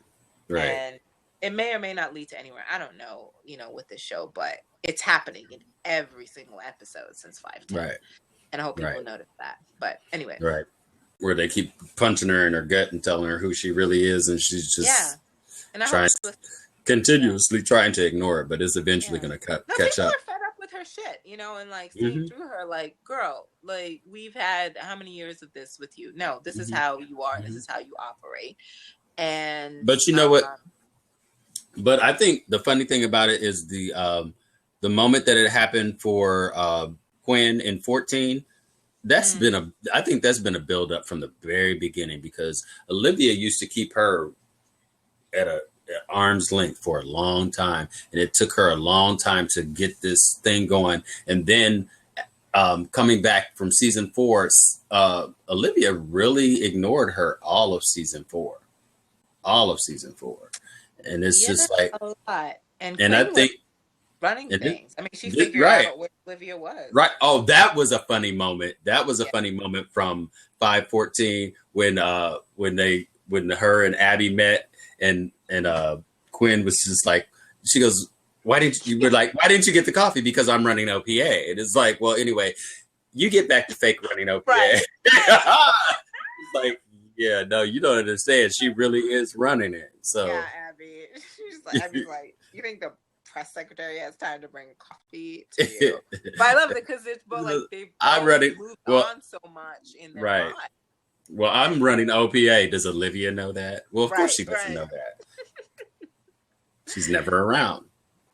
D: And it may or may not lead to anywhere. I don't know, with this show, but it's happening in every single episode since 510. Right. And I hope people notice that. But anyway.
B: Right. Where they keep punching her in her gut and telling her who she really is, and she's just continuously trying to ignore it, but it's eventually going to catch up.
D: People are fed up with her shit, and like seeing through her, like, girl, like we've had how many years of this with you? No, this is how you are. This is how you operate.
B: But you know what? But I think the funny thing about it is the moment that it happened for Quinn in 14. I think that's been a build up from the very beginning, because Olivia used to keep her at arm's length for a long time, and it took her a long time to get this thing going. And then coming back from season 4, Olivia really ignored her all of season 4. And it's just like
D: a lot. And
B: I think
D: running things. I mean, she figured out where Olivia was.
B: Right. Oh, that was a funny moment. That was a funny moment from 514 when her and Abby met, and Quinn was just like, she goes, why didn't you get the coffee? Because I'm running OPA. And it's like, well, anyway, you get back to fake running OPA. Right. It's like, yeah, no, you don't understand. She really is running it. So
D: yeah, Abby. Abby's like, you think the press secretary has time to bring coffee to you? But I love it because it's both like they've moved on so much in their lives.
B: Well, I'm running OPA. Does Olivia know that? Well, of course she doesn't know that. She's never around.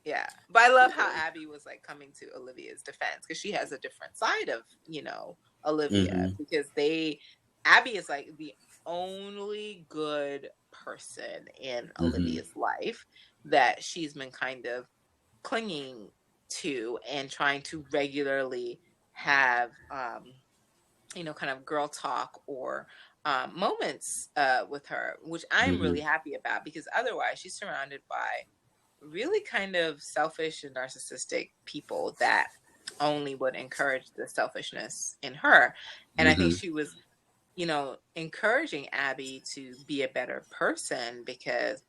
D: Yeah, but I love how Abby was like coming to Olivia's defense, because she has a different side of Olivia, because Abby is like the only good person in Olivia's life that she's been kind of clinging to and trying to regularly have kind of girl talk or moments with her, which I'm really happy about, because otherwise she's surrounded by really kind of selfish and narcissistic people that only would encourage the selfishness in her. And I think she was encouraging Abby to be a better person, because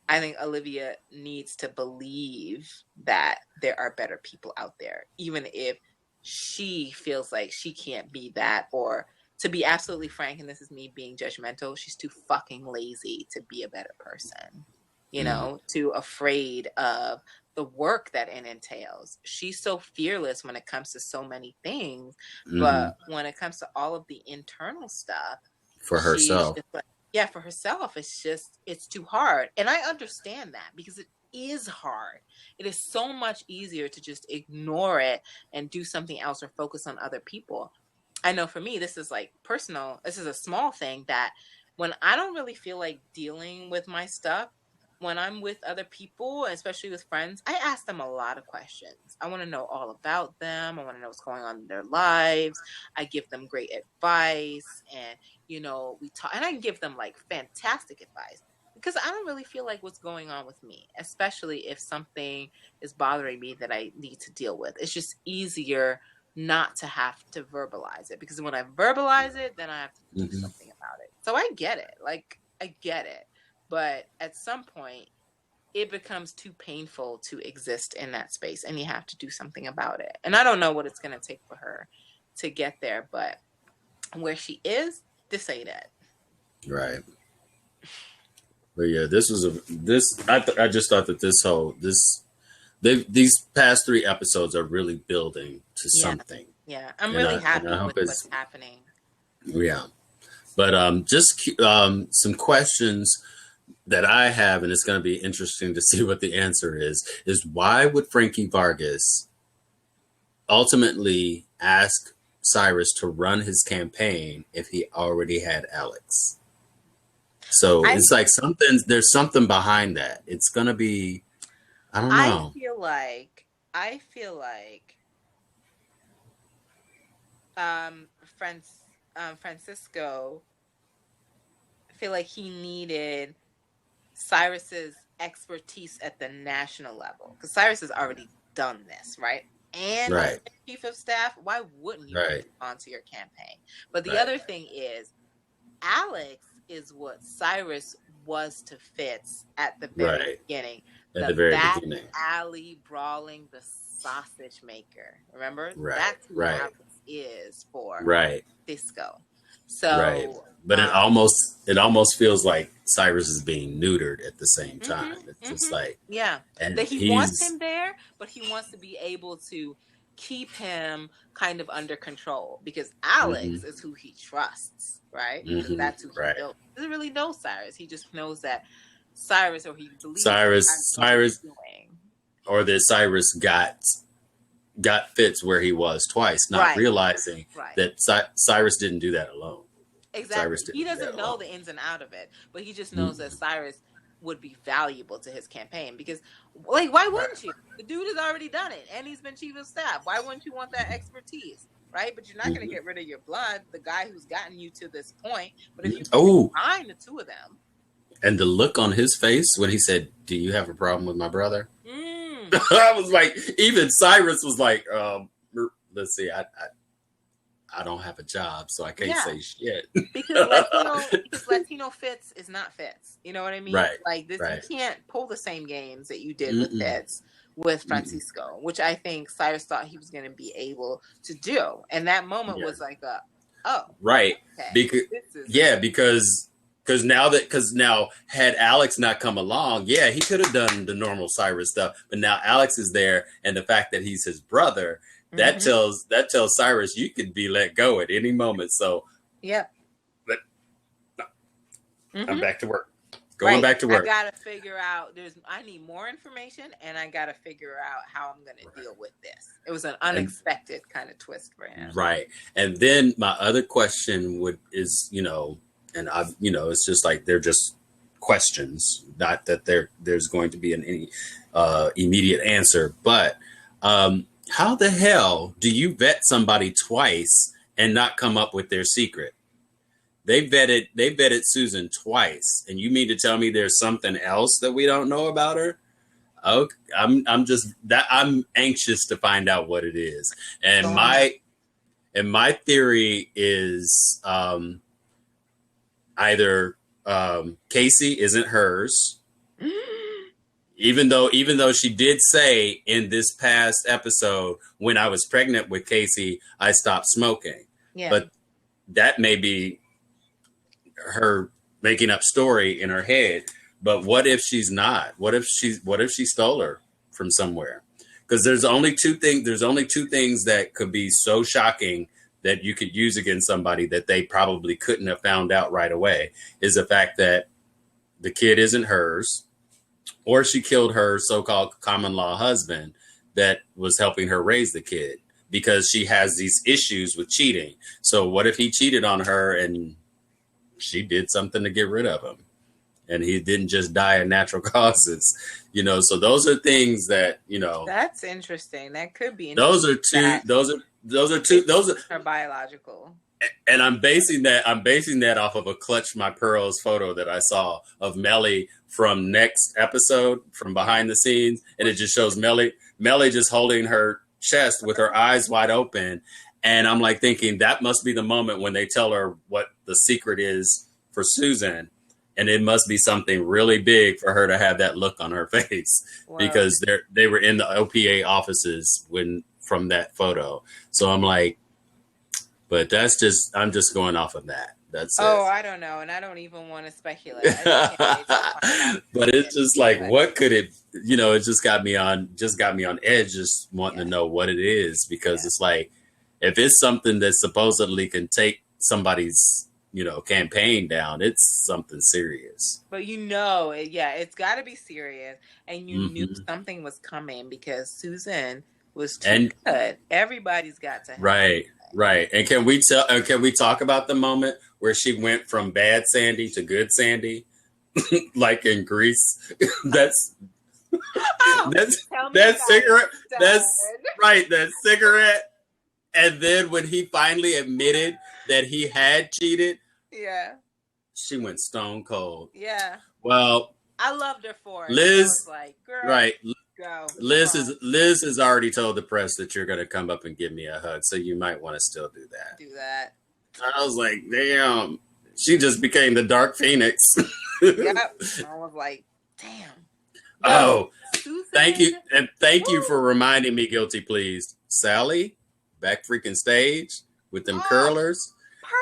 D: I think Olivia needs to believe that there are better people out there, even if she feels like she can't be that. Or, to be absolutely frank, and this is me being judgmental, she's too fucking lazy to be a better person, too afraid of the work that it entails. She's so fearless when it comes to so many things, but when it comes to all of the internal stuff
B: for herself,
D: for herself, it's too hard. And I understand that, because it is hard. It is so much easier to just ignore it and do something else or focus on other people. I know for me, this is like personal. This is a small thing that when I don't really feel like dealing with my stuff, when I'm with other people, especially with friends, I ask them a lot of questions. I want to know all about them. I want to know what's going on in their lives. I give them great advice, and, we talk, and I give them like fantastic advice, because I don't really feel like what's going on with me, especially if something is bothering me that I need to deal with. It's just easier not to have to verbalize it, because when I verbalize it, then I have to do something about it. So I get it. Like, I get it. But at some point, it becomes too painful to exist in that space, and you have to do something about it. And I don't know what it's going to take for her to get there, but where she is, this ain't it.
B: Right. But yeah, I just thought that these past 3 episodes are really building to something.
D: Yeah, I'm really happy with what's happening.
B: Yeah. But just some questions that I have, and it's going to be interesting to see what the answer is why would Frankie Vargas ultimately ask Cyrus to run his campaign if he already had Alex? So it's like there's something behind that. It's going to be, I don't know.
D: I feel like Francisco, I feel like he needed Cyrus's expertise at the national level, because Cyrus has already done this, right? And as chief of staff, why wouldn't you put onto your campaign? But the other thing is, Alex is what Cyrus was to Fitz at the very beginning.
B: At the very beginning.
D: Alley brawling, the sausage maker. Remember? That's who Alex is for Disco. So,
B: but it almost feels like Cyrus is being neutered at the same time. It's just like,
D: and that he wants him there, but he wants to be able to keep him kind of under control, because Alex is who he trusts, right? Because that's who he knows. He doesn't really know Cyrus. He just knows that Cyrus, or he believes Cyrus doing.
B: Or that Cyrus got Fitz where he was twice, not realizing that Cyrus didn't do that alone.
D: Exactly. He doesn't know the ins and out of it, but he just knows that Cyrus would be valuable to his campaign, because, like, why wouldn't you? The dude has already done it, and he's been chief of staff. Why wouldn't you want that expertise, right? But you're not going to get rid of your blood, the guy who's gotten you to this point. But if you combine the two of them.
B: And the look on his face when he said, "Do you have a problem with my brother?" I was like, even Cyrus was like, let's see, I don't have a job, so I can't say shit.
D: Because Latino Fitz is not Fitz. You know what I mean?
B: Right.
D: Like this, you can't pull the same games that you did with Fitz with Francisco, which I think Cyrus thought he was going to be able to do. And that moment was like, okay. Because now had Alex not come along, he could have done the normal Cyrus stuff. But now Alex is there, and the fact that he's his brother, that tells Cyrus you could be let go at any moment. So but I'm back to work. Going back to work. I gotta figure out. I need more information, and I gotta figure out how I'm gonna deal with this. It was an unexpected kind of twist for him.
B: Right. And then my other question is, and it's just like they're just questions, not that there's going to be any immediate answer. But how the hell do you vet somebody twice and not come up with their secret? They vetted Susan twice, and you mean to tell me there's something else that we don't know about her? Okay, I'm anxious to find out what it is. And my theory is either Casey isn't hers, even though she did say in this past episode, when I was pregnant with Casey, I stopped smoking. Yeah. But that may be her making up story in her head. But what if she's not? What if she stole her from somewhere? Because there's only two things that could be so shocking that you could use against somebody that they probably couldn't have found out right away, is the fact that the kid isn't hers, or she killed her so-called common law husband that was helping her raise the kid, because she has these issues with cheating. So what if he cheated on her and she did something to get rid of him, and he didn't just die of natural causes? So those are things that,
D: That's interesting. That could be
B: interesting. Those are
D: her biological.
B: And I'm basing that off of a Clutch My Pearls photo that I saw of Mellie from next episode, from behind the scenes, and it just shows Mellie just holding her chest with her eyes wide open. And I'm like thinking that must be the moment when they tell her what the secret is for Susan. And it must be something really big for her to have that look on her face because they were in the OPA offices from that photo. So I'm like, but I'm just going off of that. That's it.
D: I don't know. And I don't even want to speculate.
B: But it's just like, what could it, it just got me on edge, just wanting to know what it is, because it's like, if it's something that supposedly can take somebody's, campaign down, it's something serious.
D: But it's got to be serious. And you knew something was coming because Susan was too good. Everybody's got to have
B: Right. And can we talk about the moment where she went from bad Sandy to good Sandy? Like in Greece? That's cigarette. That cigarette. And then when he finally admitted that he had cheated, she went stone cold.
D: Yeah.
B: Well,
D: I loved her for it.
B: Liz,
D: I was like, girl,
B: right.
D: Go.
B: Liz has already told the press that you're going to come up and give me a hug, so you might want to still do that. I was like, damn, she just became the Dark Phoenix.
D: Yep. I was like, damn.
B: Oh, Susan. Thank you. And thank you for reminding me, Guilty Pleased. Sally, back freaking stage with them curlers.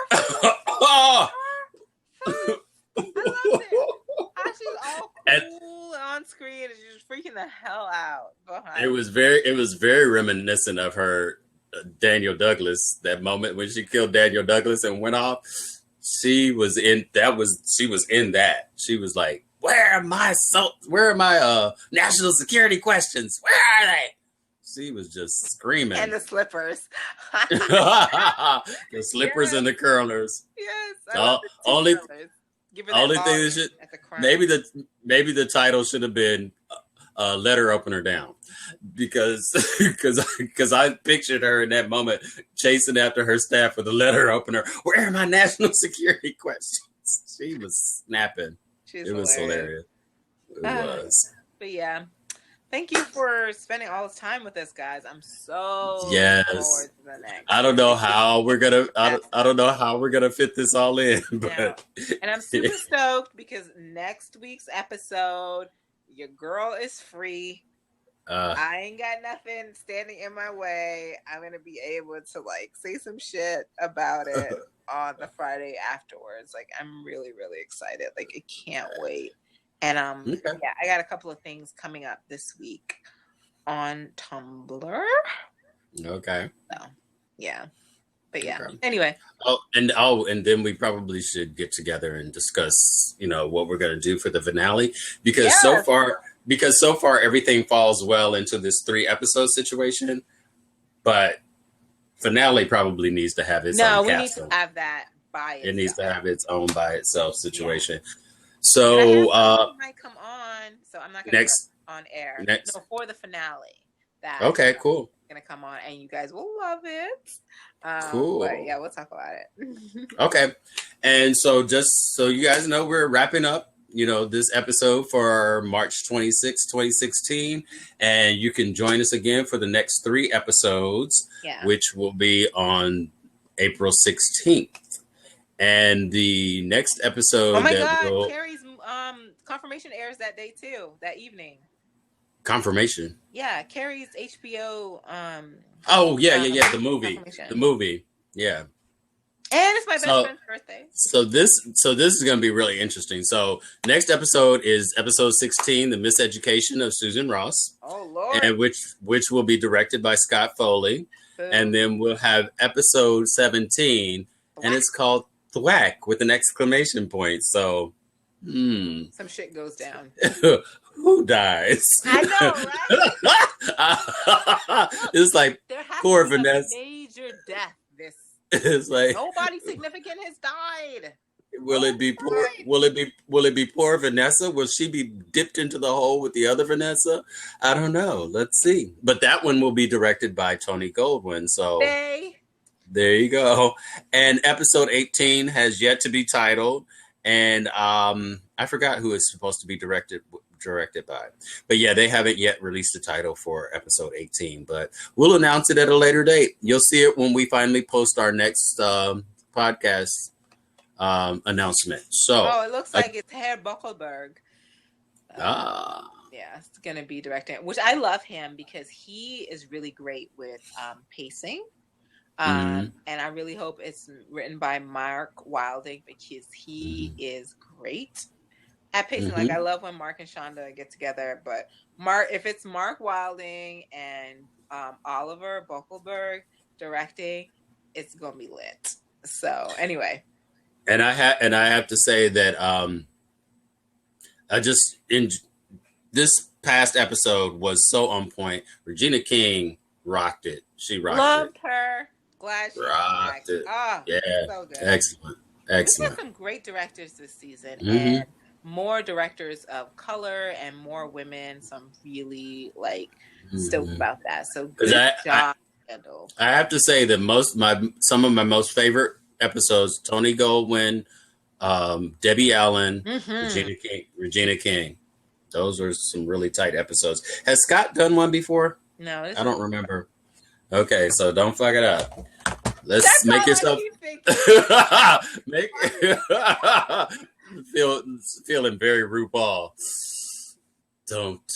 D: Perfect. I loved it. She's all cool on screen and she's freaking the hell out behind.
B: It was very reminiscent of her Daniel Douglas, that moment when she killed Daniel Douglas and went off. She was in that. She was like, where are my national security questions? Where are they? She was just screaming.
D: And the slippers.
B: The slippers and the curlers.
D: Yes.
B: Only thing that should maybe the title should have been Let Her Open Her Down, because I pictured her in that moment chasing after her staff with a letter opener. Where are my national security questions? She was snapping. It was hilarious. It was.
D: But yeah. Thank you for spending all this time with us, guys. I'm so forward to the next.
B: I don't know how we're gonna fit this all in, but
D: and I'm super stoked because next week's episode, your girl is free. I ain't got nothing standing in my way. I'm gonna be able to say some shit about it on the Friday afterwards. I'm really, really excited. I can't wait. And I got a couple of things coming up this week on Tumblr.
B: Okay.
D: So, yeah. But yeah. Okay. Anyway.
B: And then we probably should get together and discuss, what we're going to do for the finale, because so far everything falls well into this 3-episode situation, but finale probably needs to have its own capsule.
D: No, we need to have that by itself.
B: It needs to have its own by itself situation. Yeah. So
D: might come on, so I'm not gonna next on air. No, for the finale.
B: Cool.
D: Gonna come on, and you guys will love it.
B: Cool.
D: But yeah, we'll talk about it.
B: Okay, and so just so you guys know, we're wrapping up, this episode for March 26, 2016, and you can join us again for the next 3 episodes, which will be on April 16th. And the next episode.
D: Oh my God! Carrie's confirmation airs that day too. That evening.
B: Confirmation.
D: Yeah, Carrie's HBO.
B: The movie. Yeah.
D: And it's my best friend's birthday.
B: So this is going to be really interesting. So next episode is episode 16, The Miseducation of Susan Ross.
D: Oh Lord!
B: And which will be directed by Scott Foley. Boom. And then we'll have episode 17, and it's called Thwack with an exclamation point. So,
D: some shit goes down.
B: Who dies?
D: I know, right?
B: It's like
D: there has
B: poor
D: to be
B: Vanessa.
D: A major death.
B: It's like
D: nobody significant has died.
B: Will it be poor? Will it be poor Vanessa? Will she be dipped into the hole with the other Vanessa? I don't know. Let's see. But that one will be directed by Tony Goldwyn. So. There you go. And episode 18 has yet to be titled. And I forgot who it's supposed to be directed by. But yeah, they haven't yet released the title for episode 18. But we'll announce it at a later date. You'll see it when we finally post our next podcast announcement. So,
D: it looks like it's Herr Buckelberg. Yeah, it's going to be directing, which I love him because he is really great with pacing. And I really hope it's written by Mark Wilding because he is great at pacing. Like, I love when Mark and Shonda get together, but if it's Mark Wilding and Oliver Buckelberg directing, it's going to be lit. So anyway.
B: And I have to say that this past episode was so on point. Regina King rocked it. She rocked
D: Loved her. Glad she
B: rocked it.
D: Oh,
B: yeah.
D: So good.
B: Excellent.
D: We've got some great directors this season and more directors of color and more women. So I'm really stoked about that. So good job, Kendall.
B: I have to say that some of my most favorite episodes, Tony Goldwyn, Debbie Allen, Regina King. Those are some really tight episodes. Has Scott done one before?
D: No,
B: I don't remember. Okay, so don't fuck it up. Let's make yourself feeling very RuPaul. Don't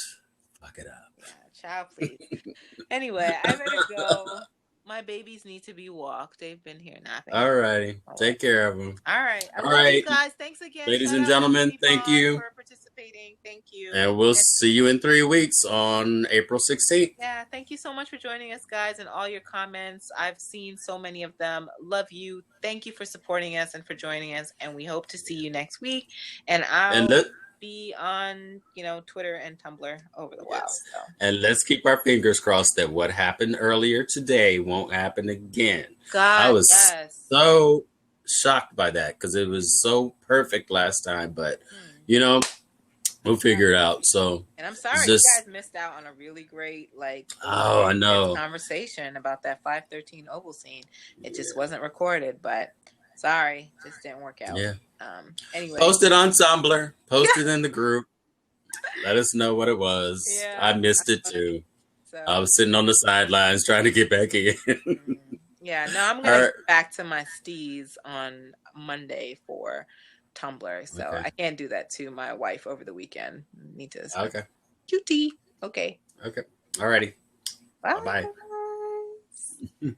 B: fuck it up.
D: Yeah, child, please. Anyway, I better go. My babies need to be walked. They've been here napping.
B: All righty. Take care of them.
D: All right. All right, you guys. Thanks again.
B: Ladies and gentlemen, thank you
D: for participating. Thank you.
B: And we'll see you in 3 weeks on April 16th.
D: Yeah. Thank you so much for joining us, guys, and all your comments. I've seen so many of them. Love you. Thank you for supporting us and for joining us. And we hope to see you next week. And I'll be on, Twitter and Tumblr over the while. So.
B: And let's keep our fingers crossed that what happened earlier today won't happen again.
D: God,
B: I was so shocked by that because it was so perfect last time, but we'll figure it out. So,
D: and I'm sorry you guys missed out on a really great
B: I know
D: conversation about that 513 Oval scene. It just wasn't recorded, but sorry, just didn't work out.
B: Yeah.
D: Anyway,
B: post it on Tumblr, post it in the group. Let us know what it was.
D: Yeah,
B: I missed it too.
D: So,
B: I was sitting on the sidelines trying to get back in.
D: Yeah, no, I'm gonna get back to my steez on Monday for Tumblr, so I can't do that to my wife over the weekend. Need to cutie. Okay.
B: Alrighty.
D: Bye.
B: Bye.